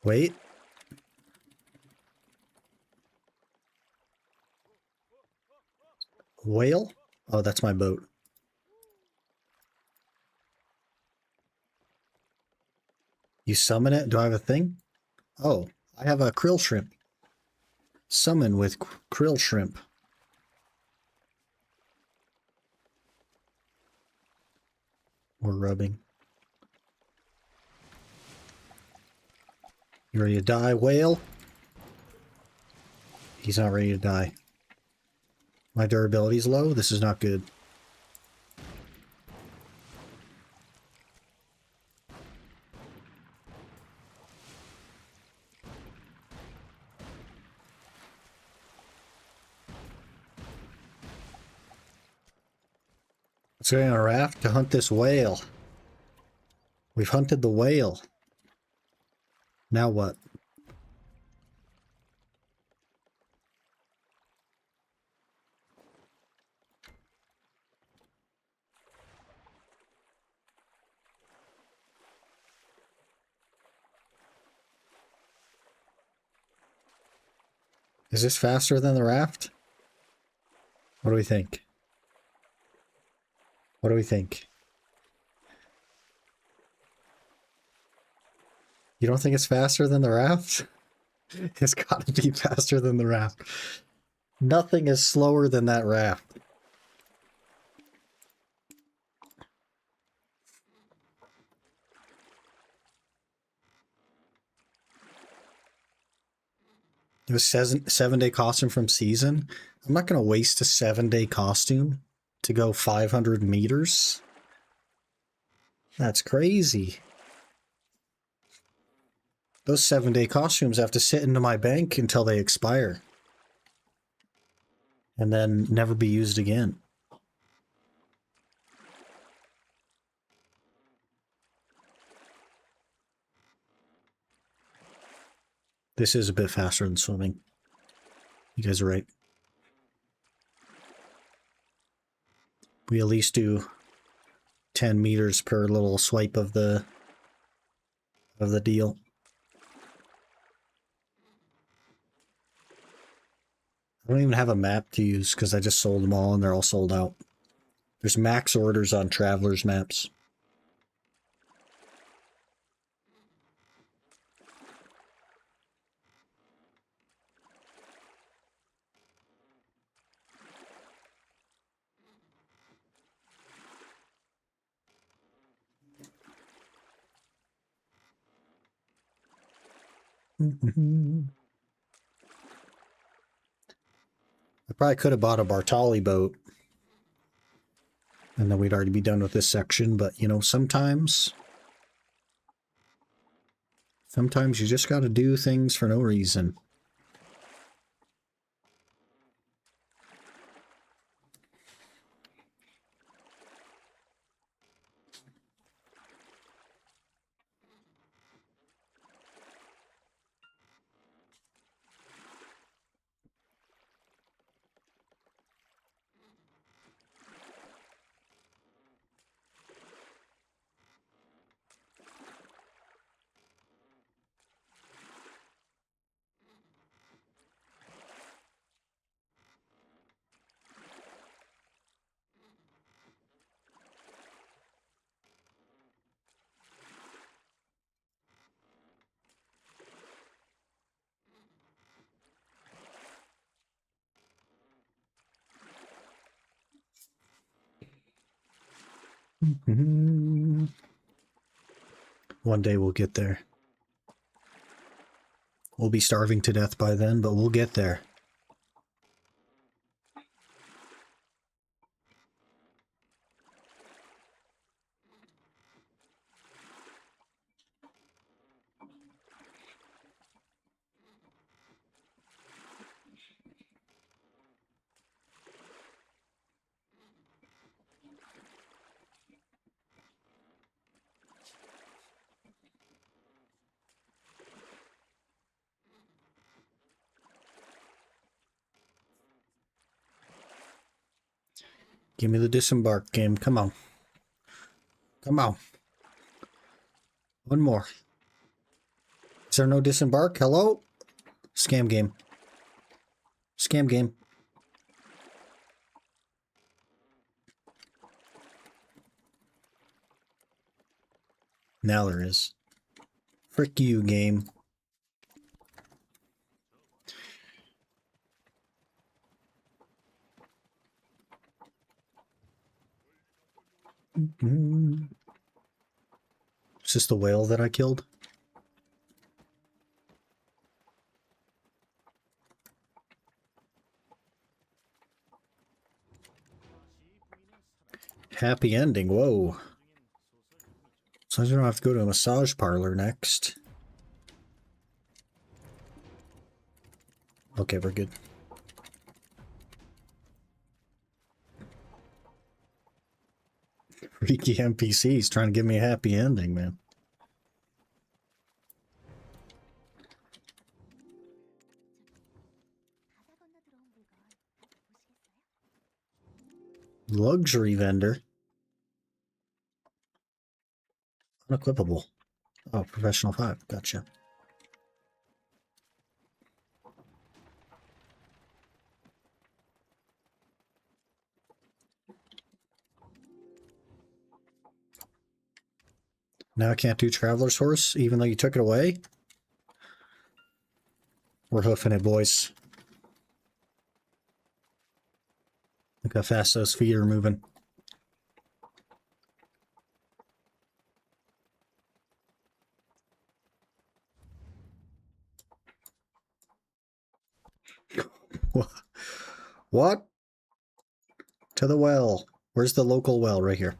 Wait. Whale? Oh, that's my boat. You summon it? Do I have a thing? Oh, I have a krill shrimp. Summon with krill shrimp. Or rubbing. You ready to die, whale? He's not ready to die. My durability's low. This is not good. Let's go on a raft to hunt this whale. We've hunted the whale. Now what? Is this faster than the raft? What do we think? What do we think? You don't think it's faster than the raft? It's got to be faster than the raft. Nothing is slower than that raft. It was 7-day costume from season. I'm not going to waste a 7-day costume to go 500 meters. That's crazy. Those 7-day costumes have to sit into my bank until they expire. And then never be used again. This is a bit faster than swimming. You guys are right. We at least do 10 meters per little swipe of the deal. I don't even have a map to use because I just sold them all and they're all sold out. There's max orders on Traveler's maps. I probably could have bought a Bartali boat. And then we'd already be done with this section, but you know, sometimes you just gotta do things for no reason. One day we'll get there. We'll be starving to death by then, but we'll get there. Give me the disembark game. Come on. Come on. One more. Is there no disembark? Hello? Scam game. Scam game. Now there is. Frick you, game. Is this the whale that I killed? Happy ending. Whoa. So I don't have to go to a massage parlor next. Okay, we're good. Freaky NPCs trying to give me a happy ending, man. Luxury vendor. Unequipable. Oh, professional 5. Gotcha. Now I can't do Traveler's Horse, even though you took it away? We're hoofing it, boys. Look how fast those feet are moving. What? To the well. Where's the local well? Right here.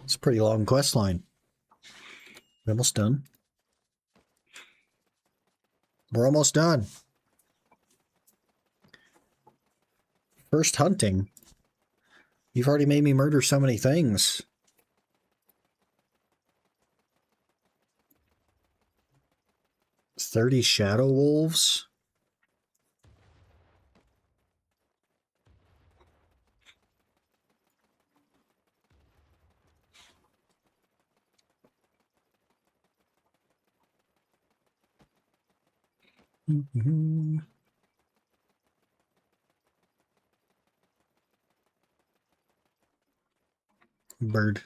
It's a pretty long quest line. We're almost done. We're almost done. First hunting. You've already made me murder so many things. $30 shadow wolves? Bird.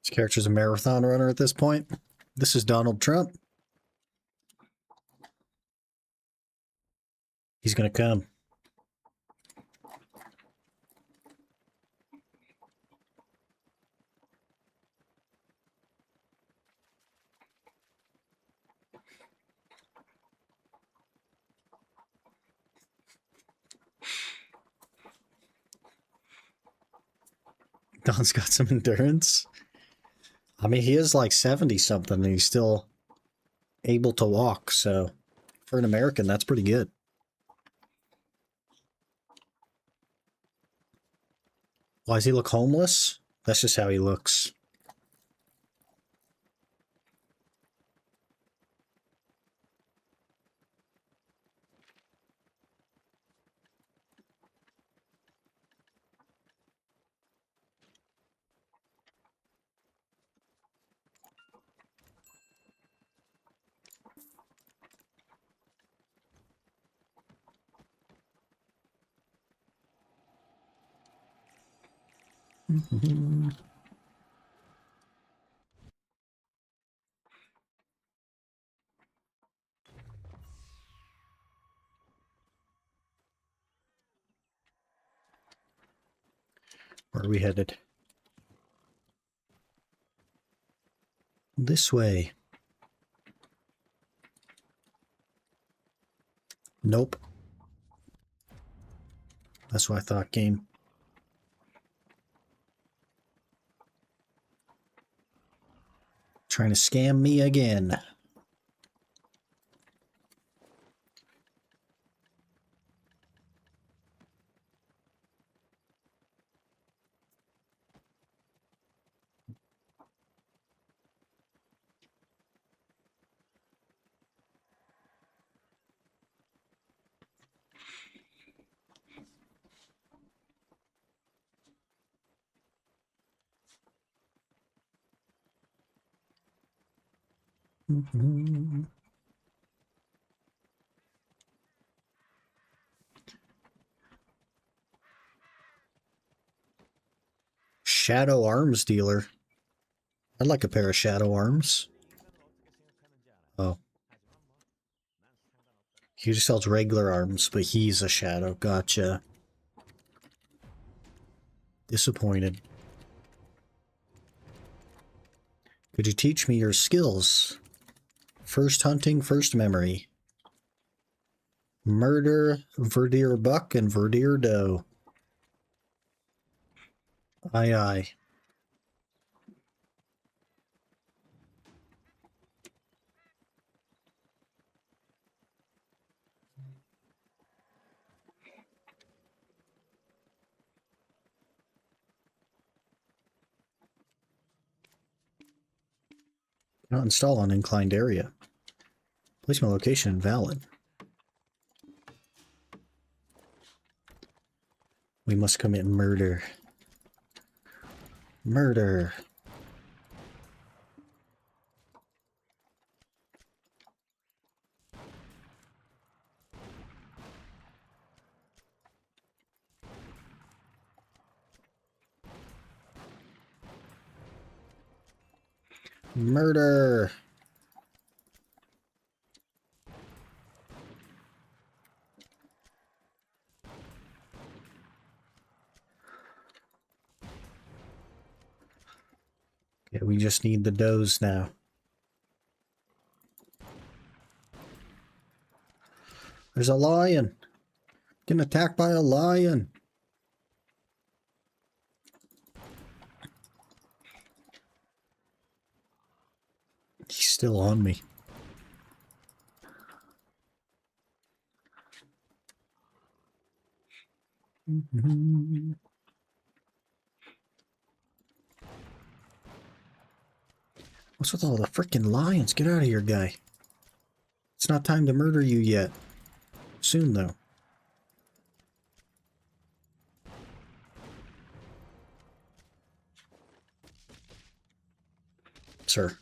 This character's a marathon runner at this point. This is Donald Trump. He's gonna come. Don's got some endurance. I mean, he is like 70 something and he's still able to walk, so for an American, that's pretty good. Why does he look homeless? That's just how he looks. Where are we headed? This way. Nope. That's what I thought, game. Trying to scam me again. Shadow arms dealer. I'd like a pair of shadow arms. Oh. He just sells regular arms, but he's a shadow. Gotcha. Disappointed. Could you teach me your skills? First hunting, first memory. Murder, Verdeer buck, and Verdeer doe. Aye, aye. Not install on inclined area. Placement location invalid. We must commit murder. Murder. Murder. Okay, we just need the does now. There's a lion. Getting attacked by a lion. He's still on me. What's with all the freaking lions? Get out of here, guy. It's not time to murder you yet. Soon, though. Sir.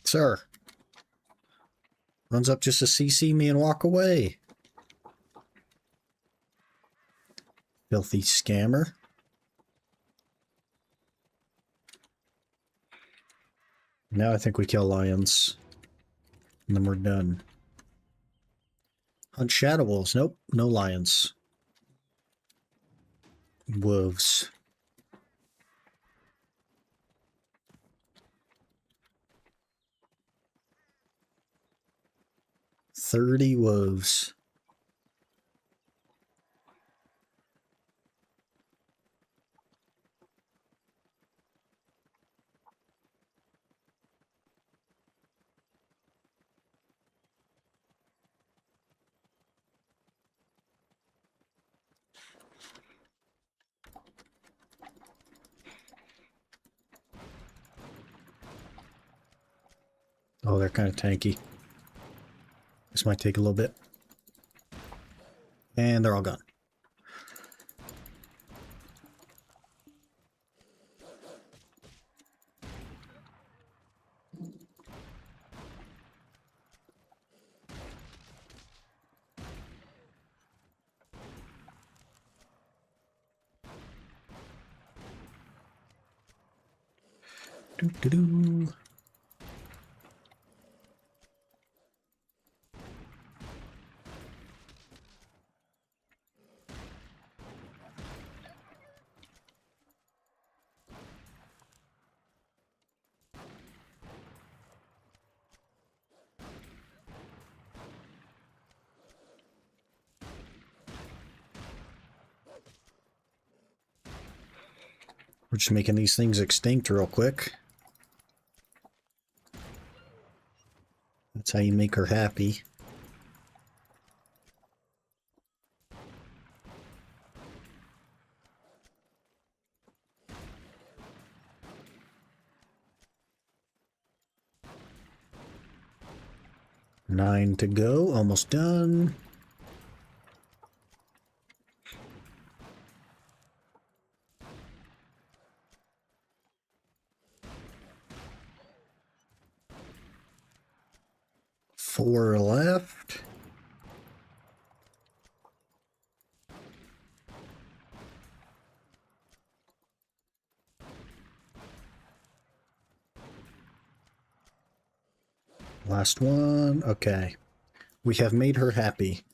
Sir. Runs up just to CC me and walk away. Filthy scammer. Now I think we kill lions. And then we're done. Hunt shadow wolves. Nope, no lions. Wolves. $30 wolves. Oh, they're kind of tanky. This might take a little bit. And they're all gone. Doo-doo-doo. We're just making these things extinct real quick. That's how you make her happy. Nine to go, almost done. Four left. Last one. Okay. We have made her happy.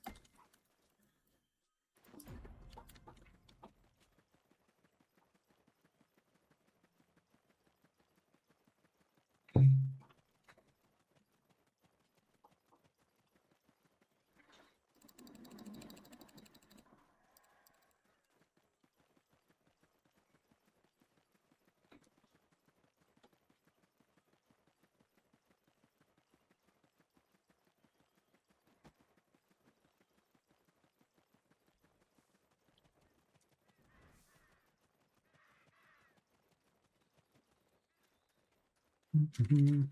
You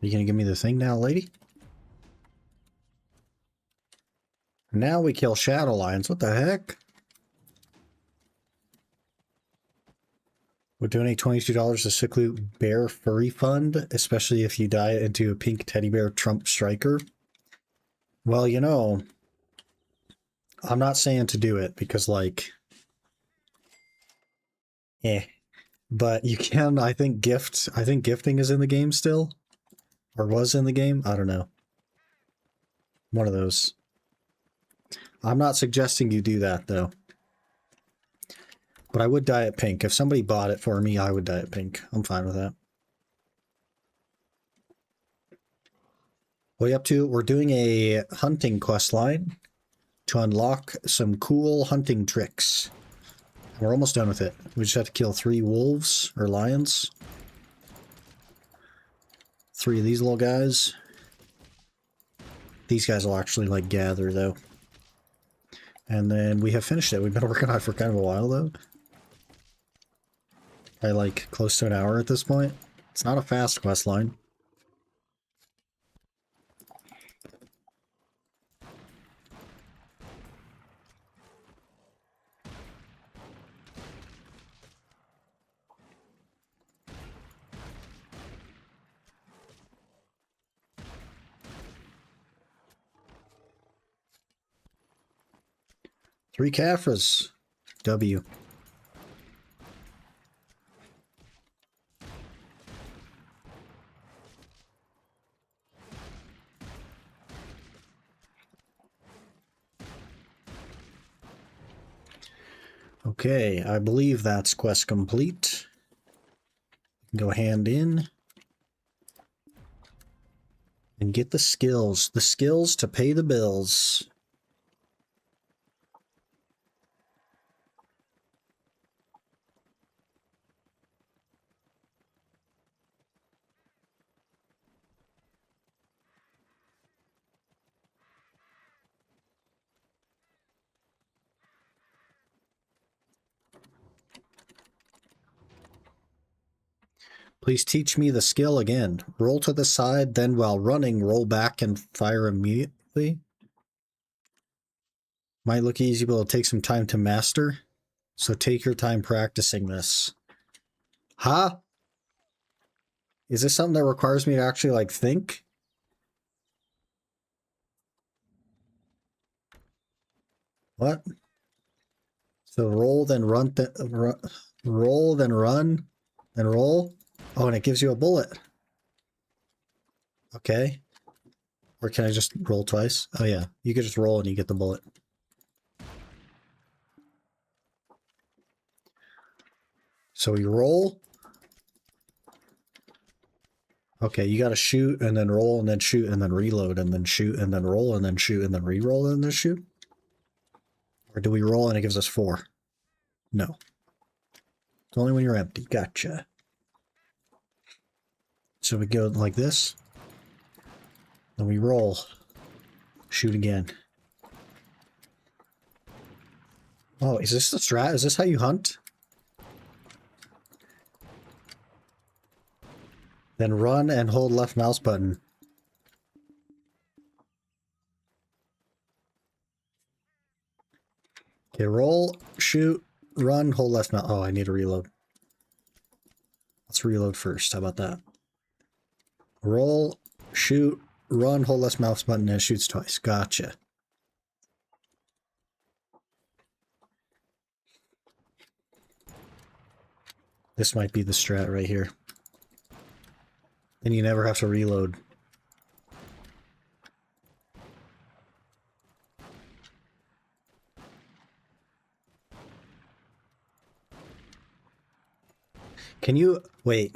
gonna give me the thing now, lady? Now we kill Shadow Lions. What the heck? We'll donate $22 to SickLoot Bear Furry Fund, especially if you die into a pink teddy bear Trump striker. Well, you know, I'm not saying to do it because, like, but you can, I think gifting is in the game still, or was in the game. I don't know. One of those. I'm not suggesting you do that though. But I would dye it pink. If somebody bought it for me, I would dye it pink. I'm fine with that. What are you up to? We're doing a hunting quest line to unlock some cool hunting tricks. We're almost done with it. We just have to kill 3 wolves or lions. 3 of these little guys. These guys will actually like gather though. And then we have finished it. We've been working on it for kind of a while though. Probably like close to an hour at this point. It's not a fast quest line. Three Caphras. W. Okay, I believe that's quest complete. Go hand in. And get the skills. The skills to pay the bills. Please teach me the skill again. Roll to the side, then while running, roll back and fire immediately. Might look easy, but it'll take some time to master. So take your time practicing this. Huh? Is this something that requires me to actually, like, think? What? So roll, then run, Roll, then run, then roll. Oh, and it gives you a bullet. Okay. Or can I just roll twice? Oh yeah, you could just roll and you get the bullet. So we roll. Okay, you gotta shoot and then roll and then shoot and then reload and then shoot and then roll and then shoot and then re-roll and then shoot? Or do we roll and it gives us 4? No. It's only when you're empty. Gotcha. So we go like this. Then we roll. Shoot again. Oh, is this the strat? Is this how you hunt? Then run and hold left mouse button. Okay, roll, shoot, run, hold left mouse. Oh, I need to reload. Let's reload first. How about that? Roll, shoot, run, hold left mouse button, and it shoots twice. Gotcha. This might be the strat right here. Then you never have to reload. Can you... Wait.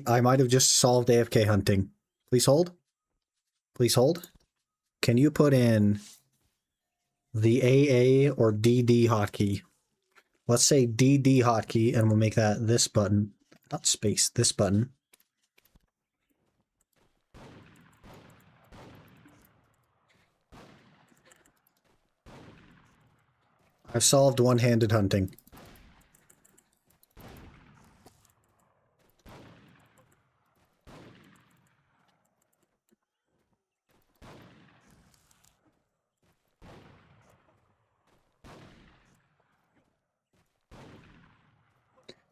I might have just solved AFK hunting. Please hold. Please hold. Can you put in the AA or DD hotkey? Let's say DD hotkey, and we'll make that this button. Not space, this button. I've solved one-handed hunting.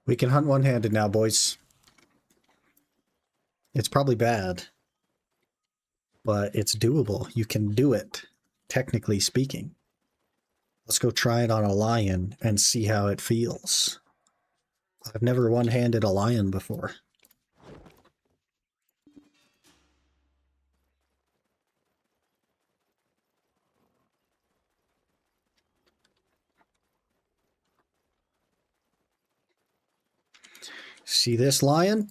We can hunt one-handed now, boys. It's probably bad, but it's doable. You can do it, technically speaking. Let's go try it on a lion and see how it feels. I've never one-handed a lion before. See this lion?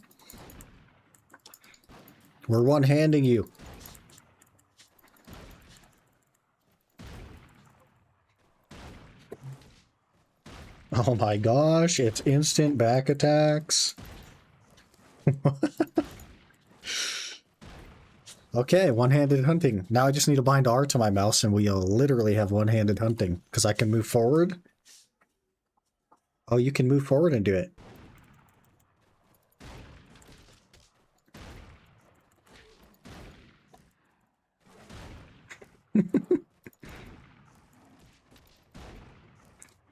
We're one-handing you. Oh my gosh, it's instant back attacks. Okay, one-handed hunting. Now I just need to bind R to my mouse and we'll literally have one-handed hunting. Because I can move forward. Oh, you can move forward and do it.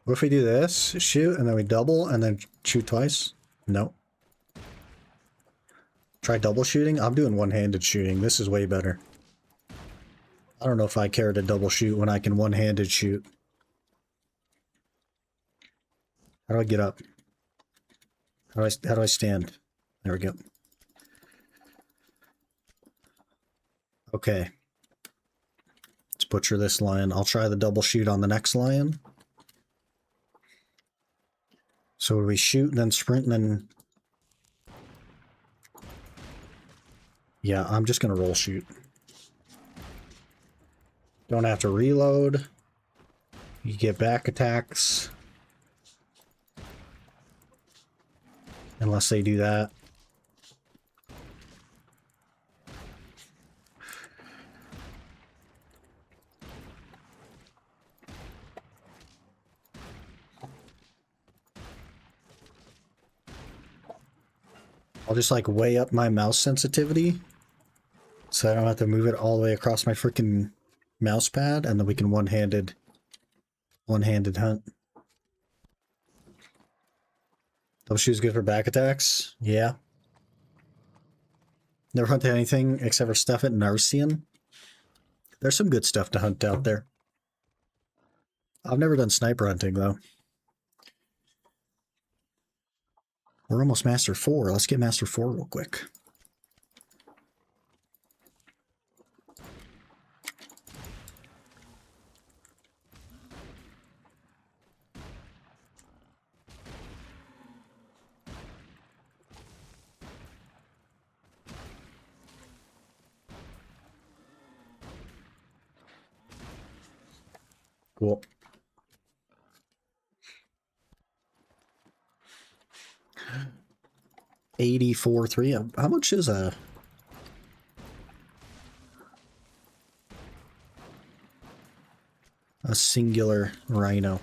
What if we do this? Shoot, and then we double, and then shoot twice? No. Try double shooting? I'm doing one-handed shooting. This is way better. I don't know if I care to double shoot when I can one-handed shoot. How do I get up? How do I stand? There we go. Okay. Let's butcher this lion. I'll try the double shoot on the next lion. So we shoot and then sprint and then... Yeah, I'm just going to roll shoot. Don't have to reload. You get back attacks. Unless they do that. I'll just like weigh up my mouse sensitivity so I don't have to move it all the way across my freaking mouse pad, and then we can one-handed hunt. Double shoot is good for back attacks. Yeah. Never hunted anything except for stuff at Narcian. There's some good stuff to hunt out there. I've never done sniper hunting though. We're almost Master 4. Let's get Master 4 real quick. Cool. $84.3. How much is a singular rhino?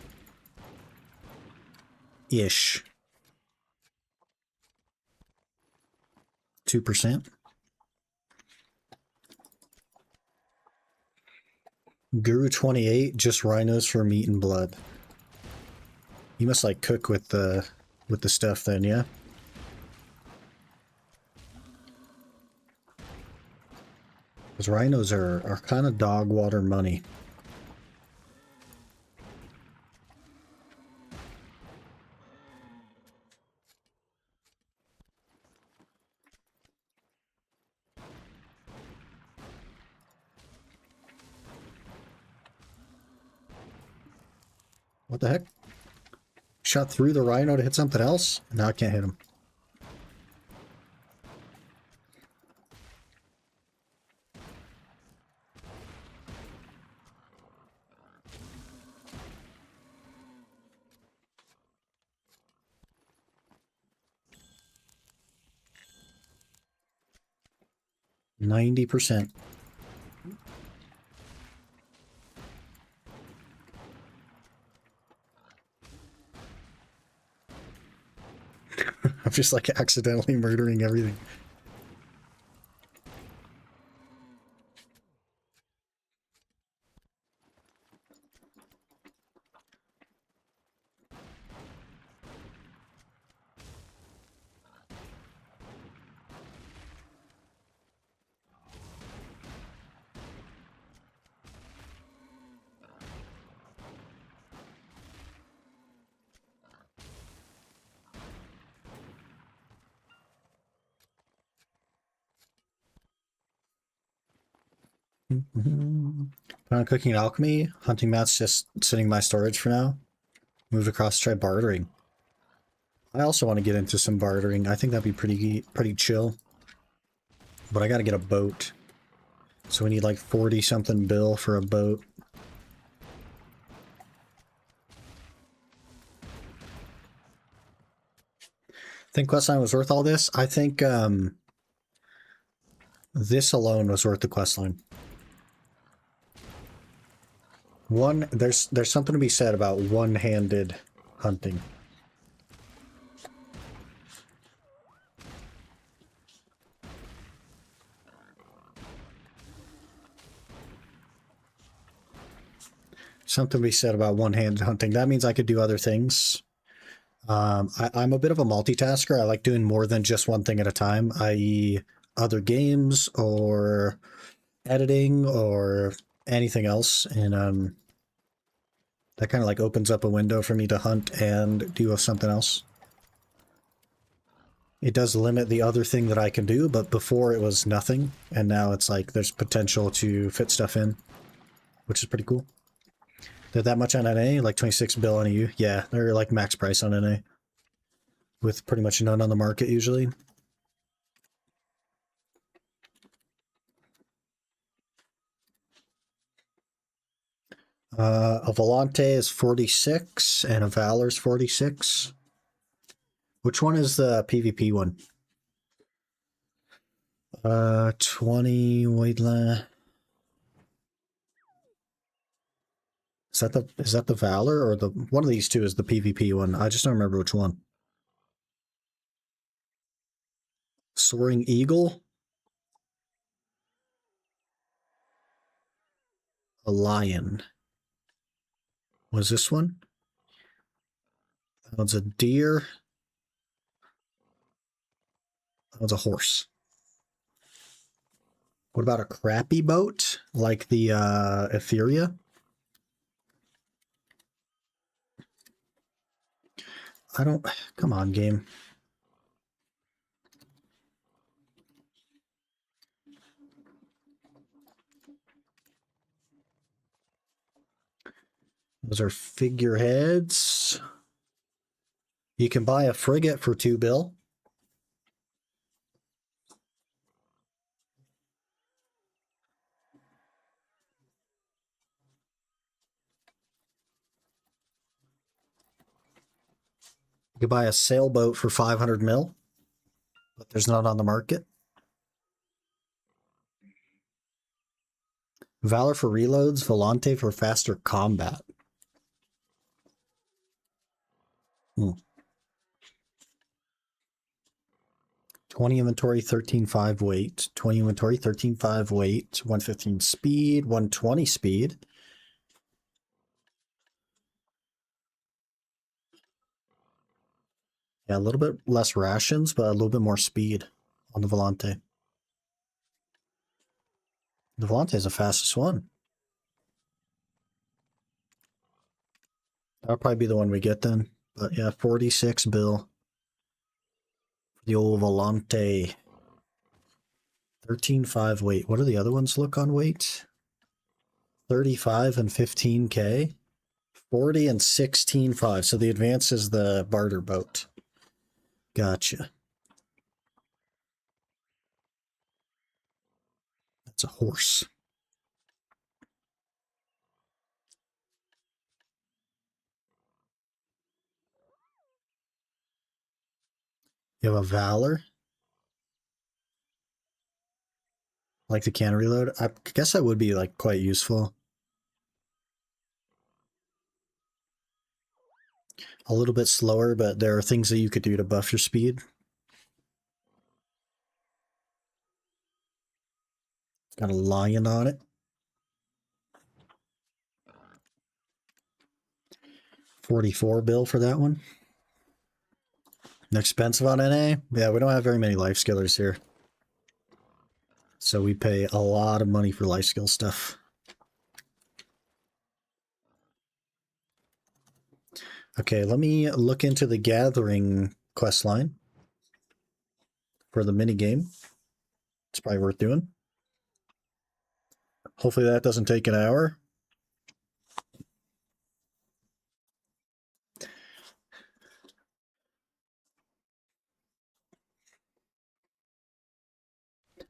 Ish. 2%. Guru 28, just rhinos for meat and blood. You must like cook with the stuff then, yeah? Because rhinos are kind of dog water money. What the heck? Shot through the rhino to hit something else? Now I can't hit him. %. I'm just like accidentally murdering everything. On cooking alchemy, hunting mats just sitting in my storage for now. Moved across to try bartering. I also want to get into some bartering. I think that'd be pretty chill. But I gotta get a boat. So we need like 40 something bill for a boat. Think questline was worth all this? I think this alone was worth the questline. There's something to be said about one-handed hunting. Something to be said about one-handed hunting. That means I could do other things. I'm a bit of a multitasker. I like doing more than just one thing at a time, i.e. other games or editing or anything else. And that kind of like opens up a window for me to hunt and do something else. It does limit the other thing that I can do, but before it was nothing. And now it's like there's potential to fit stuff in, which is pretty cool. They're that much on NA? Like 26 bill on EU? Yeah, they're like max price on NA. With pretty much none on the market usually. A Volante is 46 and a Valor's 46. Which one is the PvP one? 20 Waidla. Is that the Valor or the one of these two is the PvP one? I just don't remember which one. Soaring Eagle. A lion. Was this one? That one's a deer. That one's a horse. What about a crappy boat? Like the Etheria? Come on, game. Those are figureheads. You can buy a frigate for 2 bill. You can buy a sailboat for 500 mil, but there's none on the market. Valor for reloads, Volante for faster combat. 20 inventory, 13.5 weight. 20 inventory, 13.5 weight. 115 speed, 120 speed. Yeah, a little bit less rations, but a little bit more speed on the Volante. The Volante is the fastest one. That'll probably be the one we get then. But yeah, 46 bill. The old Volante. 13.5 weight. What do the other ones look on weight? 35 and 15k. 40 and 16.5. So the Advance is the barter boat. Gotcha. That's a horse. You have a Valor. Like the can reload. I guess that would be like quite useful. A little bit slower, but there are things that you could do to buff your speed. Got a lion on it. 44 bill for that one. Expensive on NA? Yeah, we don't have very many life skillers here. So we pay a lot of money for life skill stuff. Okay, let me look into the gathering quest line for the mini game. It's probably worth doing. Hopefully that doesn't take an hour.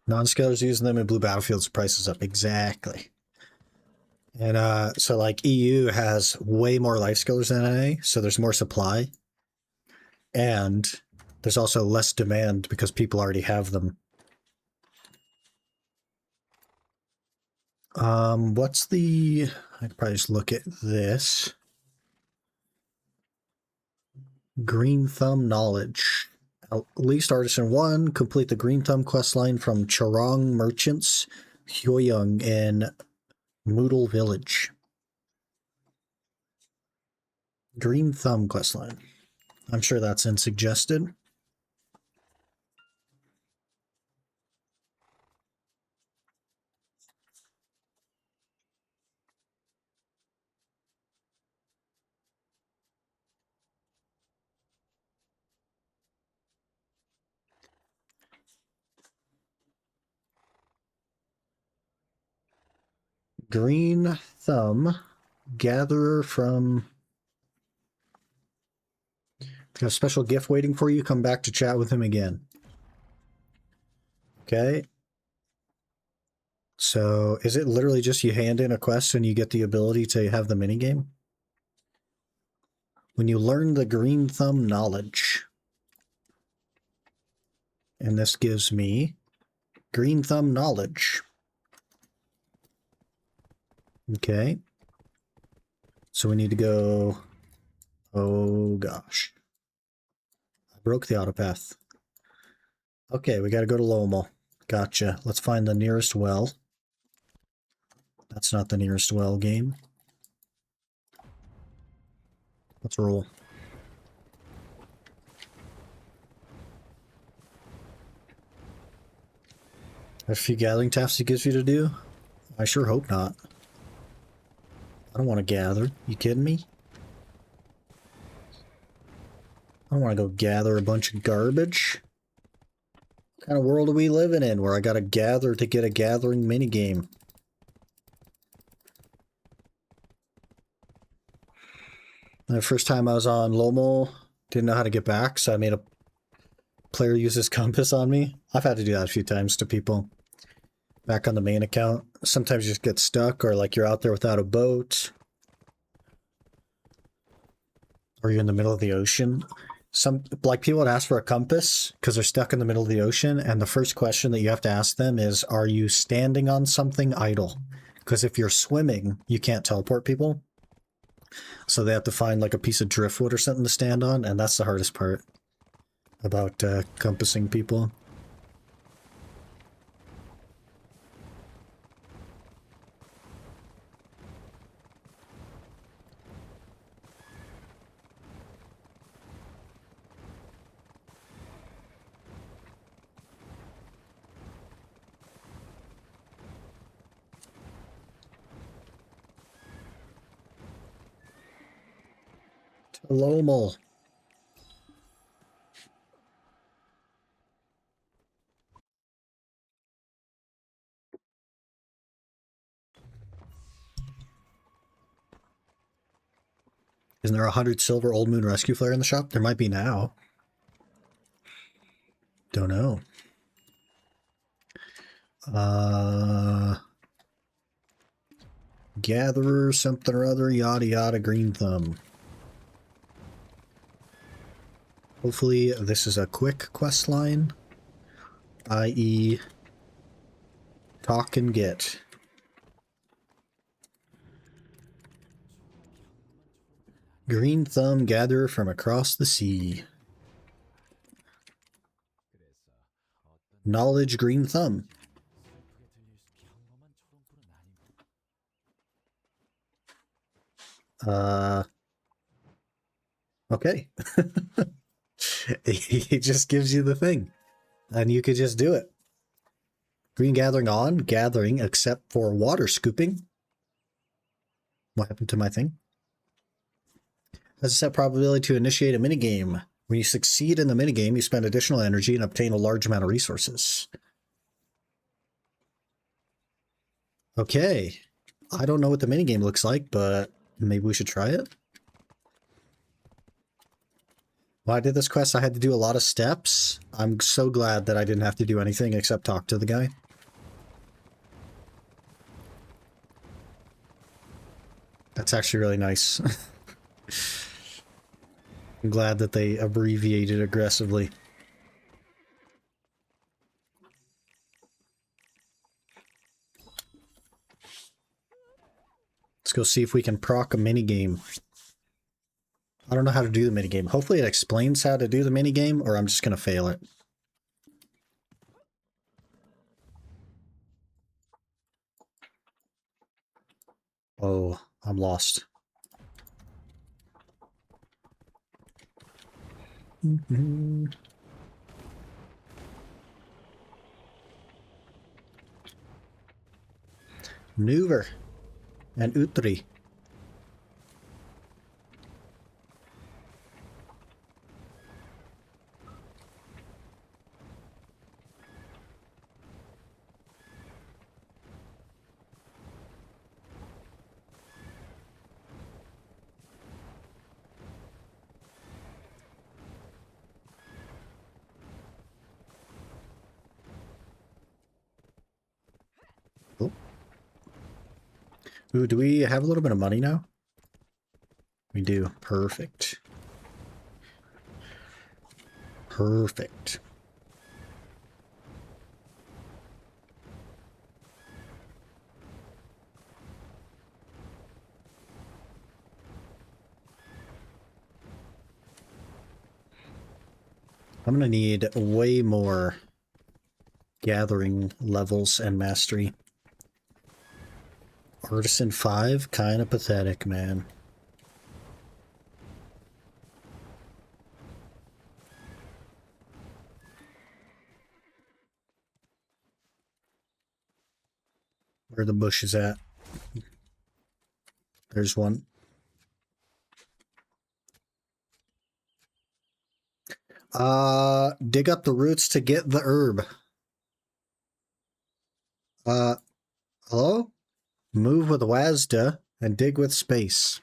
Non-scalers using them in blue battlefields, prices up. Exactly. And so like EU has way more life skillers than NA, so there's more supply. And there's also less demand because people already have them. What's the... I could probably just look at this. Green Thumb Knowledge. At least Artisan 1, complete the Green Thumb questline from Charong Merchants, Hyoyoung in Moodle Village. Green Thumb questline. I'm sure that's in suggested. Green Thumb, gatherer from... Got a special gift waiting for you. Come back to chat with him again. Okay. So is it literally just you hand in a quest and you get the ability to have the minigame? When you learn the Green Thumb Knowledge. And this gives me Green Thumb Knowledge. Okay. So we need to go... Oh gosh. I broke the autopath. Okay, we gotta go to Lomal. Gotcha. Let's find the nearest well. That's not the nearest well game. Let's roll. A few gathering tasks it gives you to do? I sure hope not. I don't want to gather. You kidding me? I don't want to go gather a bunch of garbage. What kind of world are we living in where I gotta gather to get a gathering minigame? The first time I was on Lomo, didn't know how to get back, so I made a player use his compass on me. I've had to do that a few times to people. Back on the main account. Sometimes you just get stuck, or like you're out there without a boat. Or you're in the middle of the ocean. Like people would ask for a compass because they're stuck in the middle of the ocean, and the first question that you have to ask them is, are you standing on something idle? Because if you're swimming, you can't teleport people. So they have to find like a piece of driftwood or something to stand on, and that's the hardest part about compassing people. Lomal. Isn't there 100 silver Old Moon Rescue Flare in the shop? There might be now. Don't know. Gatherer, something or other, yada yada, green thumb. Hopefully this is a quick quest line, i.e. talk and get. Green thumb gatherer from across the sea. Knowledge green thumb. Okay. He just gives you the thing. And you could just do it. Green gathering on, gathering except for water scooping. What happened to my thing? Has a set probability to initiate a minigame. When you succeed in the minigame, you spend additional energy and obtain a large amount of resources. Okay. I don't know what the minigame looks like, but maybe we should try it. When I did this quest, I had to do a lot of steps. I'm so glad that I didn't have to do anything except talk to the guy. That's actually really nice. I'm glad that they abbreviated aggressively. Let's go see if we can proc a minigame. I don't know how to do the minigame. Hopefully it explains how to do the minigame, or I'm just going to fail it. Oh, I'm lost. Maneuver and Utri. Oh. Ooh, do we have a little bit of money now? We do. Perfect. Perfect. I'm gonna need way more gathering levels and mastery. Artisan 5? Kinda pathetic, man. Where are the bushes at? There's one. Dig up the roots to get the herb. Hello? Move with WASD and dig with space.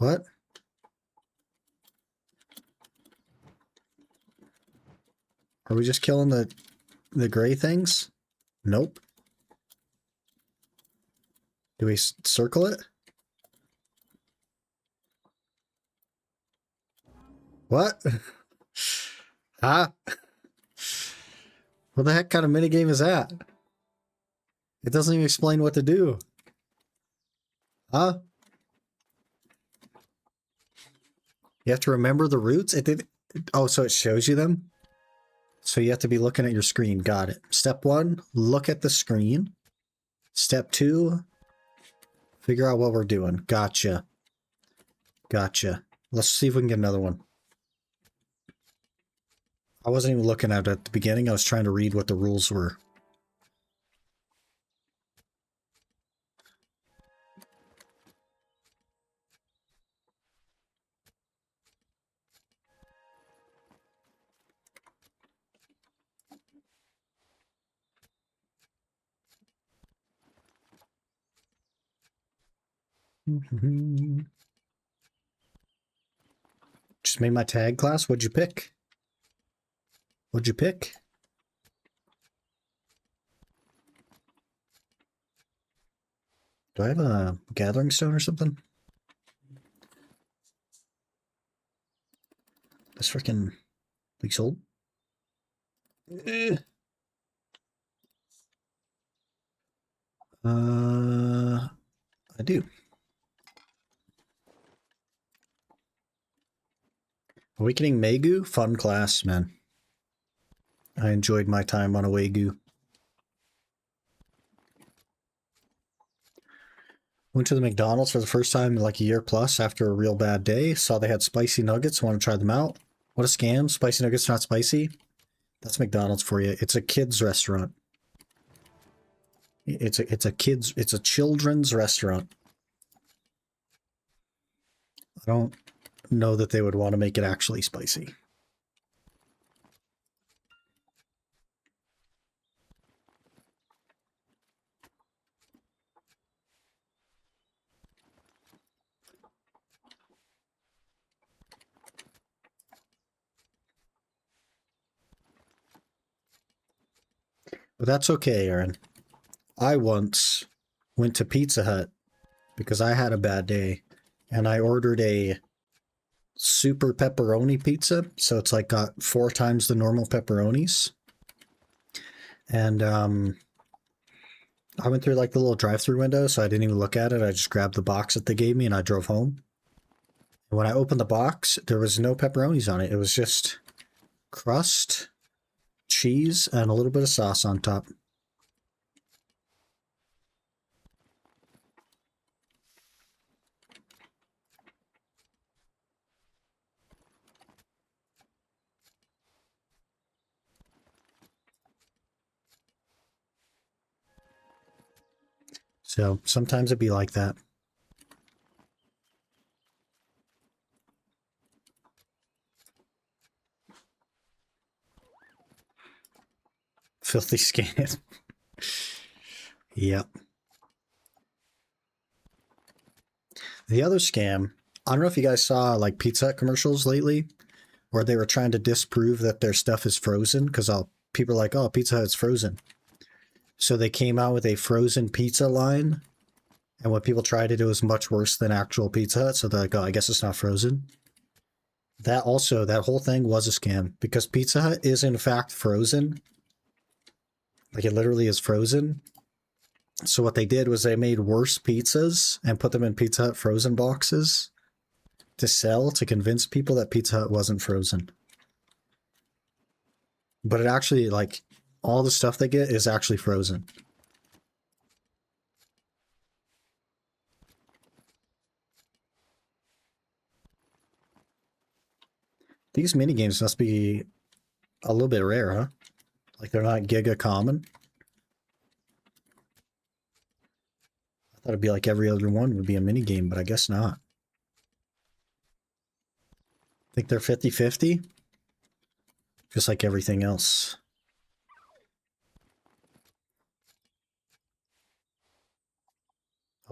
What? Are we just killing the gray things? Nope. Do we circle it? What? Huh? What the heck kind of minigame is that? It doesn't even explain what to do. Huh? You have to remember the routes? It did. Oh, so it shows you them? So you have to be looking at your screen. Got it. Step 1, look at the screen. Step 2, figure out what we're doing. Gotcha. Gotcha. Let's see if we can get another one. I wasn't even looking at it at the beginning. I was trying to read what the rules were. Just made my tag class. What'd you pick? What'd you pick? Do I have a gathering stone or something? This freaking leasehold. I do. Awakening Megu, fun class, man. I enjoyed my time on Awegu. Went to the McDonald's for the first time in like a year plus after a real bad day. Saw they had spicy nuggets. Want to try them out. What a scam. Spicy nuggets not spicy. That's McDonald's for you. It's a kids restaurant. It's a children's restaurant. I don't know that they would want to make it actually spicy. But that's okay, Aaron. I once went to Pizza Hut because I had a bad day and I ordered a super pepperoni pizza. So it's like got 4 times the normal pepperonis. And I went through like the little drive-through window, so I didn't even look at it. I just grabbed the box that they gave me and I drove home. And when I opened the box, there was no pepperonis on it. It was just crust, cheese, and a little bit of sauce on top. So sometimes it'd be like that. Filthy scan. Yep. The other scam, I don't know if you guys saw like Pizza Hut commercials lately where they were trying to disprove that their stuff is frozen because people are like, oh, Pizza Hut's frozen. So they came out with a frozen pizza line. And what people tried to do was much worse than actual Pizza Hut. So they're like, oh, I guess it's not frozen. That whole thing was a scam because Pizza Hut is in fact frozen. Like it literally is frozen. So what they did was they made worse pizzas and put them in Pizza Hut frozen boxes to sell to convince people that Pizza Hut wasn't frozen. But it actually, like, all the stuff they get is actually frozen. These minigames must be a little bit rare, huh? Like they're not giga common. I thought it'd be like every other one would be a minigame, but I guess not. Think they're 50-50? Just like everything else.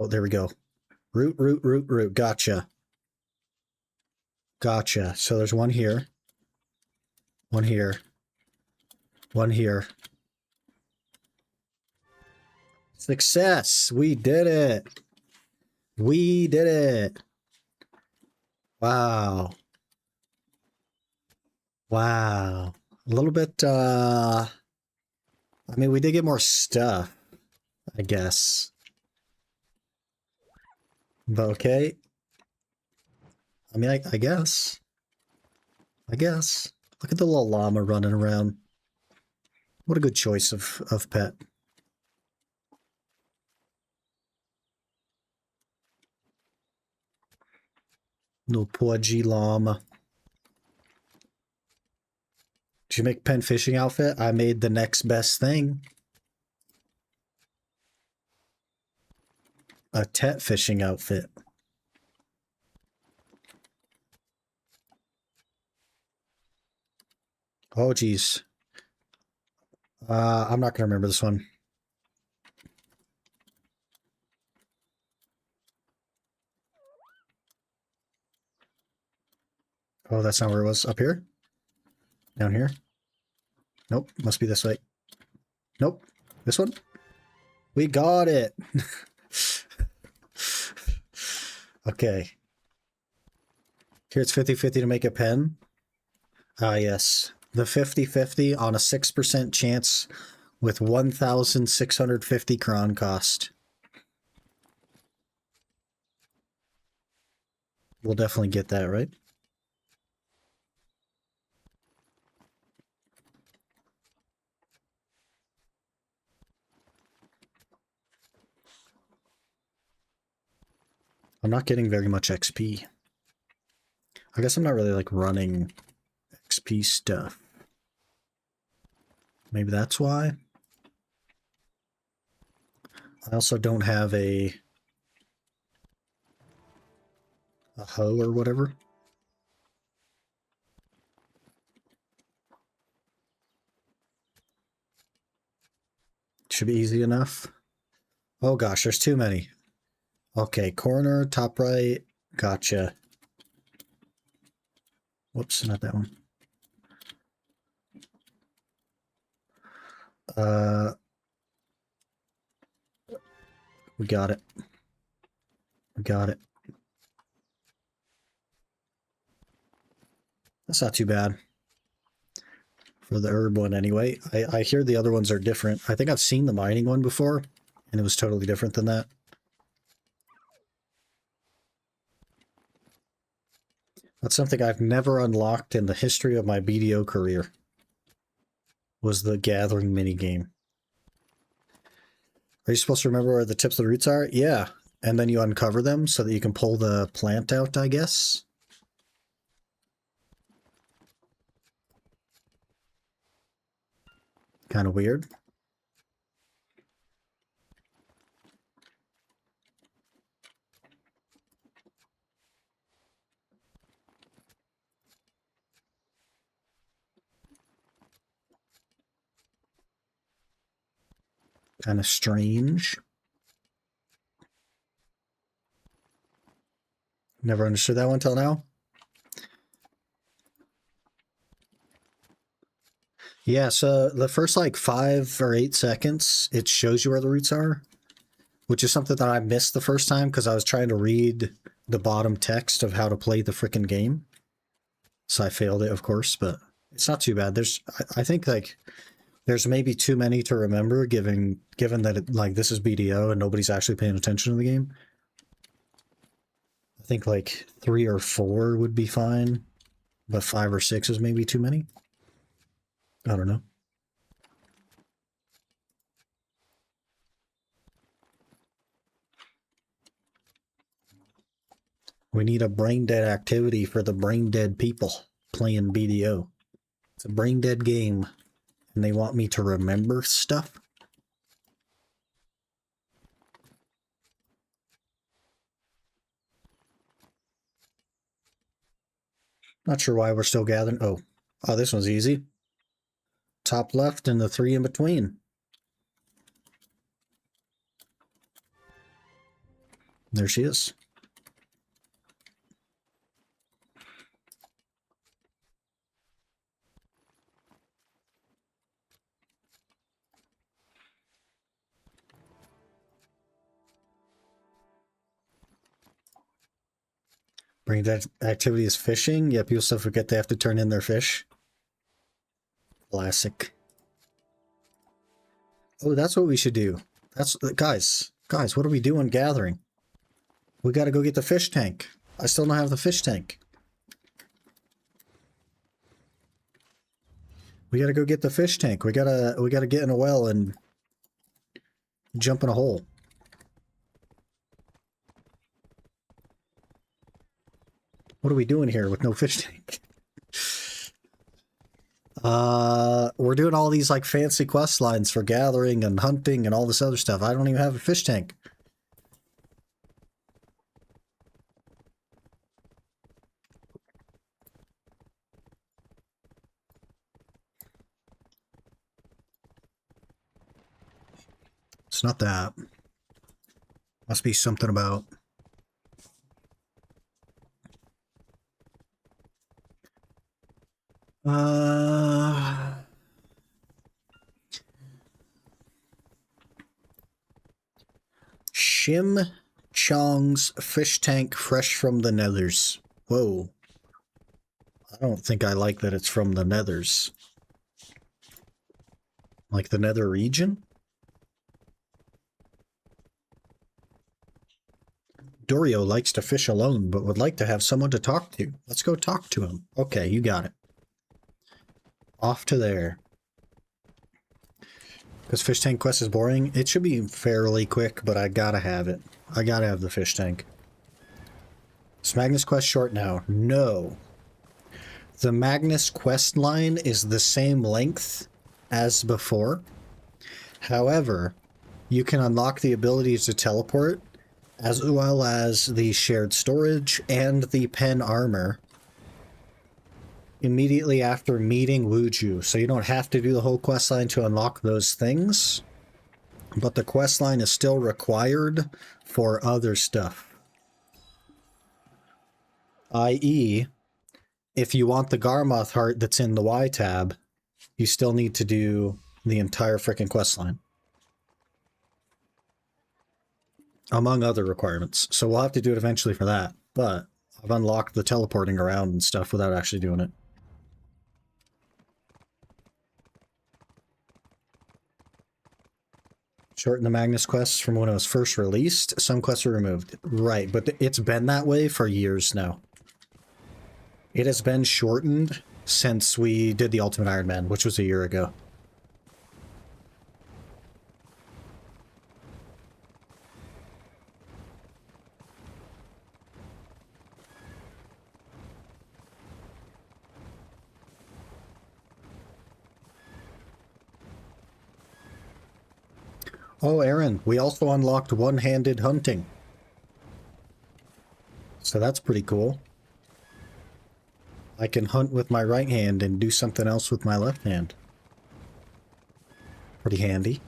Oh, there we go. Root. Gotcha. Gotcha. So there's one here. One here. One here. Success! We did it! We did it! Wow. Wow. A little bit, I mean, we did get more stuff, I guess. But okay. I mean, I guess. I guess. Look at the little llama running around. What a good choice of pet. Little podgy llama. Did you make pen fishing outfit? I made the next best thing. A tet fishing outfit. Oh, geez. I'm not going to remember this one. Oh, that's not where it was. Up here? Down here? Nope. Must be this way. Nope. This one? We got it. Okay. Here it's 50-50 to make a pen. Ah, yes. The 50-50 on a 6% chance with 1,650 cron cost. We'll definitely get that, right? I'm not getting very much XP. I guess I'm not really like running XP stuff. Maybe that's why. I also don't have a hoe or whatever. Should be easy enough. Oh gosh, there's too many. Okay, corner, top right. Gotcha. Whoops, not that one. We got it. We got it. That's not too bad. For the herb one anyway. I hear the other ones are different. I think I've seen the mining one before, and it was totally different than that. That's something I've never unlocked in the history of my BDO career. Was the gathering minigame. Are you supposed to remember where the tips of the roots are? Yeah. And then you uncover them so that you can pull the plant out, I guess. Kind of weird. Kind of strange. Never understood that one till now. Yeah, so the first like 5 or 8 seconds, it shows you where the roots are, which is something that I missed the first time because I was trying to read the bottom text of how to play the frickin' game. So I failed it, of course, but it's not too bad. I think like there's maybe too many to remember given that it, like this is BDO and nobody's actually paying attention to the game. I think like 3 or 4 would be fine, but 5 or 6 is maybe too many. I don't know. We need a brain dead activity for the brain dead people playing BDO. It's a brain dead game, and they want me to remember stuff. Not sure why we're still gathering. Oh, this one's easy. Top left and the 3 in between. There she is. Bring that activity is fishing. Yeah, people still forget they have to turn in their fish. Classic. Oh, that's what we should do. That's guys, what are we doing gathering? We got to go get the fish tank. I still don't have the fish tank. We got to go get the fish tank. We got to get in a well and jump in a hole. What are we doing here with no fish tank? We're doing all these like fancy quest lines for gathering and hunting and all this other stuff. I don't even have a fish tank. It's not that. Must be something about... Shim Chong's fish tank fresh from the nethers. Whoa. I don't think I like that it's from the nethers. Like the nether region? Dorio likes to fish alone, but would like to have someone to talk to. Let's go talk to him. Okay, you got it. Off to there. Because fish tank quest is boring. It should be fairly quick, but I gotta have it. I gotta have the fish tank. Is Magnus quest short now? No. The Magnus quest line is the same length as before. However, you can unlock the ability to teleport, as well as the shared storage and the pen armor immediately after meeting Wuju. So you don't have to do the whole quest line to unlock those things, but the quest line is still required for other stuff. I.e., if you want the Garmoth heart that's in the Y tab, you still need to do the entire frickin' quest line. Among other requirements. So we'll have to do it eventually for that. But I've unlocked the teleporting around and stuff without actually doing it. Shorten the Magnus quests from when it was first released. Some quests were removed. Right, but it's been that way for years now. It has been shortened since we did the Ultimate Iron Man, which was a year ago. Oh, Aaron, we also unlocked one-handed hunting. So that's pretty cool. I can hunt with my right hand and do something else with my left hand. Pretty handy.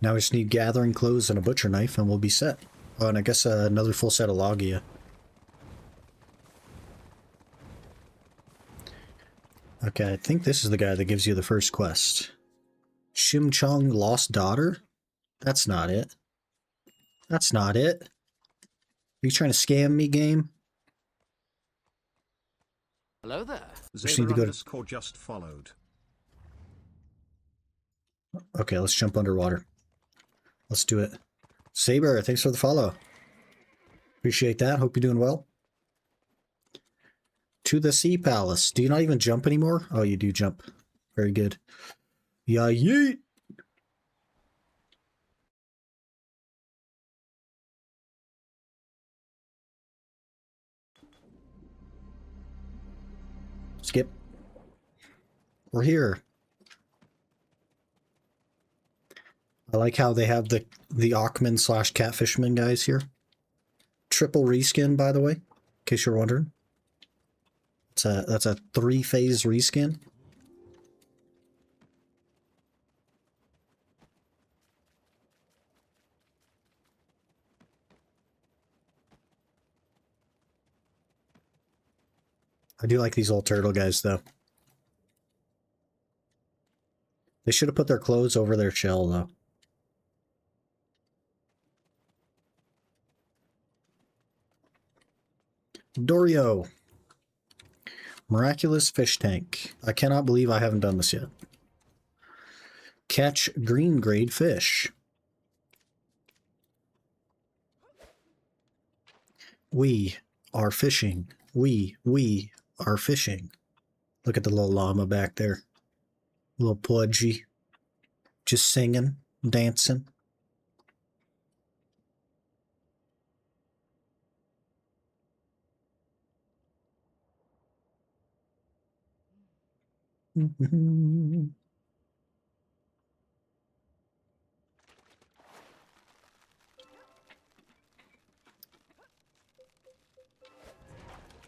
Now we just need gathering clothes and a butcher knife and we'll be set. Oh, and I guess another full set of Logia. Okay, I think this is the guy that gives you the first quest. Shimchong Lost Daughter? That's not it. That's not it. Are you trying to scam me, game? Hello there. Zaber_ just followed. Okay, let's jump underwater. Let's do it. Saber, thanks for the follow. Appreciate that. Hope you're doing well. To the Sea Palace. Do you not even jump anymore? Oh, you do jump. Very good. Yeah, yeet! Skip. We're here. I like how they have the Ackman / Catfishman guys here. Triple reskin, by the way, in case you're wondering. That's a 3-phase reskin. I do like these little turtle guys, though. They should have put their clothes over their shell, though. Dorio. Miraculous fish tank. I cannot believe I haven't done this yet. Catch green grade fish. We are fishing. We are fishing. Look at the little llama back there. Little pudgy. Just singing, dancing.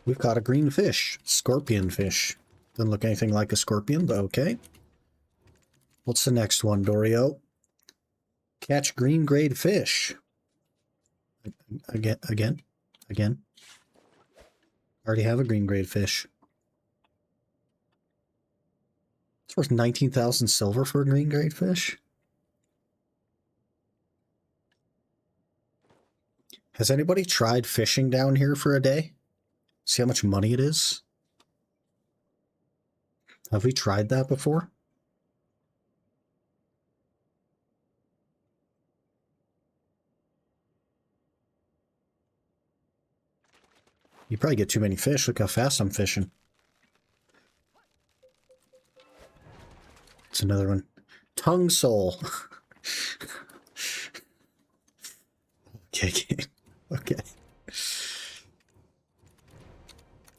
We've got a green fish. Scorpion fish. Doesn't look anything like a scorpion, but okay. What's the next one, Dorio? Catch green grade fish. Again. Already have a green grade fish. It's worth 19,000 silver for a green grade fish. Has anybody tried fishing down here for a day? See how much money it is? Have we tried that before? You probably get too many fish. Look how fast I'm fishing. It's another one. Tongue sole. Okay. Okay.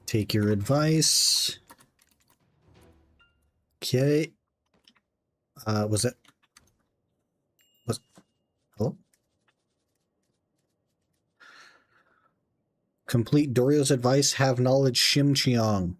Take your advice. Okay. Was it? Hello? Complete Dorio's advice. Have knowledge. Shim Chiang.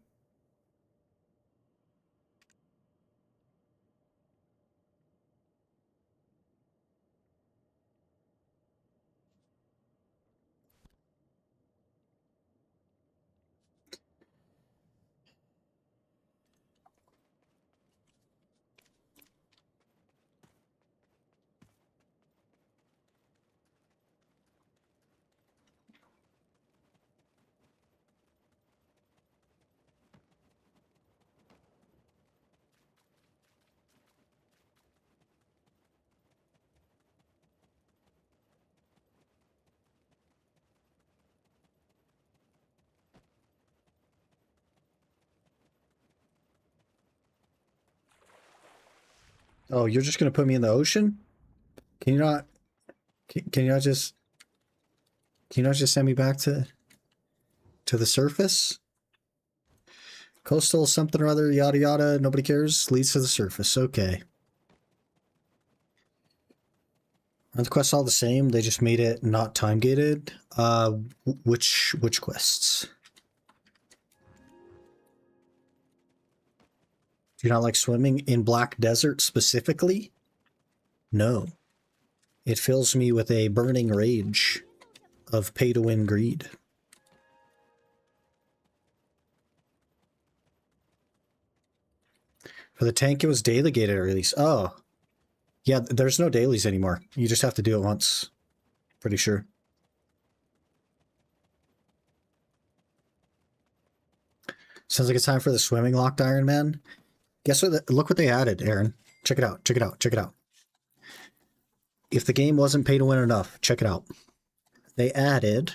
Oh, you're just gonna put me in the ocean? Can you not? Can you not just? Can you not just send me back to the surface? Coastal something or other, yada yada. Nobody cares. Leads to the surface. Okay. Aren't the quests all the same? They just made it not time gated. Which quests? Do you not like swimming in Black Desert specifically? No. It fills me with a burning rage of pay-to-win greed. For the tank, it was daily gated release. Oh. Yeah, there's no dailies anymore. You just have to do it once. Pretty sure. Sounds like it's time for the swimming locked Iron Man. Guess what? Look what they added, Aaron. Check it out. Check it out. Check it out. If the game wasn't pay to win enough, check it out. They added...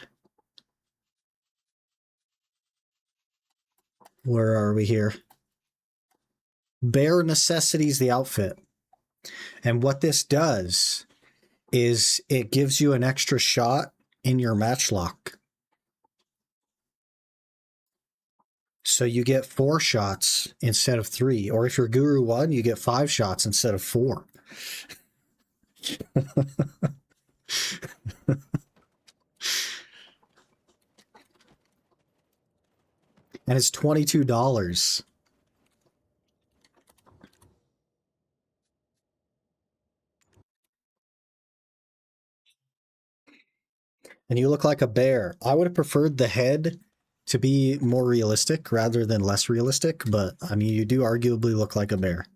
Where are we here? Bare Necessities, the outfit. And what this does is it gives you an extra shot in your matchlock. So you get 4 shots instead of 3. Or if you're Guru 1, you get 5 shots instead of 4. And it's $22. And you look like a bear. I would have preferred the head to be more realistic rather than less realistic, but I mean, you do arguably look like a bear.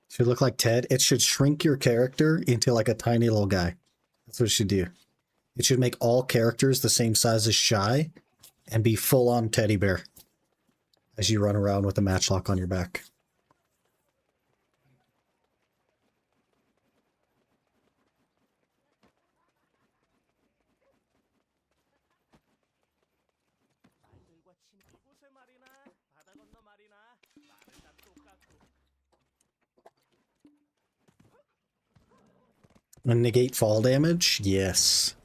Should look like Ted. It should shrink your character into like a tiny little guy. That's what it should do. It should make all characters the same size as Shy and be full-on teddy bear as you run around with a matchlock on your back. And negate fall damage? Yes.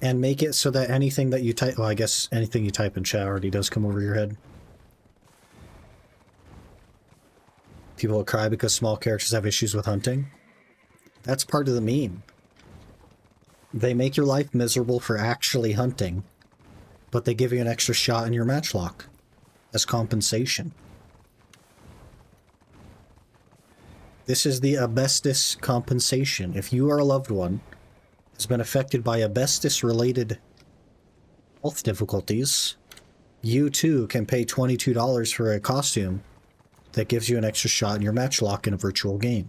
And make it so that anything that you type... Well, I guess anything you type in chat already does come over your head. People will cry because small characters have issues with hunting. That's part of the meme. They make your life miserable for actually hunting, but they give you an extra shot in your matchlock as compensation. This is the asbestos compensation. If you or a loved one has been affected by asbestos-related health difficulties, you too can pay $22 for a costume that gives you an extra shot in your matchlock in a virtual game.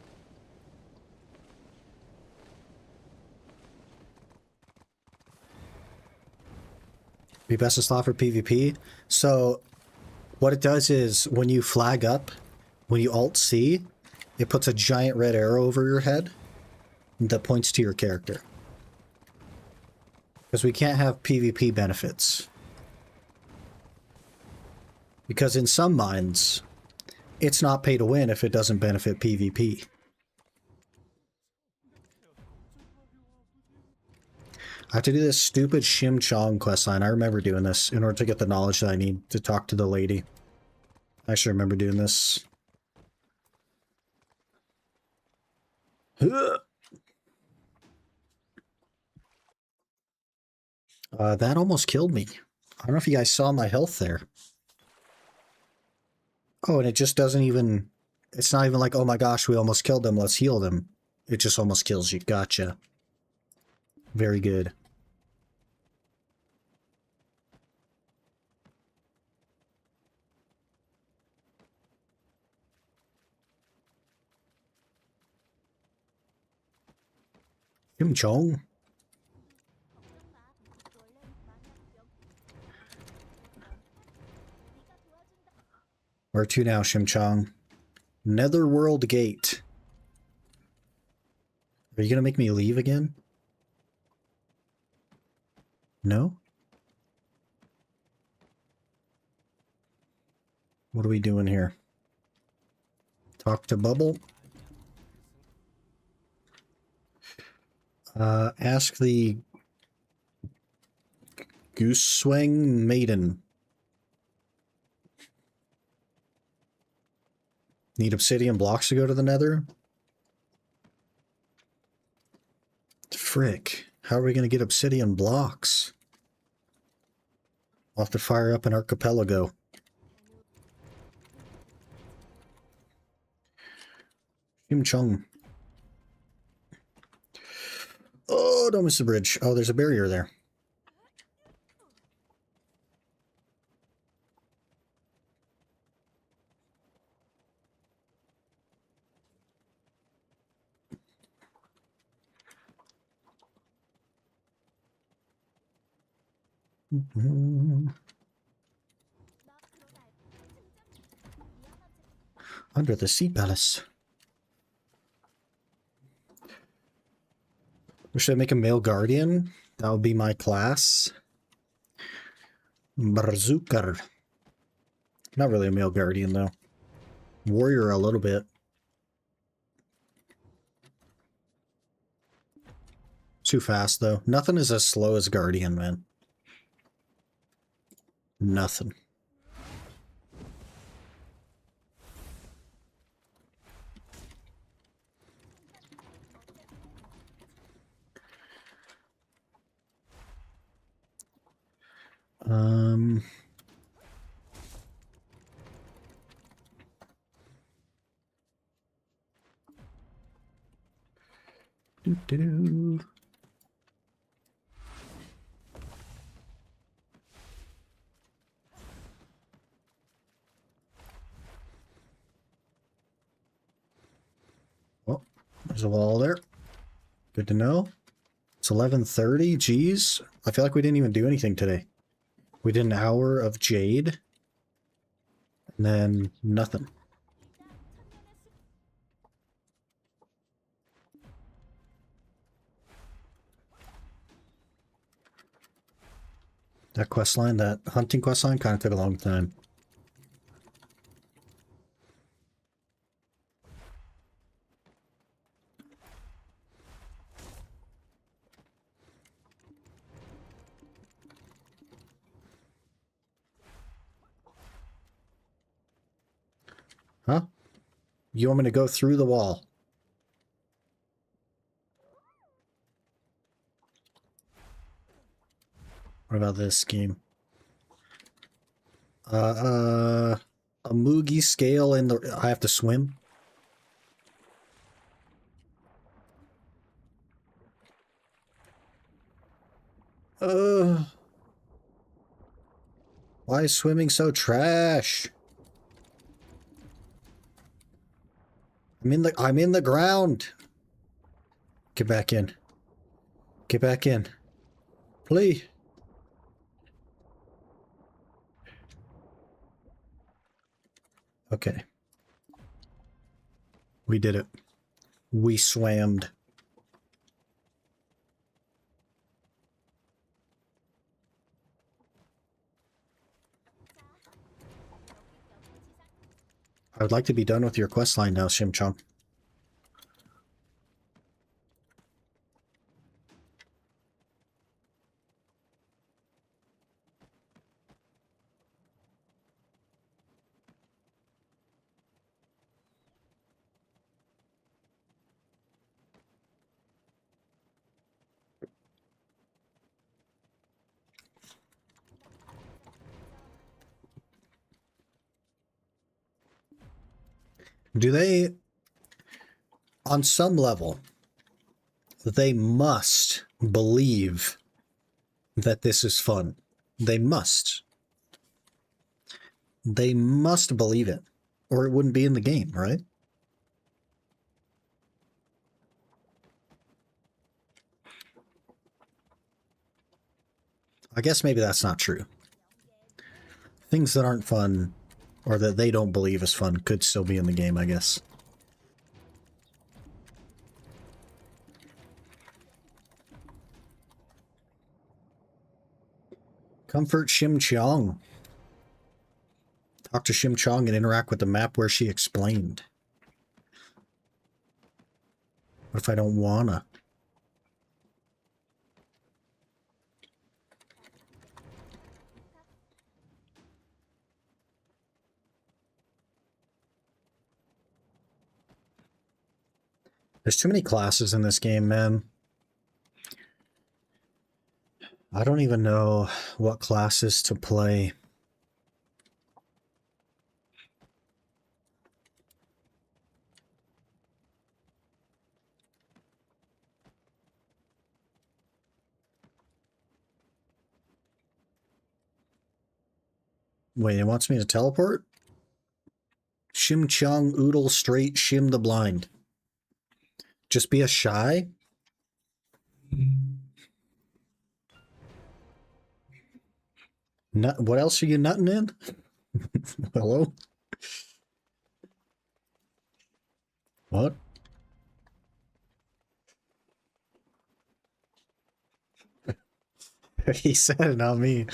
Be best of slot for PvP. So what it does is when you flag up, when you Alt-C, it puts a giant red arrow over your head that points to your character. Because we can't have PvP benefits. Because in some minds, it's not pay to win if it doesn't benefit PvP. I have to do this stupid Shim Chong questline. I remember doing this in order to get the knowledge that I need to talk to the lady. I actually remember doing this. That almost killed me. I don't know if you guys saw my health there. Oh, and it just doesn't even... It's not even like, oh my gosh, we almost killed them, let's heal them. It just almost kills you. Gotcha. Very good. Kim Chong. Where to now, Shimchong? Netherworld Gate. Are you gonna make me leave again? No? What are we doing here? Talk to Bubble? Ask the Goose Swing Maiden. Need obsidian blocks to go to the nether? Frick. How are we going to get obsidian blocks? We'll have to fire up an archipelago. Kim Chung. Oh, don't miss the bridge. Oh, there's a barrier there. Under the Sea Palace. Should I make a male guardian? That would be my class. Barzooker. Not really a male guardian, though. Warrior a little bit. Too fast, though. Nothing is as slow as guardian, man. Nothing. Do-do-do. Oh, there's a wall there. Good to know. It's 11:30. Geez, I feel like we didn't even do anything today. We did an hour of Jade, and then nothing. That quest line, that hunting quest line, kind of took a long time. Huh? You want me to go through the wall? What about this scheme? A Mugi scale in the... I have to swim? Why is swimming so trash? I'm in the ground. Get back in. Get back in. Please. Okay. We did it. We swammed. I would like to be done with your quest line now, Shimchong. Do they, on some level, they must believe that this is fun. They must. They must believe it, or it wouldn't be in the game, right? I guess maybe that's not true. Things that aren't fun, or that they don't believe is fun, could still be in the game, I guess. Comfort Shimchong. Talk to Shimchong and interact with the map where she explained. What if I don't wanna? There's too many classes in this game, man. I don't even know what classes to play. Wait, it wants me to teleport? Shim Chung Oodle Straight Shim the Blind. Just be a shy? Nut, what else are you nutting in? Hello? What? He said it, not me.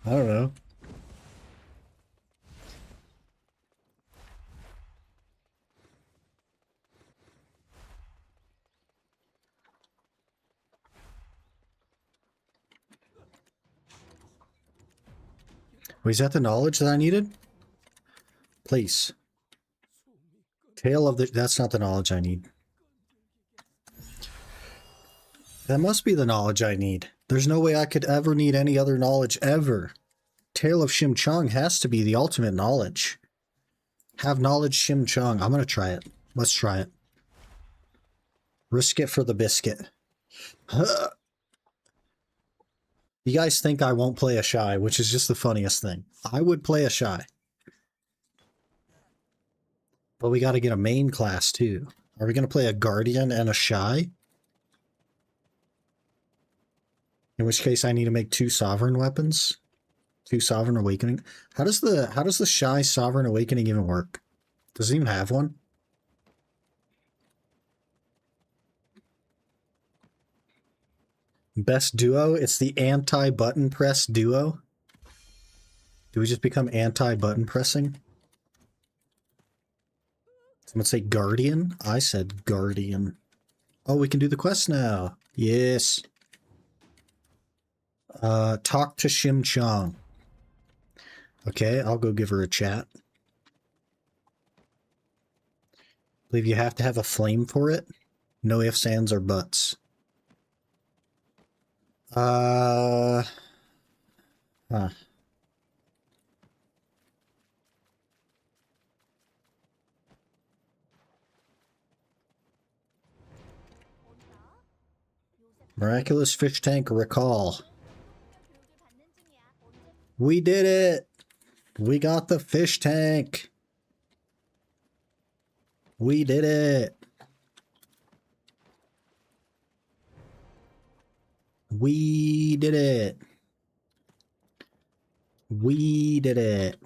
I don't know. Was that the knowledge that I needed? Please. Tale of the... That's not the knowledge I need. That must be the knowledge I need. There's no way I could ever need any other knowledge ever. Tale of Shimchong has to be the ultimate knowledge. Have knowledge Shimchong. I'm going to try it. Let's try it. Risk it for the biscuit. Huh. You guys think I won't play a shy, which is just the funniest thing. I would play a shy. But we got to get a main class too. Are we going to play a guardian and a shy? In which case I need to make 2 sovereign weapons. 2 sovereign awakening. How does the shy sovereign awakening even work? Does it even have one? Best duo? It's the anti-button press duo. Do we just become anti-button pressing? Someone say guardian? I said guardian. Oh, we can do the quest now. Yes. Talk to Shim Chong. Okay, I'll go give her a chat. Believe you have to have a flame for it. No ifs, ands, or buts. Huh. Miraculous fish tank recall. We did it! We got the fish tank! We did it! We did it! We did it!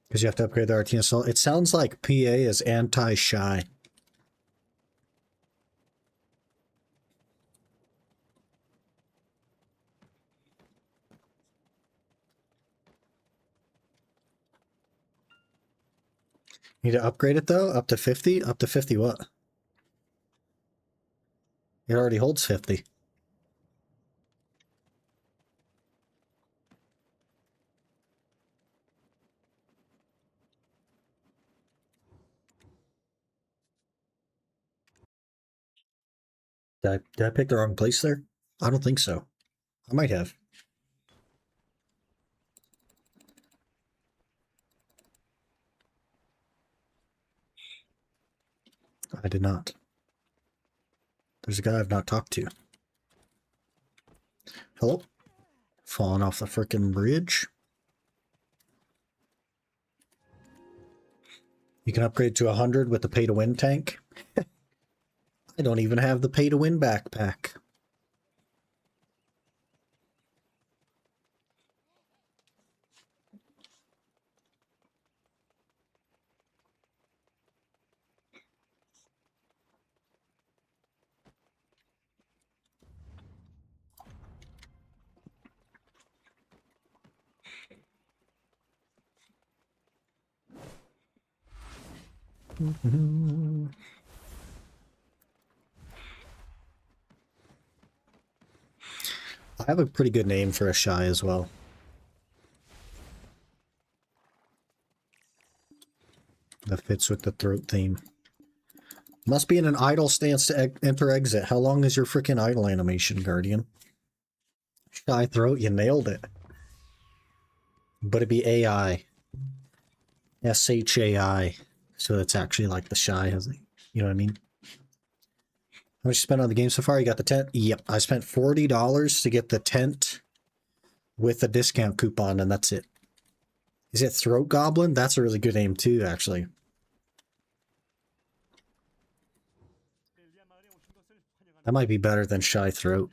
Because you have to upgrade the RT assault. It sounds like PA is anti-shy. Need to upgrade it though? Up to 50? Up to 50 what? It already holds 50. Did I pick the wrong place there? I don't think so. I might have. I did not. There's a guy I've not talked to. Hello? Falling off the frickin' bridge. You can upgrade to 100 with the pay-to-win tank. I don't even have the pay-to-win backpack. I have a pretty good name for a shy as well. That fits with the throat theme. Must be in an idle stance to enter exit. How long is your freaking idle animation, Guardian? Shy throat, you nailed it. But it'd be AI. SHAI. So it's actually like the shy has, you know what I mean? How much you spent on the game so far? You got the tent? Yep. I spent $40 to get the tent with a discount coupon, and that's it. Is it Throat Goblin? That's a really good name too, actually. That might be better than Shy Throat.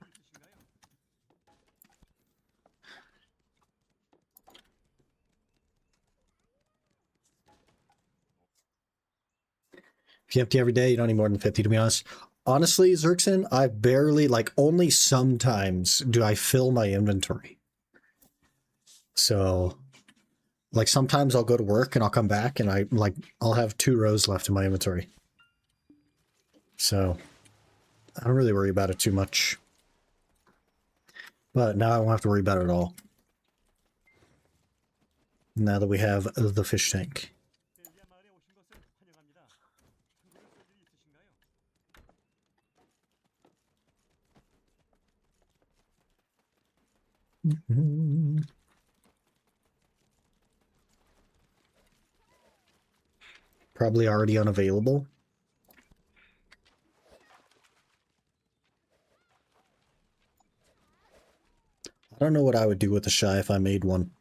If you empty every day, you don't need more than 50, to be honest. Honestly, Zerxin, I barely, like, only sometimes do I fill my inventory. So, like, sometimes I'll go to work and I'll come back and I'll have 2 rows left in my inventory. So, I don't really worry about it too much. But now I won't have to worry about it at all. Now that we have the fish tank. Probably already unavailable. I don't know what I would do with the Shy if I made one.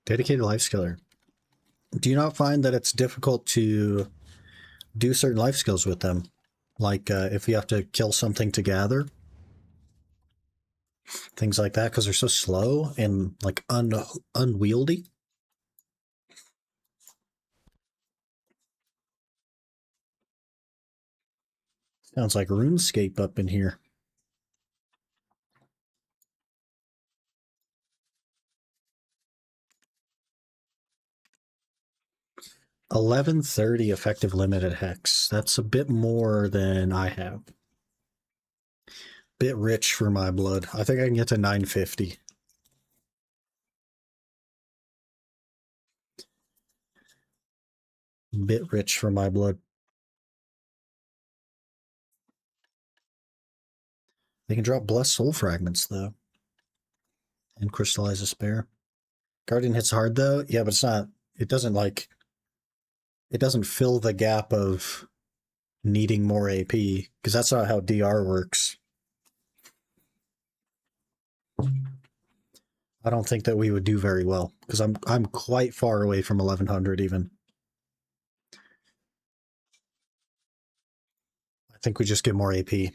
Dedicated life skiller. Do you not find that it's difficult to do certain life skills with them? Like if you have to kill something to gather? Things like that, because they're so slow and like unwieldy? Sounds like RuneScape up in here. 1130 effective limited hex. That's a bit more than I have. Bit rich for my blood. I think I can get to 950. Bit rich for my blood. They can drop Blessed Soul Fragments, though. And Crystallize Despair. Guardian hits hard, though. Yeah, but it's not... It doesn't, like... It doesn't fill the gap of needing more AP, because that's not how DR works. I don't think that we would do very well, because I'm quite far away from 1100 even. I think we just get more AP.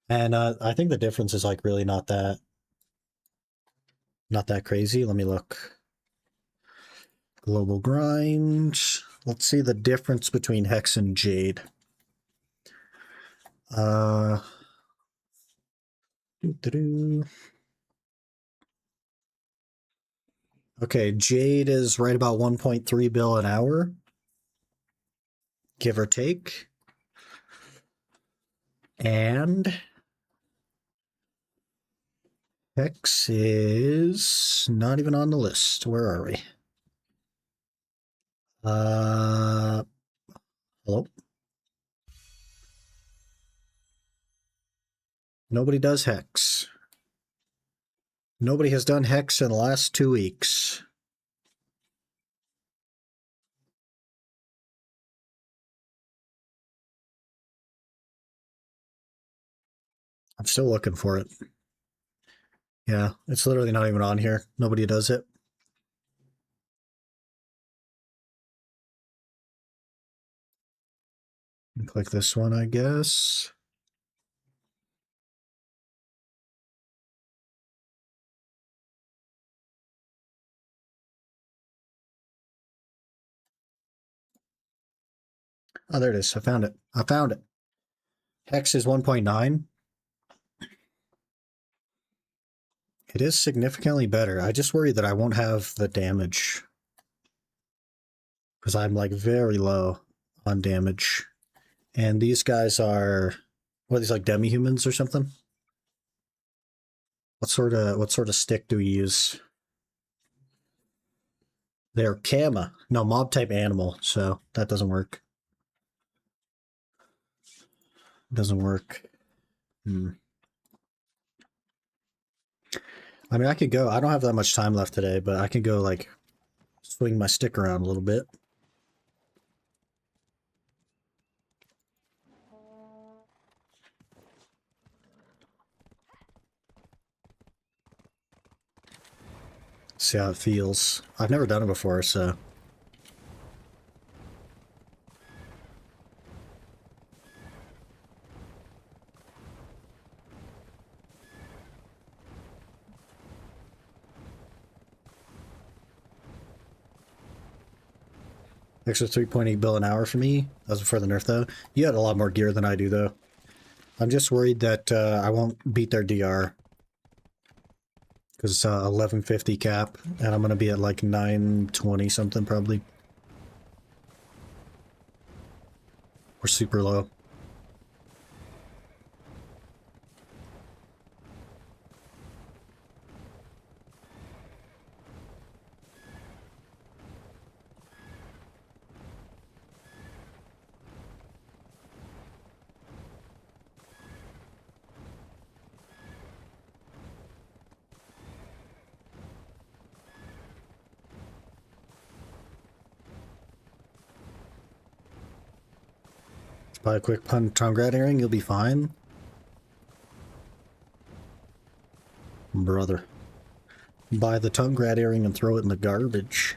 And I think the difference is like really not that crazy. Let me look. Global grind. Let's see the difference between Hex and Jade. Okay, Jade is right about 1.3 bill an hour, give or take. And Hex is not even on the list. Where are we? Hello? Nobody does Hex. Nobody has done Hex in the last 2 weeks. I'm still looking for it. Yeah, it's literally not even on here. Nobody does it. Click this one, I guess. Oh, there it is. I found it. I found it. Hex is 1.9. It is significantly better. I just worry that I won't have the damage. Because I'm like very low on damage. And these guys are, what are these, like demi-humans or something? What sort of stick do we use? They're Kama. No, mob type animal, so that doesn't work. Doesn't work. I mean, I could go. I don't have that much time left today, but I can go, like, swing my stick around a little bit. See how it feels. I've never done it before, so... Extra 3.8 bill an hour for me. That was before the nerf, though. You had a lot more gear than I do, though. I'm just worried that I won't beat their DR. because it's 1150 cap, and I'm gonna be at like 920 something probably. Or super low. Buy a quick tongue rat earring, you'll be fine. Brother. Buy the tongue rat earring and throw it in the garbage.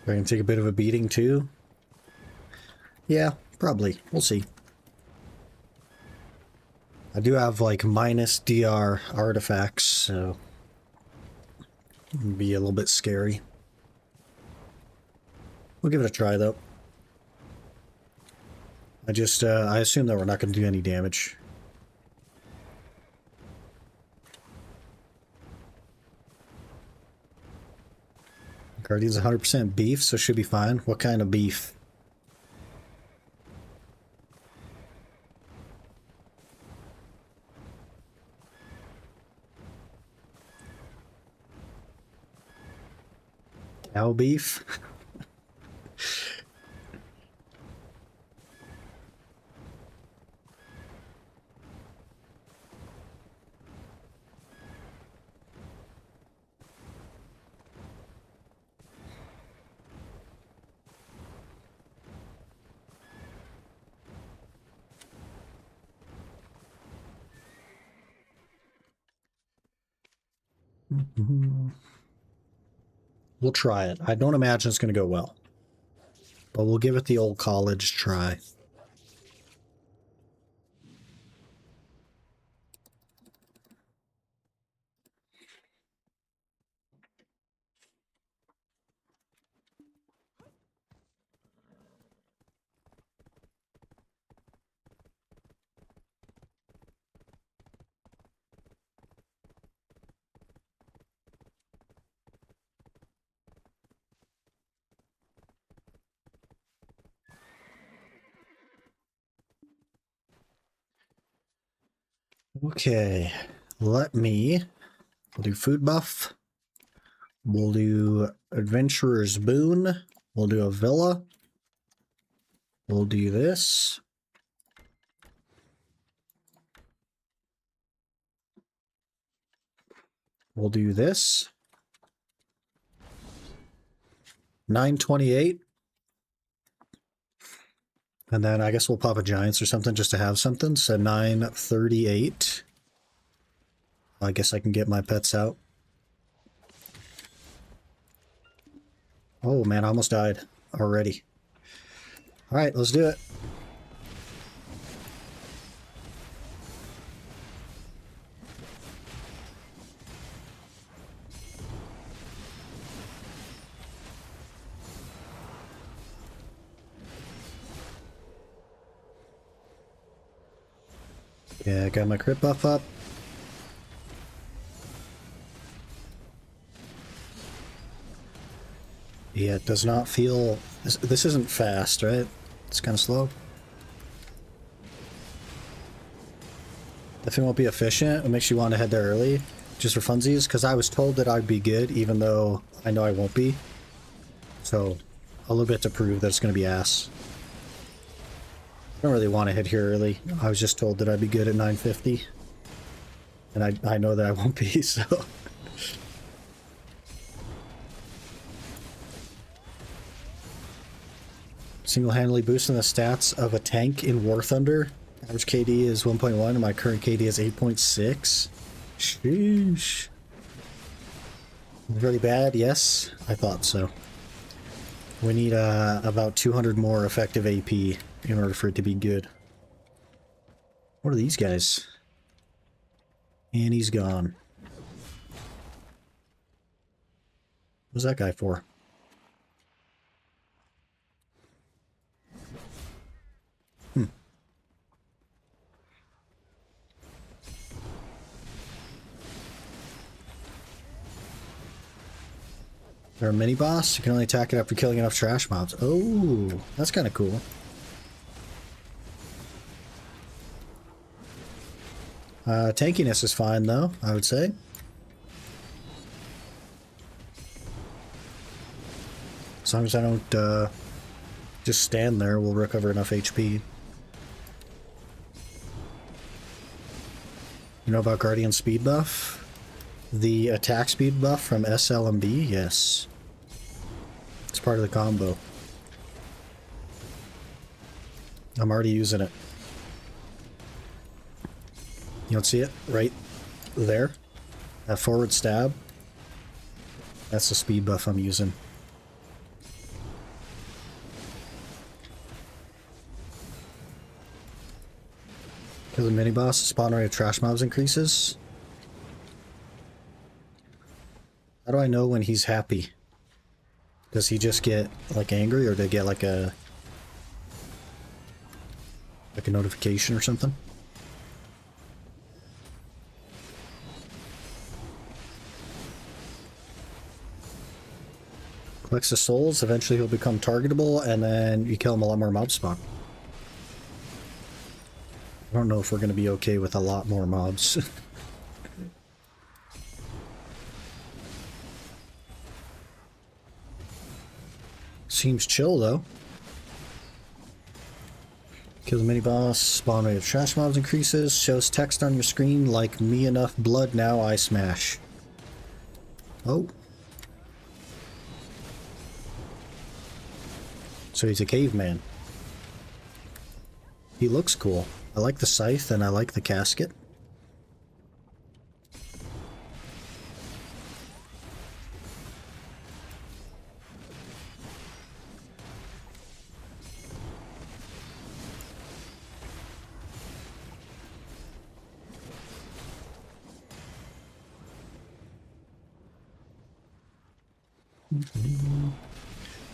We're gonna take a bit of a beating too. Yeah, probably. We'll see. I do have like minus DR artifacts, so it'll be a little bit scary. We'll give it a try though. I assume that we're not going to do any damage. Guardian's 100% beef, so should be fine. What kind of beef? Cow beef? We'll try it. I don't imagine it's going to go well. But we'll give it the old college try. Okay, we'll do food buff. We'll do adventurer's boon. We'll do a villa. We'll do this. We'll do this. 928. And then I guess we'll pop a Giants or something just to have something. So 938. I guess I can get my pets out. Oh man, I almost died already. Alright, let's do it. Yeah, got my crit buff up. Yeah, it does not feel... This isn't fast, right? It's kind of slow. Definitely won't be efficient. It makes you want to head there early, just for funsies, because I was told that I'd be good, even though I know I won't be. So, a little bit to prove that it's going to be ass. I don't really want to head here early. I was just told that I'd be good at 950. And I know that I won't be, so... Single-handedly boosting the stats of a tank in War Thunder. Average KD is 1.1 and my current KD is 8.6. Sheesh. Really bad? Yes, I thought so. We need about 200 more effective AP in order for it to be good. What are these guys? And he's gone. What's that guy for? They're a mini boss. You can only attack it after killing enough trash mobs. Oh, that's kind of cool. Tankiness is fine though, I would say. As long as I don't just stand there, we'll recover enough HP. You know about Guardian speed buff? The attack speed buff from SLMB? Yes. It's part of the combo. I'm already using it. You don't see it? Right there? That forward stab? That's the speed buff I'm using. Because the mini-boss, the spawn rate of trash mobs increases. How do I know when he's happy? Does he just get, like, angry, or do they get, like a notification or something? Collects the souls, eventually he'll become targetable, and then you kill him, a lot more mobs spawn. I don't know if we're going to be okay with a lot more mobs. Seems chill though. Kill the mini boss, spawn rate of trash mobs increases, shows text on your screen like me enough blood now I smash. Oh. So he's a caveman. He looks cool. I like the scythe and I like the casket.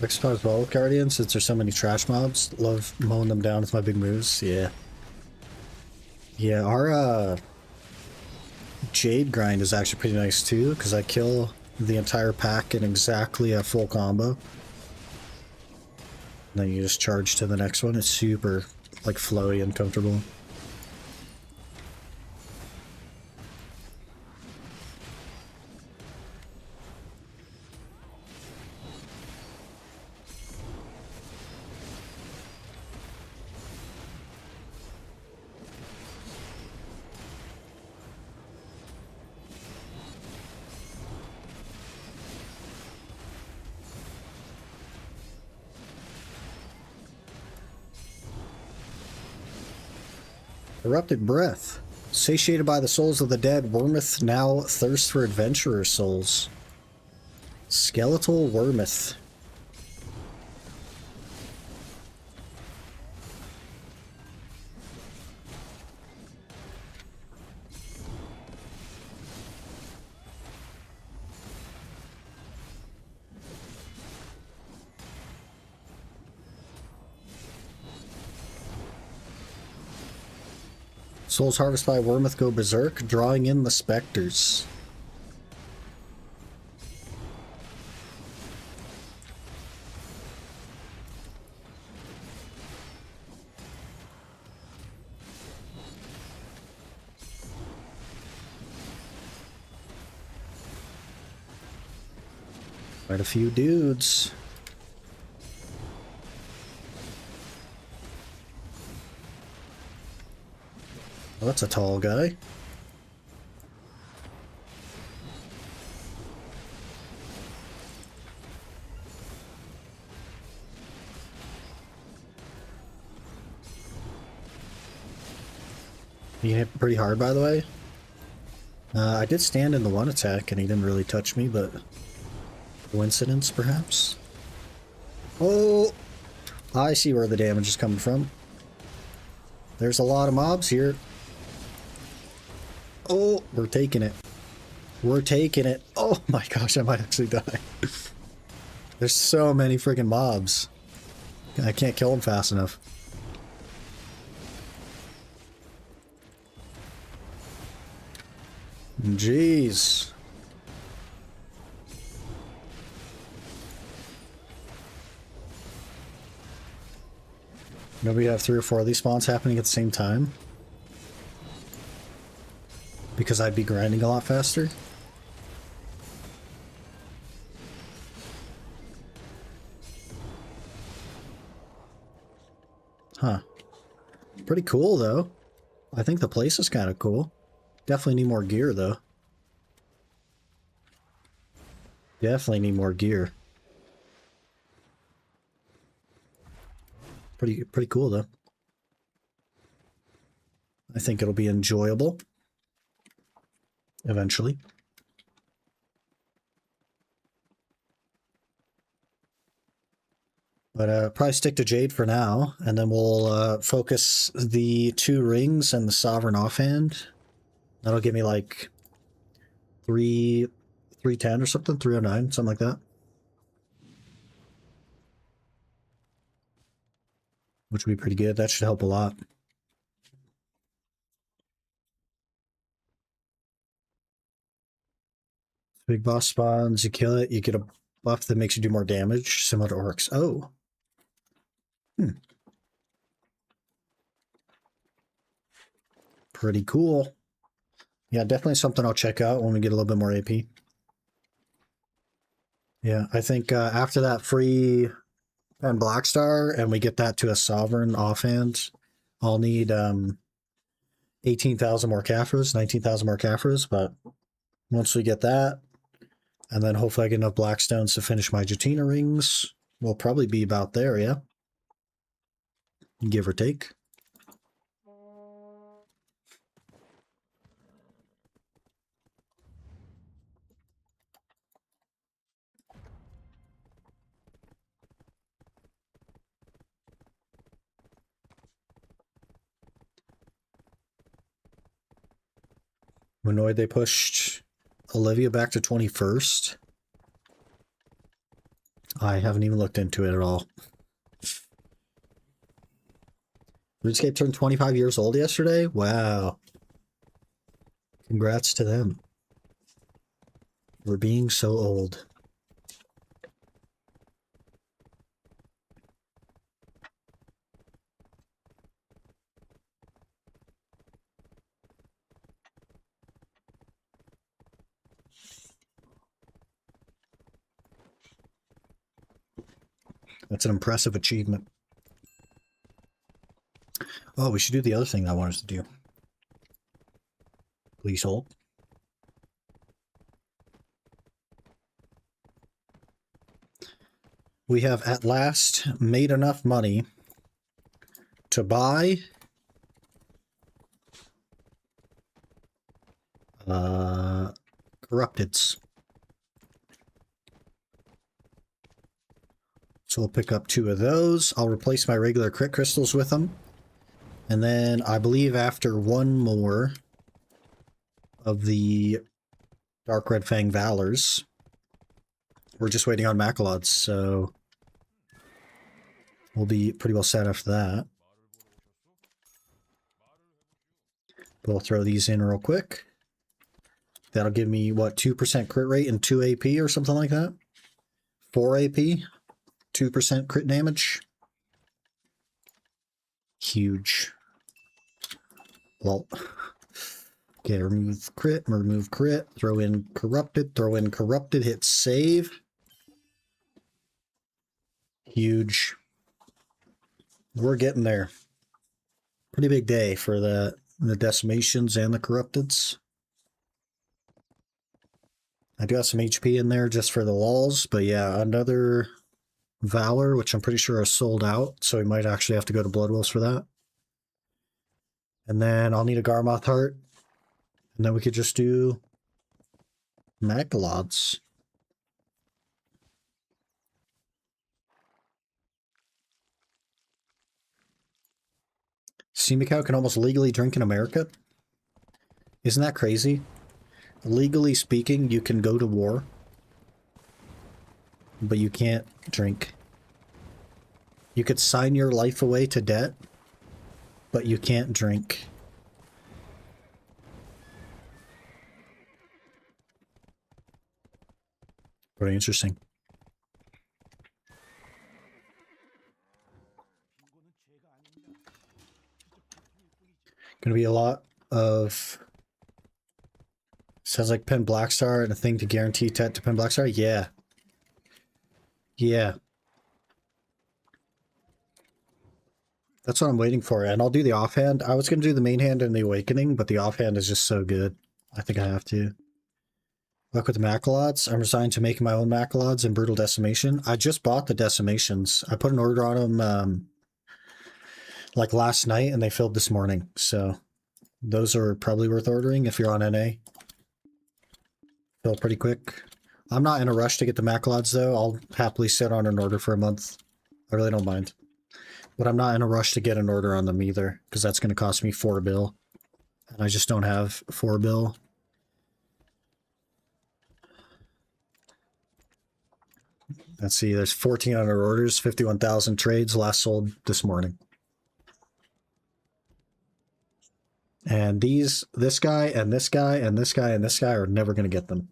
Exercise well with Guardians since there's so many trash mobs. Love mowing them down with my big moves. Yeah. Yeah, our Jade grind is actually pretty nice too, because I kill the entire pack in exactly a full combo. And then you just charge to the next one. It's super, like, flowy and comfortable. Erupted breath. Satiated by the souls of the dead, Wormith now thirsts for adventurer souls. Skeletal Wormith. Souls harvested by Wormith go berserk, drawing in the specters. Quite a few dudes. Well, that's a tall guy. He hit pretty hard, by the way. I did stand in the one attack, and he didn't really touch me, but coincidence, perhaps? Oh! I see where the damage is coming from. There's a lot of mobs here. Oh, we're taking it. We're taking it. Oh my gosh, I might actually die. There's so many freaking mobs. I can't kill them fast enough. Jeez. Maybe we have 3 or 4 of these spawns happening at the same time. Because I'd be grinding a lot faster. Huh. Pretty cool, though. I think the place is kind of cool. Definitely need more gear, though. Definitely need more gear. Pretty cool, though. I think it'll be enjoyable. Eventually. But probably stick to Jade for now, and then we'll focus the 2 rings and the Sovereign offhand. That'll give me like 310 or something, 309, something like that. Which would be pretty good. That should help a lot. Big boss spawns, you kill it, you get a buff that makes you do more damage, similar to orcs. Oh. Pretty cool. Yeah, definitely something I'll check out when we get a little bit more AP. Yeah, I think after that free and Black Star, and we get that to a Sovereign offhand, I'll need 18,000 more Caphras, 19,000 more Caphras, but once we get that, and then hopefully I get enough Blackstones to finish my Jatina rings, we'll probably be about there, yeah? Give or take. I'm annoyed they pushed Olivia back to 21st. I haven't even looked into it at all. RuneScape turned 25 years old yesterday? Wow. Congrats to them. We're being so old. That's an impressive achievement. Oh, we should do the other thing I wanted to do. Please hold. We have at last made enough money to buy Corrupteds. So we'll pick up 2 of those. I'll replace my regular crit crystals with them. And then I believe after 1 more of the Dark Red Fang Valors, we're just waiting on Macalods, so we'll be pretty well set after that. We'll throw these in real quick. That'll give me, what, 2% crit rate and 2 AP or something like that? 4 AP, 2% crit damage. Huge. Well, okay, remove crit, throw in corrupted, hit save. Huge. We're getting there. Pretty big day for the decimations and the corrupteds. I do have some HP in there just for the lulls, but yeah, another Valor, which I'm pretty sure are sold out, so we might actually have to go to Blood Wolves for that. And then I'll need a Garmoth heart. And then we could just do Magalods. Steamy Cow can almost legally drink in America? Isn't that crazy? Legally speaking, you can go to war, but you can't drink. You could sign your life away to debt, but you can't drink. Pretty interesting. Gonna be a lot of... Sounds like Pen Blackstar and a thing to guarantee tet to Pen Blackstar? Yeah. Yeah. That's what I'm waiting for, and I'll do the offhand. I was going to do the main hand and the awakening, but the offhand is just so good. I think I have to. Luck with the Macalods. I'm resigned to making my own Macalods and Brutal Decimation. I just bought the Decimations. I put an order on them like last night, and they filled this morning. So those are probably worth ordering if you're on NA. Fill pretty quick. I'm not in a rush to get the Macalods, though. I'll happily sit on an order for a month. I really don't mind. But I'm not in a rush to get an order on them either, because that's going to cost me 4 bill. And I just don't have 4 bill. Let's see, there's 1,400 orders, 51,000 trades, last sold this morning. And this guy, and this guy, and this guy, and this guy are never going to get them.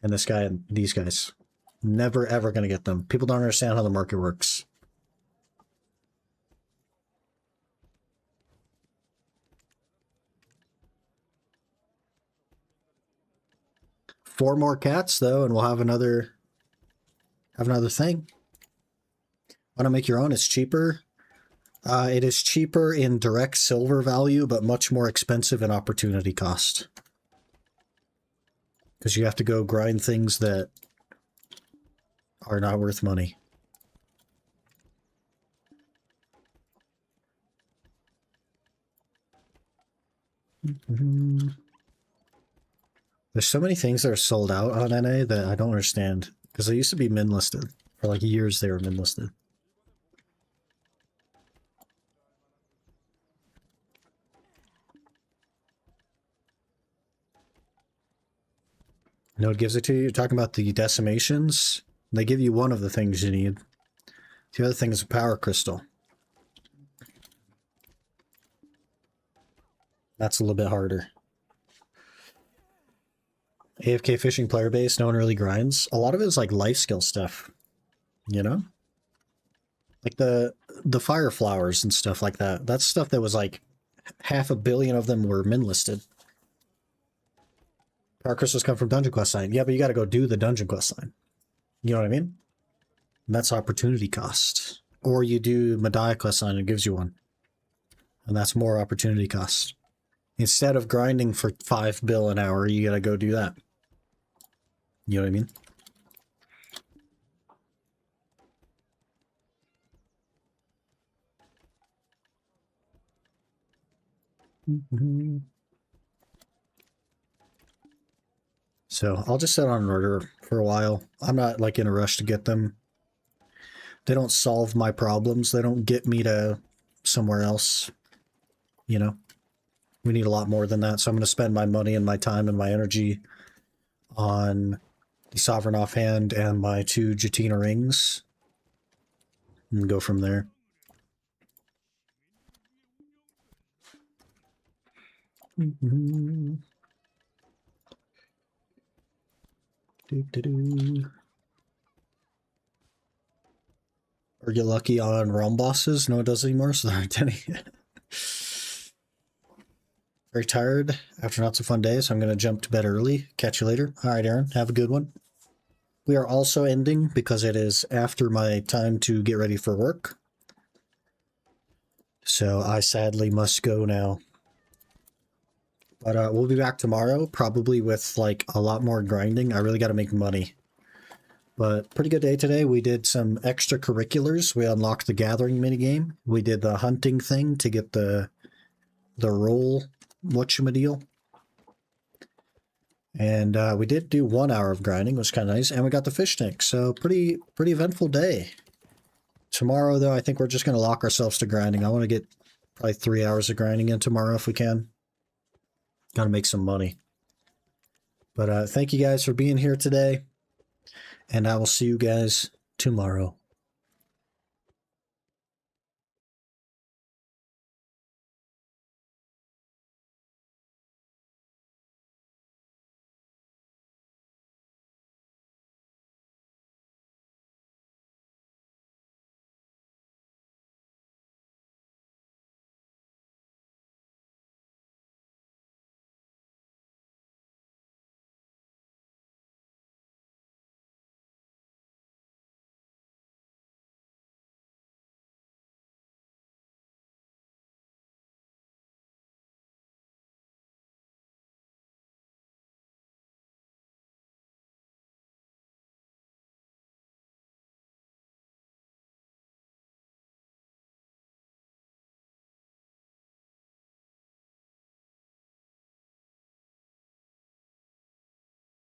And this guy and these guys. Never, ever going to get them. People don't understand how the market works. Four more cats, though, and we'll have another thing. Want to make your own? It's cheaper. It is cheaper in direct silver value, but much more expensive in opportunity cost. Because you have to go grind things that are not worth money. There's so many things that are sold out on NA that I don't understand. Because they used to be min listed. For like years they were min listed. No, it gives it to you. You're talking about the decimations. They give you one of the things you need. The other thing is a power crystal. That's a little bit harder. AFK fishing player base, no one really grinds. A lot of it is like life skill stuff, you know? Like the fire flowers and stuff like that. That's stuff that was like 500 million of them were min listed. Power crystals come from Dungeon Quest line. Yeah, but you got to go do the Dungeon Quest line. You know what I mean? And that's opportunity cost. Or you do Medaya quest line and it gives you one. And that's more opportunity cost. Instead of grinding for 5 bill an hour, you got to go do that. You know what I mean? Mm-hmm. So I'll just set on an order for a while. I'm not like in a rush to get them. They don't solve my problems. They don't get me to somewhere else. You know, we need a lot more than that. So I'm going to spend my money and my time and my energy on the Sovereign Offhand and my 2 Jatina rings and go from there. Mm-hmm. Or get lucky on realm bosses. No, it doesn't anymore, so there aren't any. Very tired after not so fun day, so I'm going to jump to bed early. Catch you later. All right, Aaron, have a good one. We are also ending because it is after my time to get ready for work. So I sadly must go now. But we'll be back tomorrow, probably with like a lot more grinding. I really got to make money. But pretty good day today. We did some extracurriculars. We unlocked the gathering minigame. We did the hunting thing to get the the roll whatchamadeal. And we did do 1 hour of grinding, was kind of nice, and we got the fish tank, so pretty eventful day. Tomorrow, though, I think we're just going to lock ourselves to grinding. I want to get probably 3 hours of grinding in tomorrow if we can. Got to make some money. But thank you guys for being here today, and I will see you guys tomorrow.